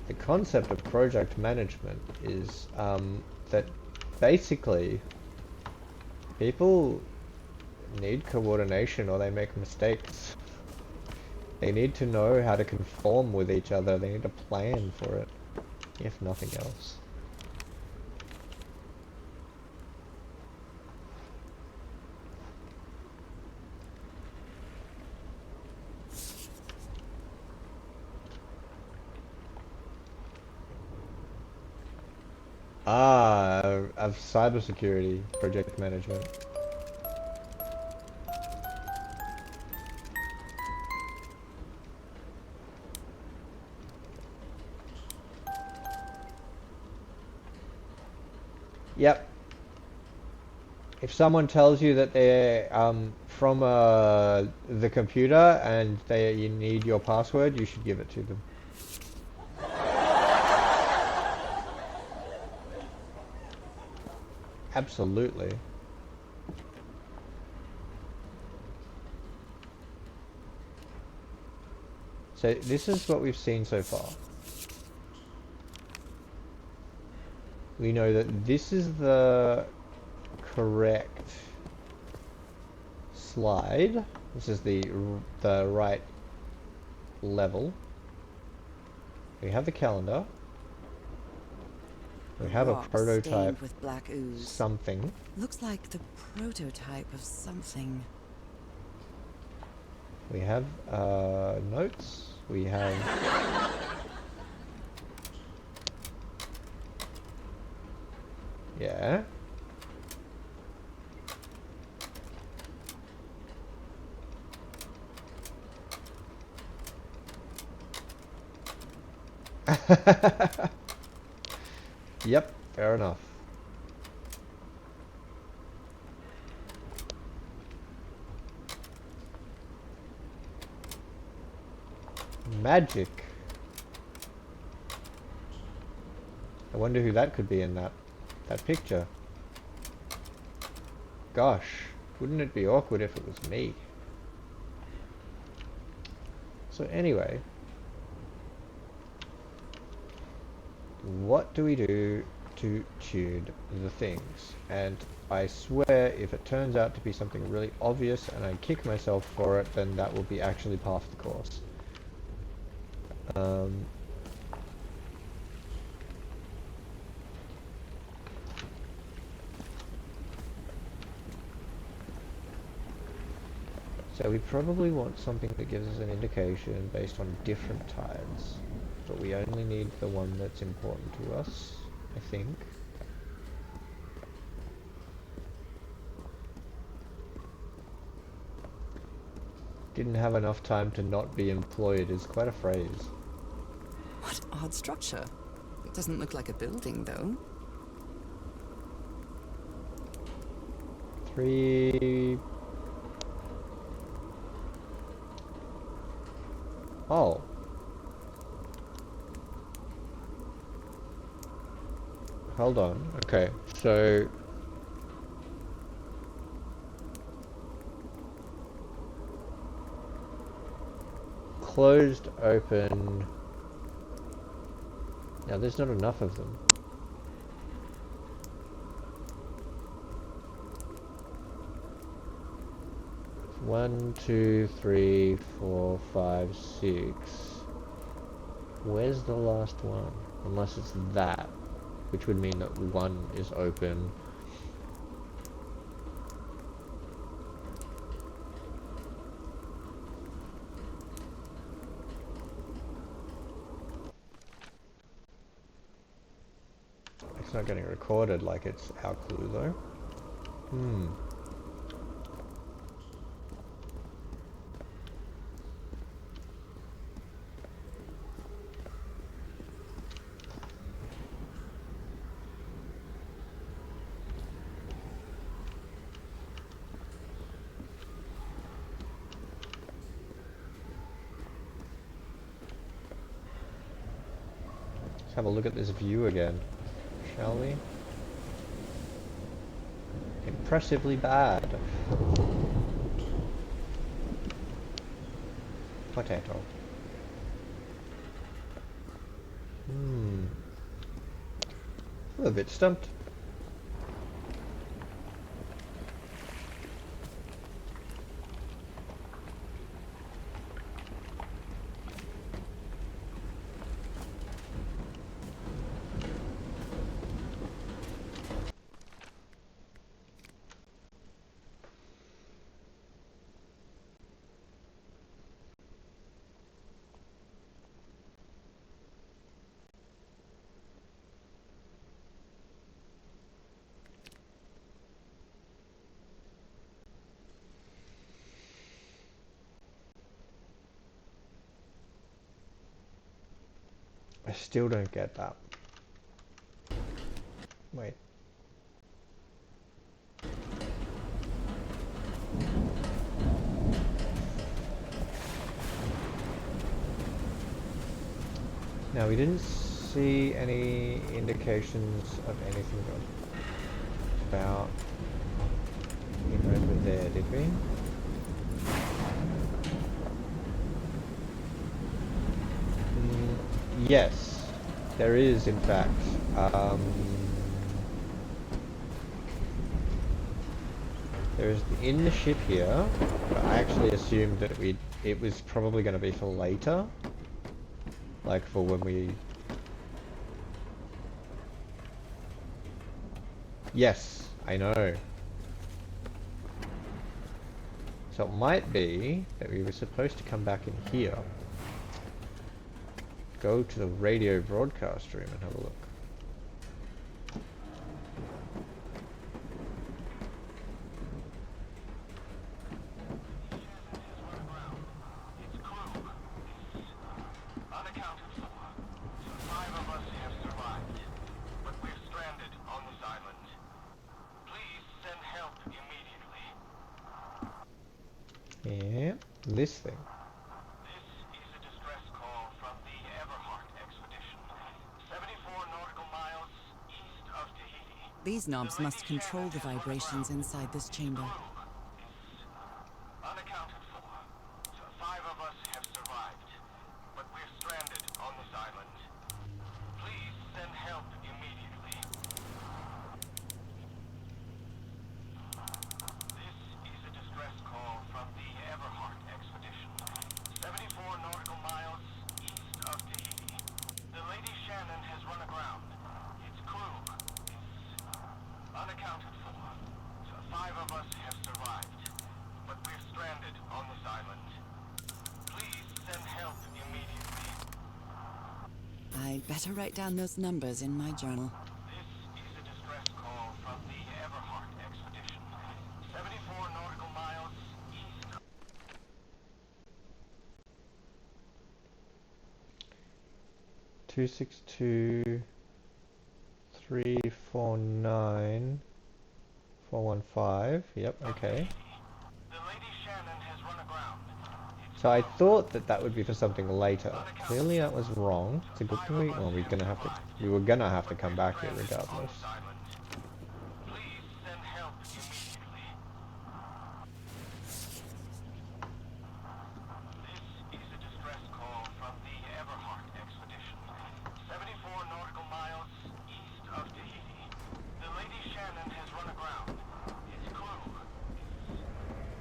The concept of project management is that basically people need coordination or they make mistakes. They need to know how to conform with each other. They need a plan for it, if nothing else. Ah, of cybersecurity, project management. Yep. If someone tells you that they're from the computer and you need your password, you should give it to them. Absolutely. So this is what we've seen so far. We know that this is the correct slide. This is the right level. We have the calendar. We have a Rock prototype. stained with black ooze. Something. Looks like the prototype of something. We have notes. We have yeah. Yep, fair enough. Magic. I wonder who that could be in that picture. Gosh, wouldn't it be awkward if it was me? So anyway, what do we do to tune the things? And I swear if it turns out to be something really obvious and I kick myself for it, then that will be actually part of the course. So we probably want something that gives us an indication based on different tides, but we only need the one that's important to us, I think. Didn't have enough time to not be employed is quite a phrase. What odd structure. It doesn't look like a building, though. 3... Oh. Hold on. Okay, so... Closed, open... Now there's not enough of them. One, two, three, 4, 5, 6. Where's the last one? Unless it's that, which would mean that 1 is open. It's not getting recorded like it's our clue though. Let's have a look at this view again, shall we? Impressively bad. Potato. I'm a bit stumped. I still don't get that. Wait. Now we didn't see any indications of anything about it over there, did we? Yes, there is in fact. There is in the ship here, but I actually assumed that it was probably going to be for later. Like for when we... Yes, I know. So it might be that we were supposed to come back in here. Go to the radio broadcast room and have a look. Yeah, this thing. This is a distress call from the Everhart expedition. 74 nautical miles east of Tahiti. These knobs must control the vibrations inside this chamber. Unaccounted for. 5 of us have survived, but we're stranded on this island. Please send help immediately. This is a distress call from the Everhart expedition. 74 nautical miles east of Tahiti. The Lady Shannon has run aground. Its crew is unaccounted for. 5 of us have survived, but we're stranded on this island. Please send help immediately. I'd better write down those numbers in my journal. This is a distress call from the Everhart expedition. 74 nautical miles east. 262 349 415. Yep, okay. So I thought that that would be for something later. Clearly that was wrong. It's a good thing well, we were gonna have to come back here regardless.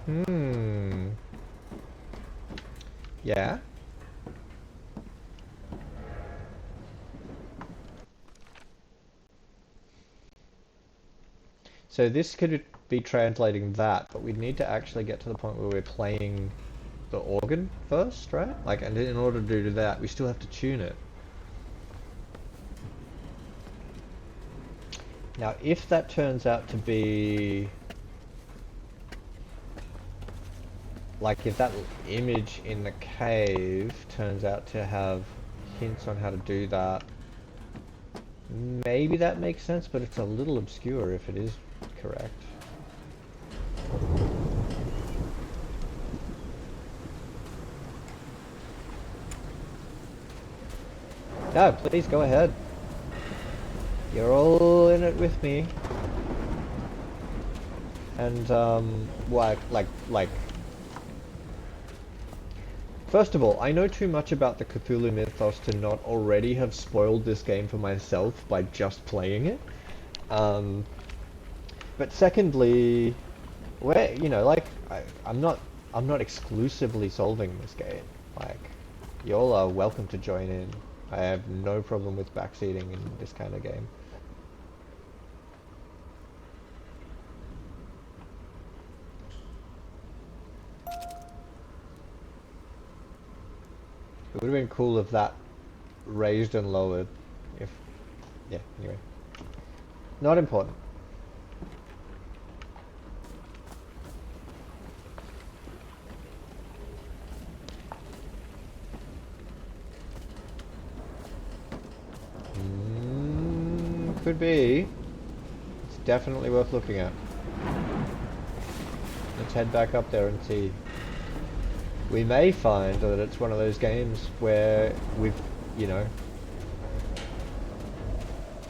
Hmm. Yeah. So this could be translating that, but we'd need to actually get to the point where we're playing the organ first, right? Like, and in order to do that, we still have to tune it. Now, if that turns out to be... like, if that image in the cave turns out to have hints on how to do that, maybe that makes sense, but it's a little obscure if it is correct. No, please go ahead. You're all in it with me. And, like... First of all, I know too much about the Cthulhu mythos to not already have spoiled this game for myself by just playing it. But secondly, you know, like, I'm not exclusively solving this game. Like, y'all are welcome to join in. I have no problem with backseating in this kind of game. It would have been cool if that raised and lowered. Yeah, anyway. Not important. Could be. It's definitely worth looking at. Let's head back up there and see. We may find that it's one of those games where you know,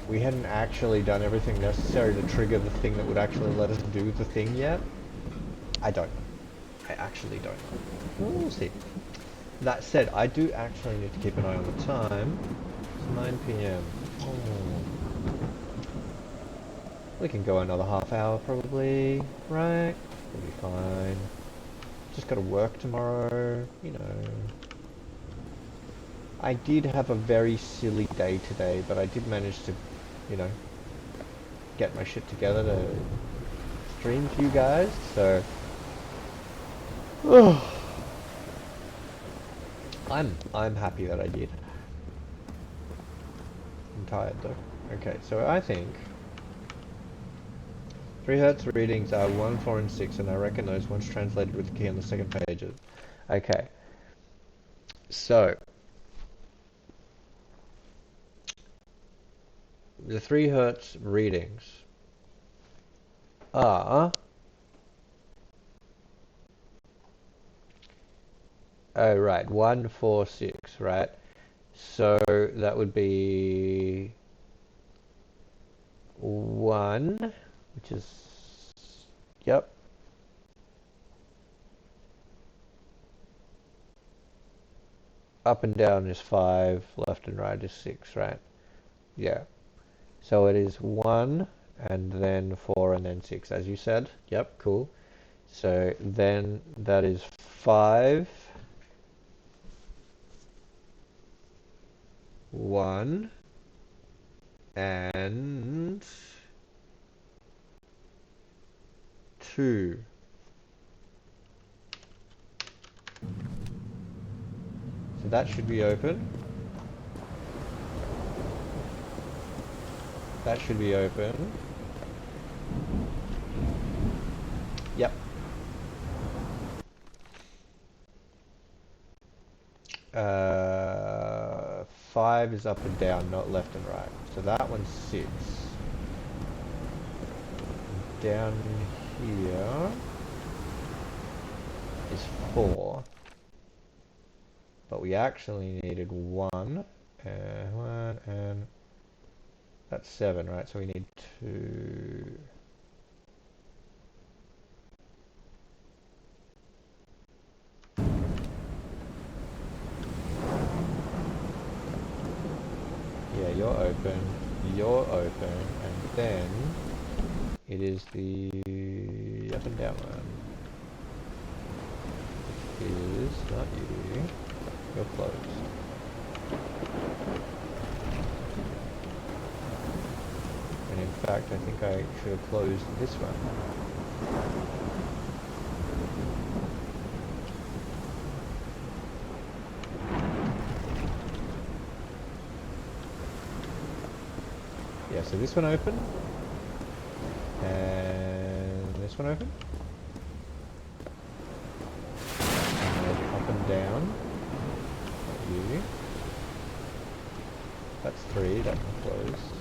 we hadn't actually done everything necessary to trigger the thing that would actually let us do the thing yet. I don't know. I actually don't know. We'll see. That said, I do actually need to keep an eye on the time. It's 9 PM. Oh. We can go another half hour probably, right? We'll be fine. Just gotta work tomorrow, you know. I did have a very silly day today, but I did manage to, you know, get my shit together to stream for you guys, so... I'm happy that I did. I'm tired though. Okay, so I think 3Hz readings are 1, 4, and 6, and I reckon those ones translated with the key on the second pages. Okay. So the 3Hz readings are... oh right, 1, 4, 6, right? So that would be 1, which is, yep. Up and down is 5, left and right is 6, right? Yeah. So it is 1, and then 4, and then 6, as you said. Yep, cool. So then that is 5, 1, and 2. So that should be open. That should be open. Yep. 5, 5 is up and down, not left and right. So that one's 6. Down here is 4. But we actually needed 1 and that's 7, right? So we need 2. Yeah, you're open, and then it is the up and down one. It is not you. You're closed. And in fact, I think I should have closed this one. Yeah, so this one open, and this one open, and then up and down, you, that's 3, that one closed,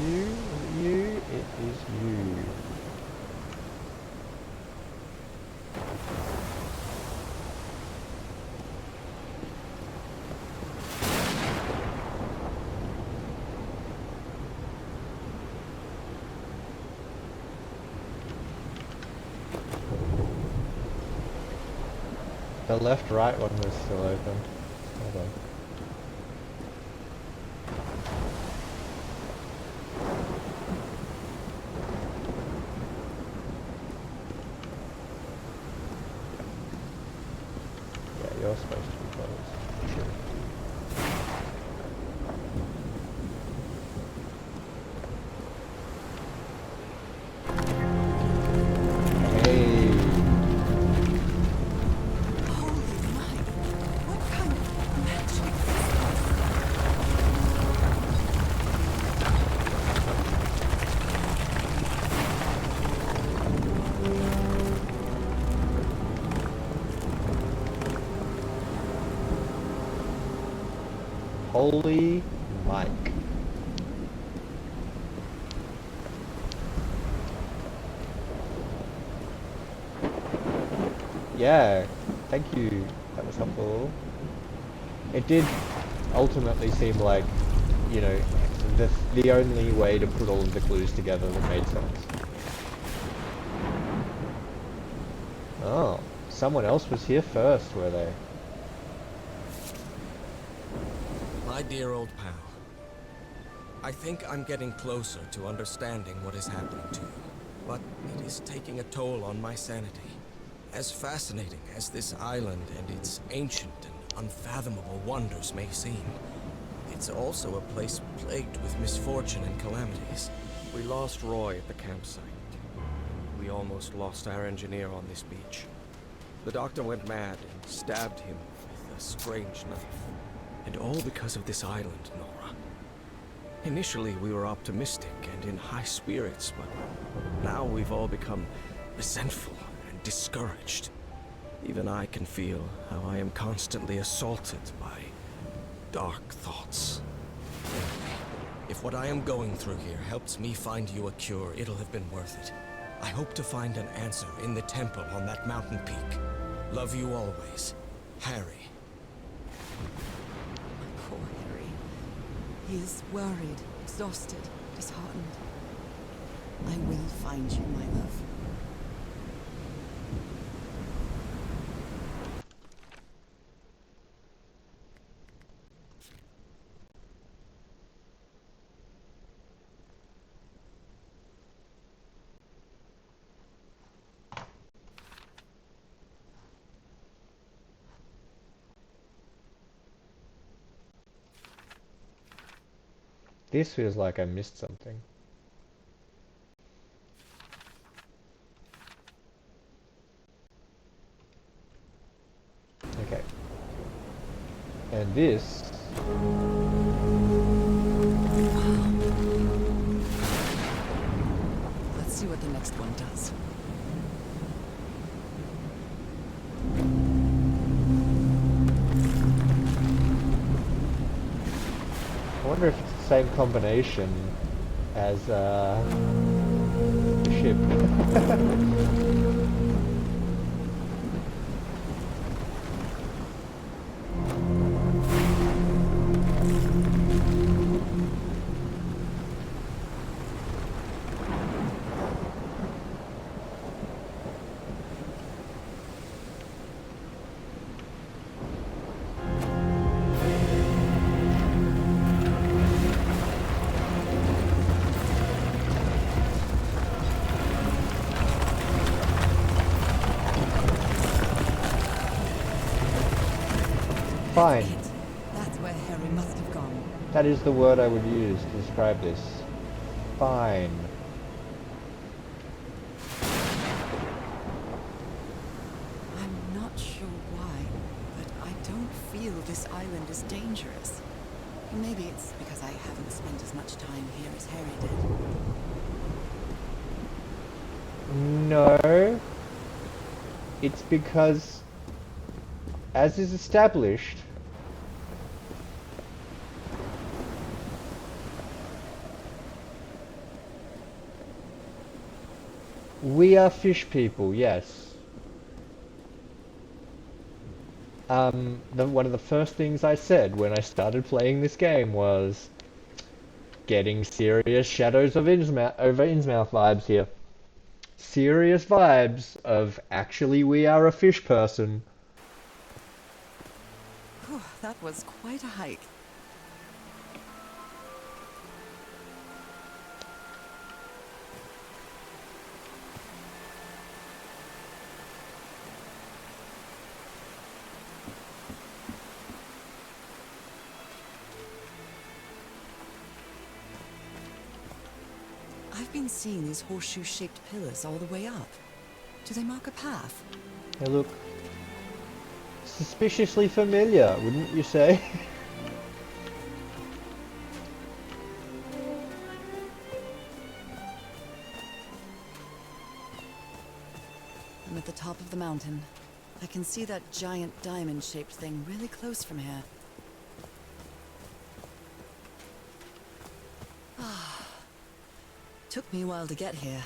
you, it is you. The left-right one was still open. Hold on. Yeah, you're supposed to be closed. Sure. Holy Mike. Yeah, thank you. That was helpful. It did ultimately seem like, you know, the only way to put all of the clues together that made sense. Oh, someone else was here first, were they? My dear old pal, I think I'm getting closer to understanding what is happening to you, but it is taking a toll on my sanity. As fascinating as this island and its ancient and unfathomable wonders may seem, it's also a place plagued with misfortune and calamities. We lost Roy at the campsite. We almost lost our engineer on this beach. The doctor went mad and stabbed him with a strange knife. And all because of this island, Nora. Initially, we were optimistic and in high spirits, but now we've all become resentful and discouraged. Even I can feel how I am constantly assaulted by dark thoughts. Anyway, if what I am going through here helps me find you a cure, it'll have been worth it. I hope to find an answer in the temple on that mountain peak. Love you always, Harry. Poor Harry. He is worried, exhausted, disheartened. I will find you, my love. This feels like I missed something. Okay. And this... Let's see what the next one does. wonder if it's the same combination as the ship. Fine. It. That's where Harry must have gone. That is the word I would use to describe this. Fine. I'm not sure why, but I don't feel this island is dangerous. Maybe it's because I haven't spent as much time here as Harry did. No. It's because, as is established, we are fish people, yes. One of the first things I said when I started playing this game was getting serious Shadows of Innsmouth over Innsmouth vibes here. Serious vibes of actually we are a fish person. Whew, that was quite a hike. I've been seeing these horseshoe-shaped pillars all the way up. Do they mark a path? They look suspiciously familiar, wouldn't you say? I'm at the top of the mountain. I can see that giant diamond-shaped thing really close from here. Took me a while to get here,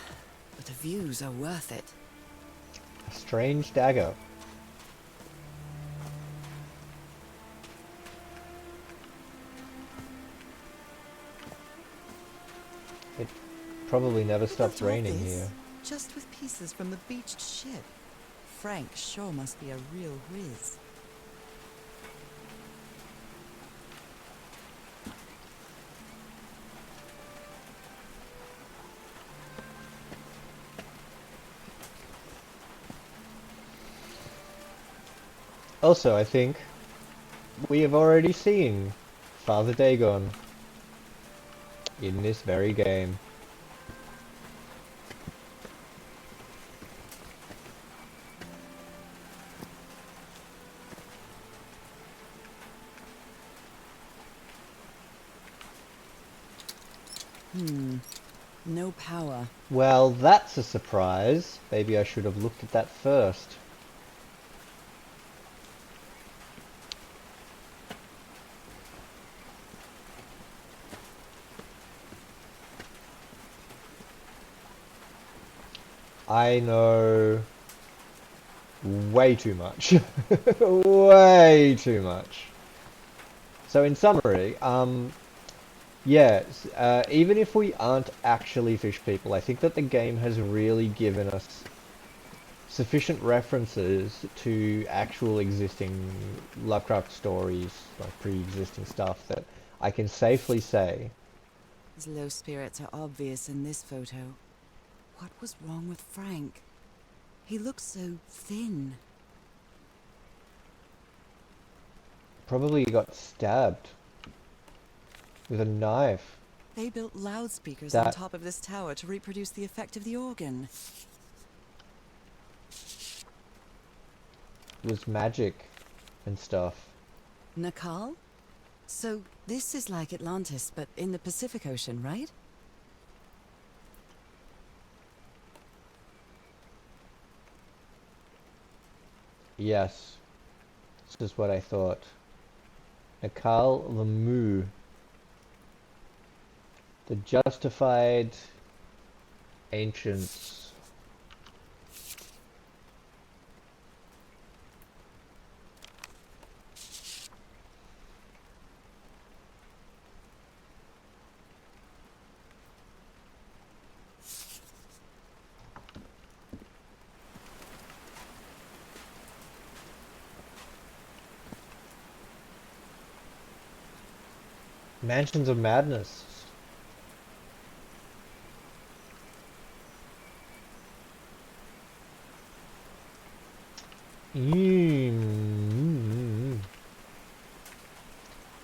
but the views are worth it. A strange dagger. It probably never Who stops built all raining this? here. Just with pieces from the beached ship. Frank sure must be a real whiz. Also, I think we have already seen Father Dagon in this very game. No power. Well, that's a surprise. Maybe I should have looked at that first. I know way too much. Way too much. So in summary, yes, even if we aren't actually fish people, I think that the game has really given us sufficient references to actual existing Lovecraft stories, like pre-existing stuff, that I can safely say, His low spirits are obvious in this photo. What was wrong with Frank? He looks so thin. probably got stabbed with a knife. They built loudspeakers That- on top of this tower to reproduce the effect of the organ. Was magic and stuff. Nakal? So this is like Atlantis, but in the Pacific Ocean, right? Yes, this is what I thought. Nakal Lamu. The justified ancients. Mansions of Madness.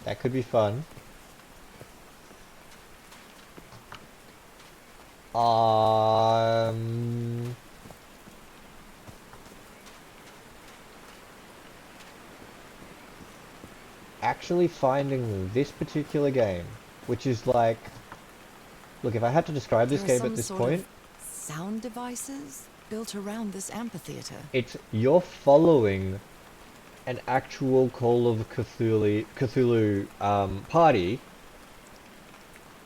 That could be fun. Actually finding this particular game, which is like, look, if I had to describe this game at this point, sound devices built around this amphitheater. it's you're following an actual Call of Cthulhu party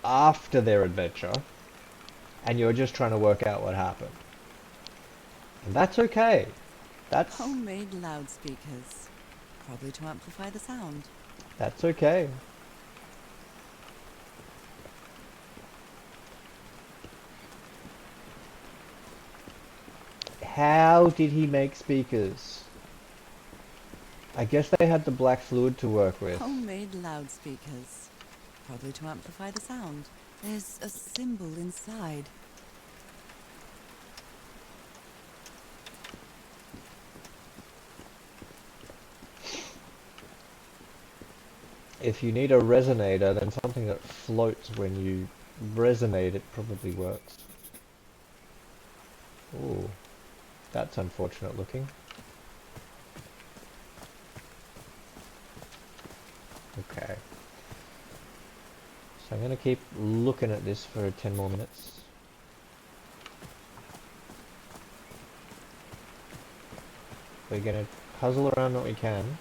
after their adventure, and you're just trying to work out what happened. And that's okay. That's Homemade loudspeakers, probably to amplify the sound. That's okay. How did he make speakers? I guess they had the black fluid to work with. Homemade loudspeakers, probably to amplify the sound. There's a symbol inside. If you need a resonator, then something that floats when you resonate it probably works. Ooh, that's unfortunate looking. Okay. So I'm gonna keep looking at this for 10 more minutes. We're gonna puzzle around what we can.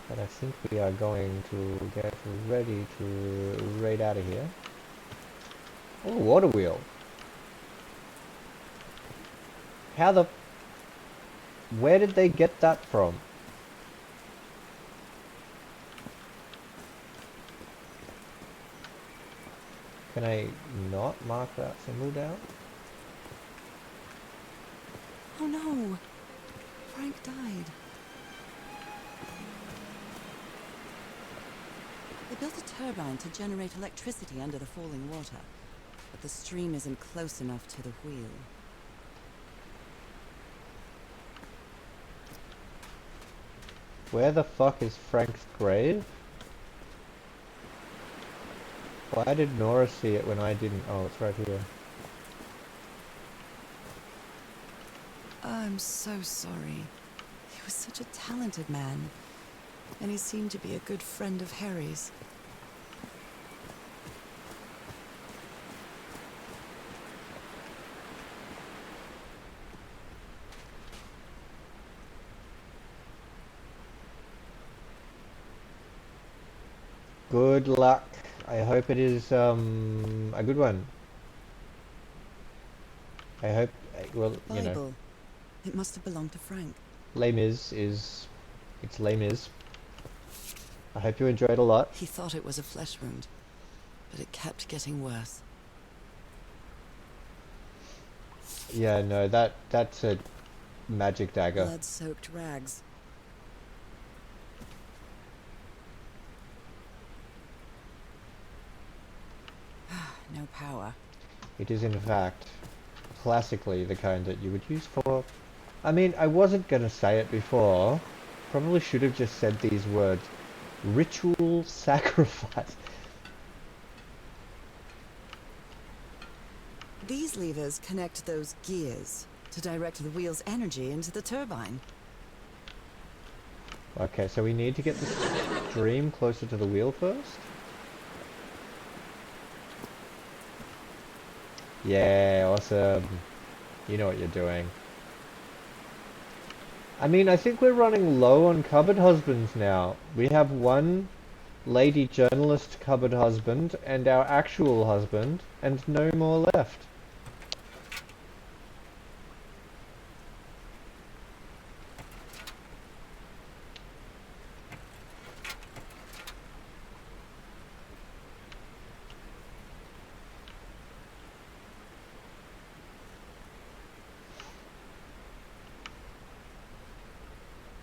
But I think we are going to get ready to raid out of here. Oh, water wheel. How the... Where did they get that from? Can I not mark that symbol down? Oh no! Frank died. They built a turbine to generate electricity under the falling water, but the stream isn't close enough to the wheel. Where the fuck is Frank's grave? Why did Nora see it when I didn't? Oh, it's right here. I'm so sorry. He was such a talented man, and he seemed to be a good friend of Harry's. Good luck. I hope it is a good one. I hope, well, you know. Bible. It must have belonged to Frank. Les Mis it's Les Mis. I hope you enjoyed a lot. He thought it was a flesh wound, but it kept getting worse. Yeah, no, that's a magic dagger. Blood-soaked rags. No power. It is in fact classically the kind that you would use for... I mean, I wasn't gonna say it before. Probably should have just said these words. Ritual sacrifice. These levers connect those gears to direct the wheel's energy into the turbine. Okay, so we need to get the stream closer to the wheel first? Yeah, awesome. You know what you're doing. I mean, I think we're running low on cupboard husbands now. We have one lady journalist cupboard husband, and our actual husband, and no more left.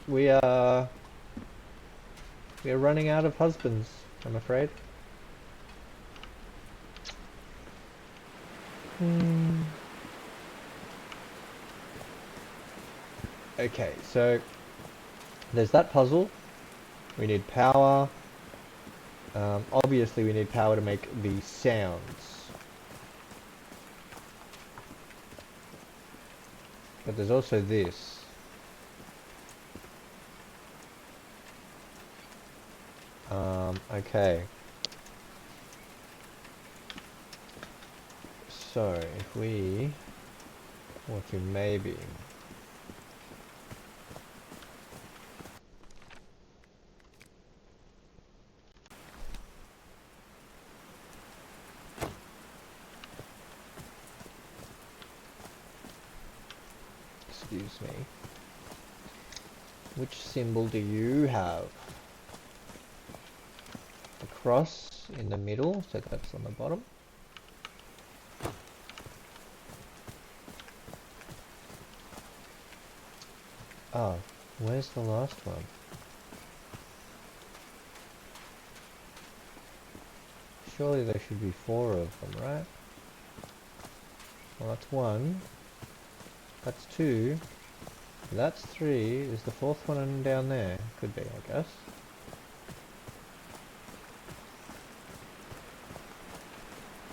We are running out of husbands, I'm afraid. Okay, so there's that puzzle. We need power. Obviously we need power to make the sounds. But there's also this. Okay. So, if we want to maybe... Excuse me. Which symbol do you have? A cross in the middle, so that's on the bottom. Oh, where's the last one? Surely there should be 4 of them, right? Well, that's 1. That's 2. That's 3. Is the 4th one down there? Could be, I guess.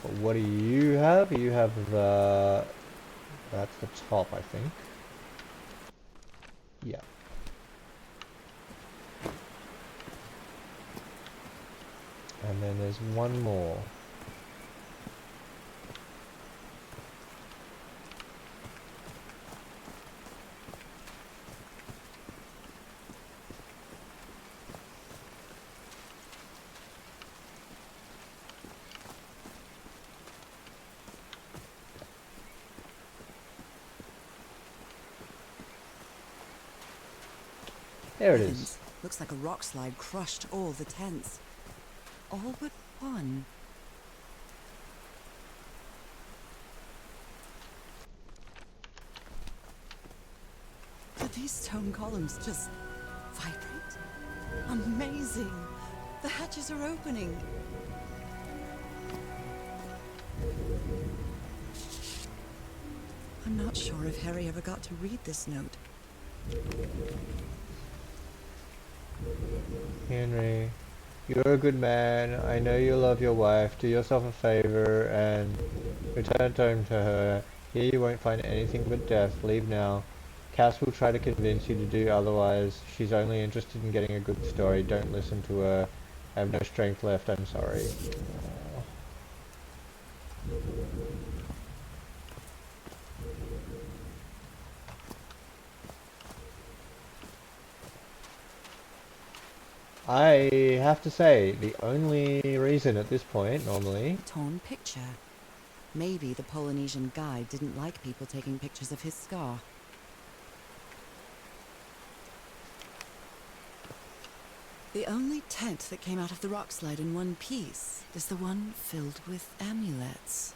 But what do you have? You have the... That's the top, I think. Yeah. And then there's one more. There it is. Looks like a rock slide crushed all the tents. All but one. Did these stone columns just vibrate? Amazing! The hatches are opening. I'm not sure if Harry ever got to read this note. Henry, you're a good man. I know you love your wife. Do yourself a favor and return home to her. Here you won't find anything but death. Leave now. Cass will try to convince you to do otherwise. She's only interested in getting a good story. Don't listen to her. I have no strength left. I'm sorry. I have to say, the only reason at this point, normally... Torn picture. Maybe the Polynesian guide didn't like people taking pictures of his scar. The only tent that came out of the rock slide in one piece is the one filled with amulets.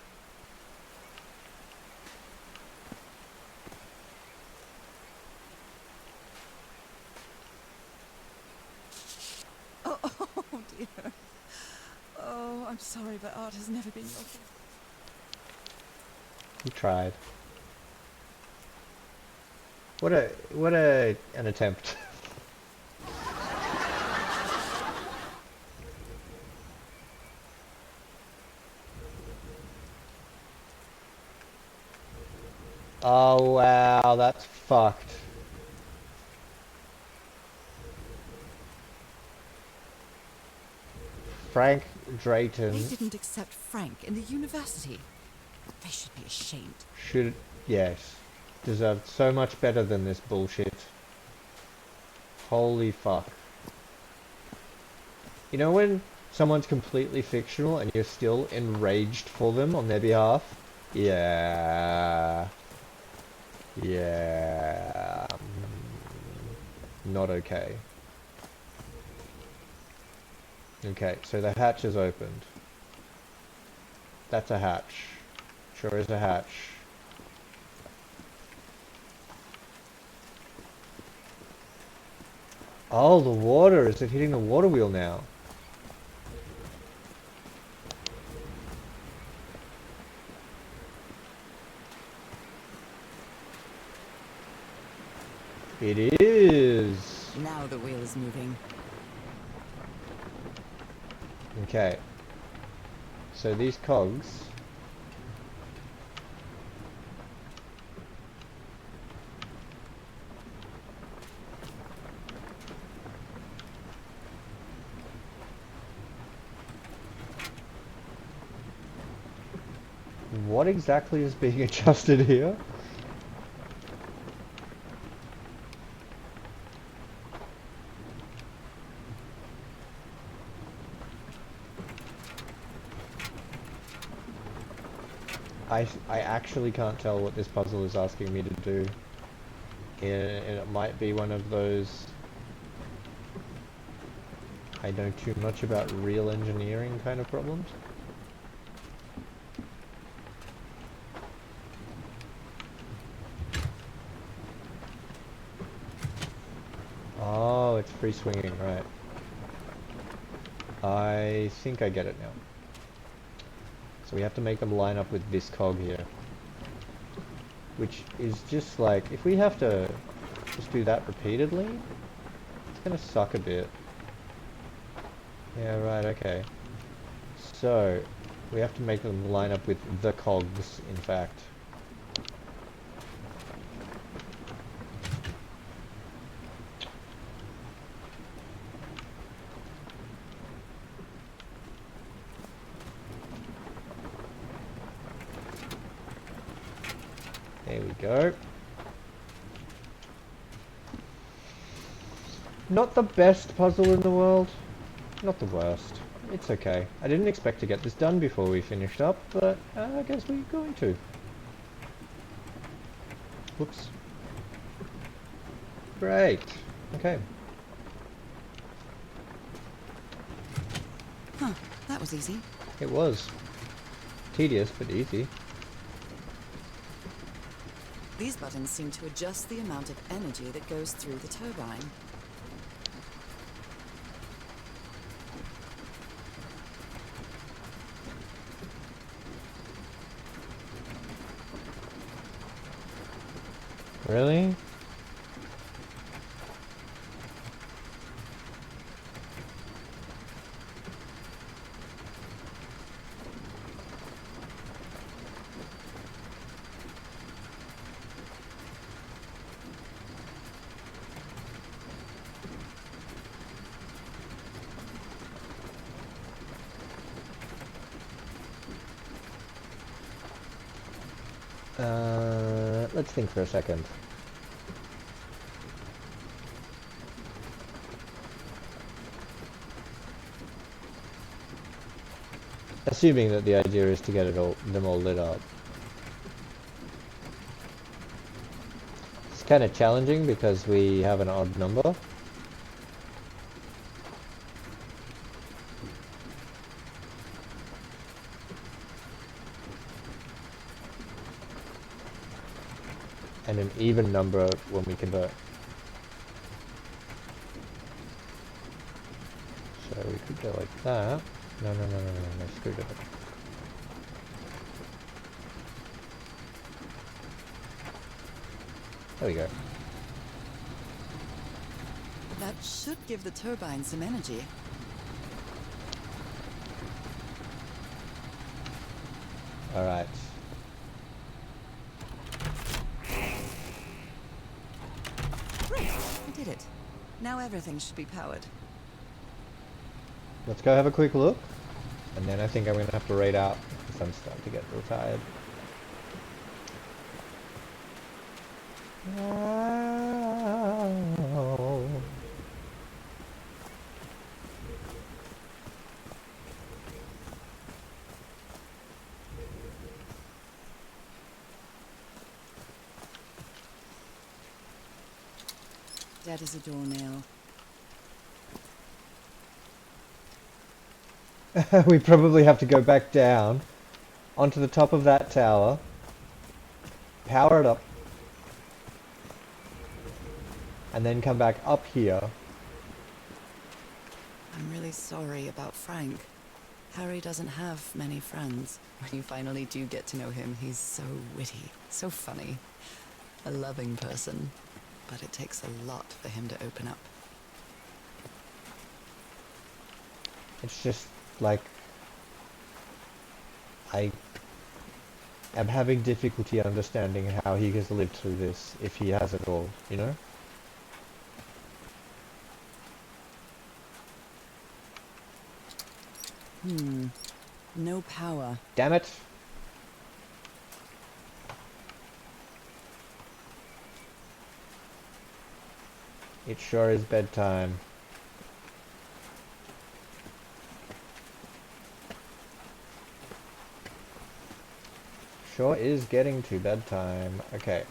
Oh dear. Oh, I'm sorry, but art has never been your gift. You tried. What an attempt. Oh wow, that's fucked. Frank Drayton They didn't accept Frank in the university. They should be ashamed. should, yes, deserved so much better than this bullshit. Holy fuck. You know when someone's completely fictional and you're still enraged for them on their behalf? Yeah. Yeah. Not okay. Okay, so the hatch is opened. That's a hatch. Sure is a hatch. Oh, the water. Is it hitting the water wheel now? It is. Now the wheel is moving. Okay. So these cogs. What exactly is being adjusted here? I actually can't tell what this puzzle is asking me to do. And it might be one of those I know too much about real engineering kind of problems. Oh, it's free swinging, right. I think I get it now. So we have to make them line up with this cog here. Which is just like, if we have to just do that repeatedly, it's gonna suck a bit. Yeah, right, okay. So, we have to make them line up with the cogs, in fact. There we go. Not the best puzzle in the world. Not the worst. It's okay. I didn't expect to get this done before we finished up, but I guess we're going to. Whoops. Great. Okay. Huh, that was easy. It was. Tedious, but easy. These buttons seem to adjust the amount of energy that goes through the turbine. Really? Let's think for a second. Assuming that the idea is to get them all lit up. It's kind of challenging because we have an odd number. And an even number when we convert. So we could go like that. No, screwed it up. There we go. That should give the turbine some energy. Alright. Great, I did it. Now everything should be powered. Let's go have a quick look. And then I think I'm going to have to raid out because I'm starting to get real tired. Dead as a doornail. We probably have to go back down onto the top of that tower, power it up, and then come back up here. I'm really sorry about Frank. Harry doesn't have many friends. When you finally do get to know him, he's so witty, so funny. A loving person. But it takes a lot for him to open up. It's just like I am having difficulty understanding how he has lived through this, if he has at all, you know? No power. Damn it! It sure is bedtime. Sure is getting to bedtime. Okay.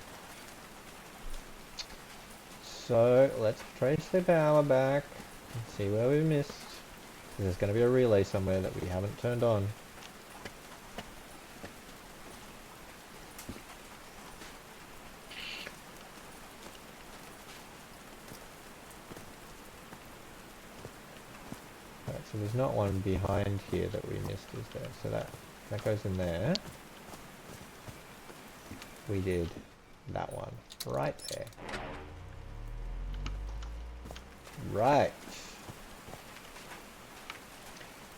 So, let's trace the power back and see where we missed. There's going to be a relay somewhere that we haven't turned on. Alright, so there's not one behind here that we missed, is there? So that goes in there. We did that one right there. Right.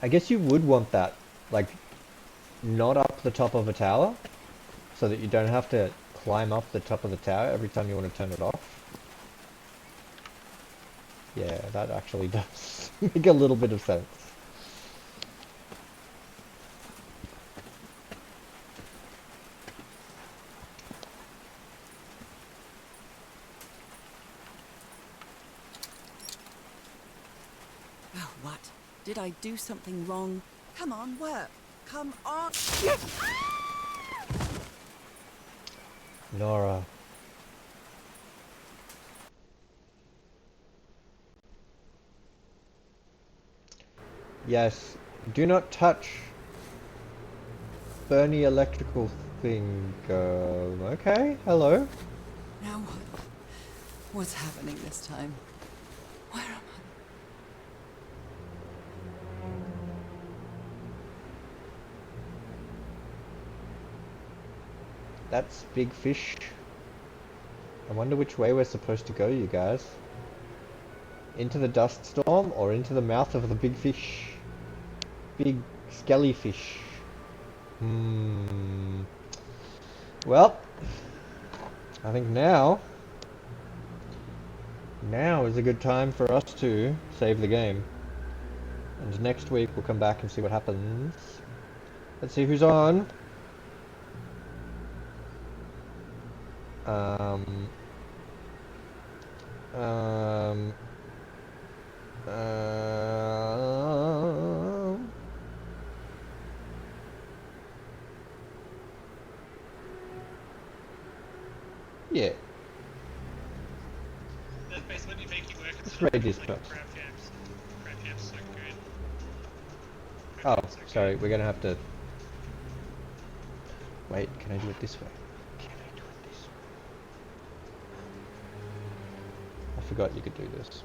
I guess you would want that, like, not up the top of a tower, so that you don't have to climb up the top of the tower every time you want to turn it off. Yeah, that actually does make a little bit of sense. Oh, what? Did I do something wrong? Come on, work. Come on. Nora. Yes, do not touch Bernie electrical thing. Okay, hello. Now what? What's happening this time? Where am I? That's big fish. I wonder which way we're supposed to go, you guys. Into the dust storm or into the mouth of the big fish? Big skelly fish. Well, I think now is a good time for us to save the game. And next week we'll come back and see what happens. Let's see who's on. Yeah. That's basically let me make you work. Let's raid this like first. crab camps. Crab camps so good. Oh, Crab camps so sorry, good. we're gonna have to... Wait, can I do it this way? Can I do it this way? I forgot you could do this.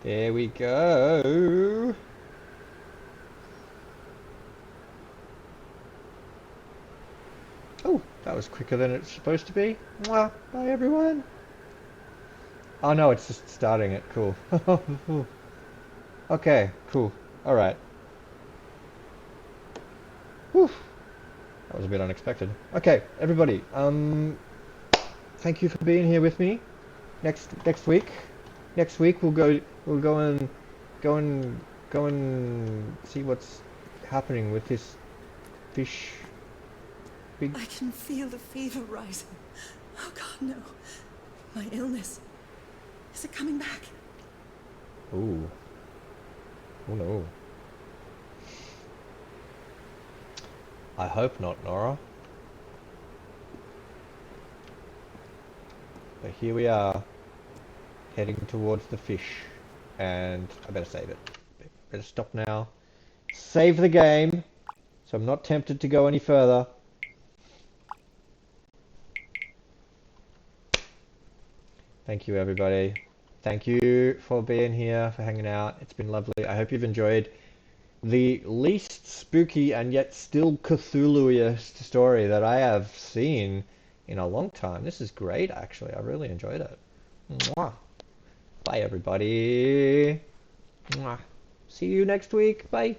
There we go. Oh, that was quicker than it's supposed to be. Mwah. Bye, everyone. Oh no, it's just starting it. Cool. Okay, cool. Alright. Whew. That was a bit unexpected. Okay, everybody. Thank you for being here with me. Next week. Next week we'll go and see what's happening with this fish. Big... I can feel the fever rising. Oh God, no. My illness. Is it coming back? Ooh. Oh no. I hope not, Nora. But here we are, heading towards the fish. And I better save it. Better stop now. Save the game, so I'm not tempted to go any further. Thank you, everybody. Thank you for being here, for hanging out. It's been lovely. I hope you've enjoyed the least spooky and yet still Cthulhu-iest story that I have seen in a long time. This is great, actually. I really enjoyed it. Mwah. Bye, everybody. Mwah. See you next week. Bye.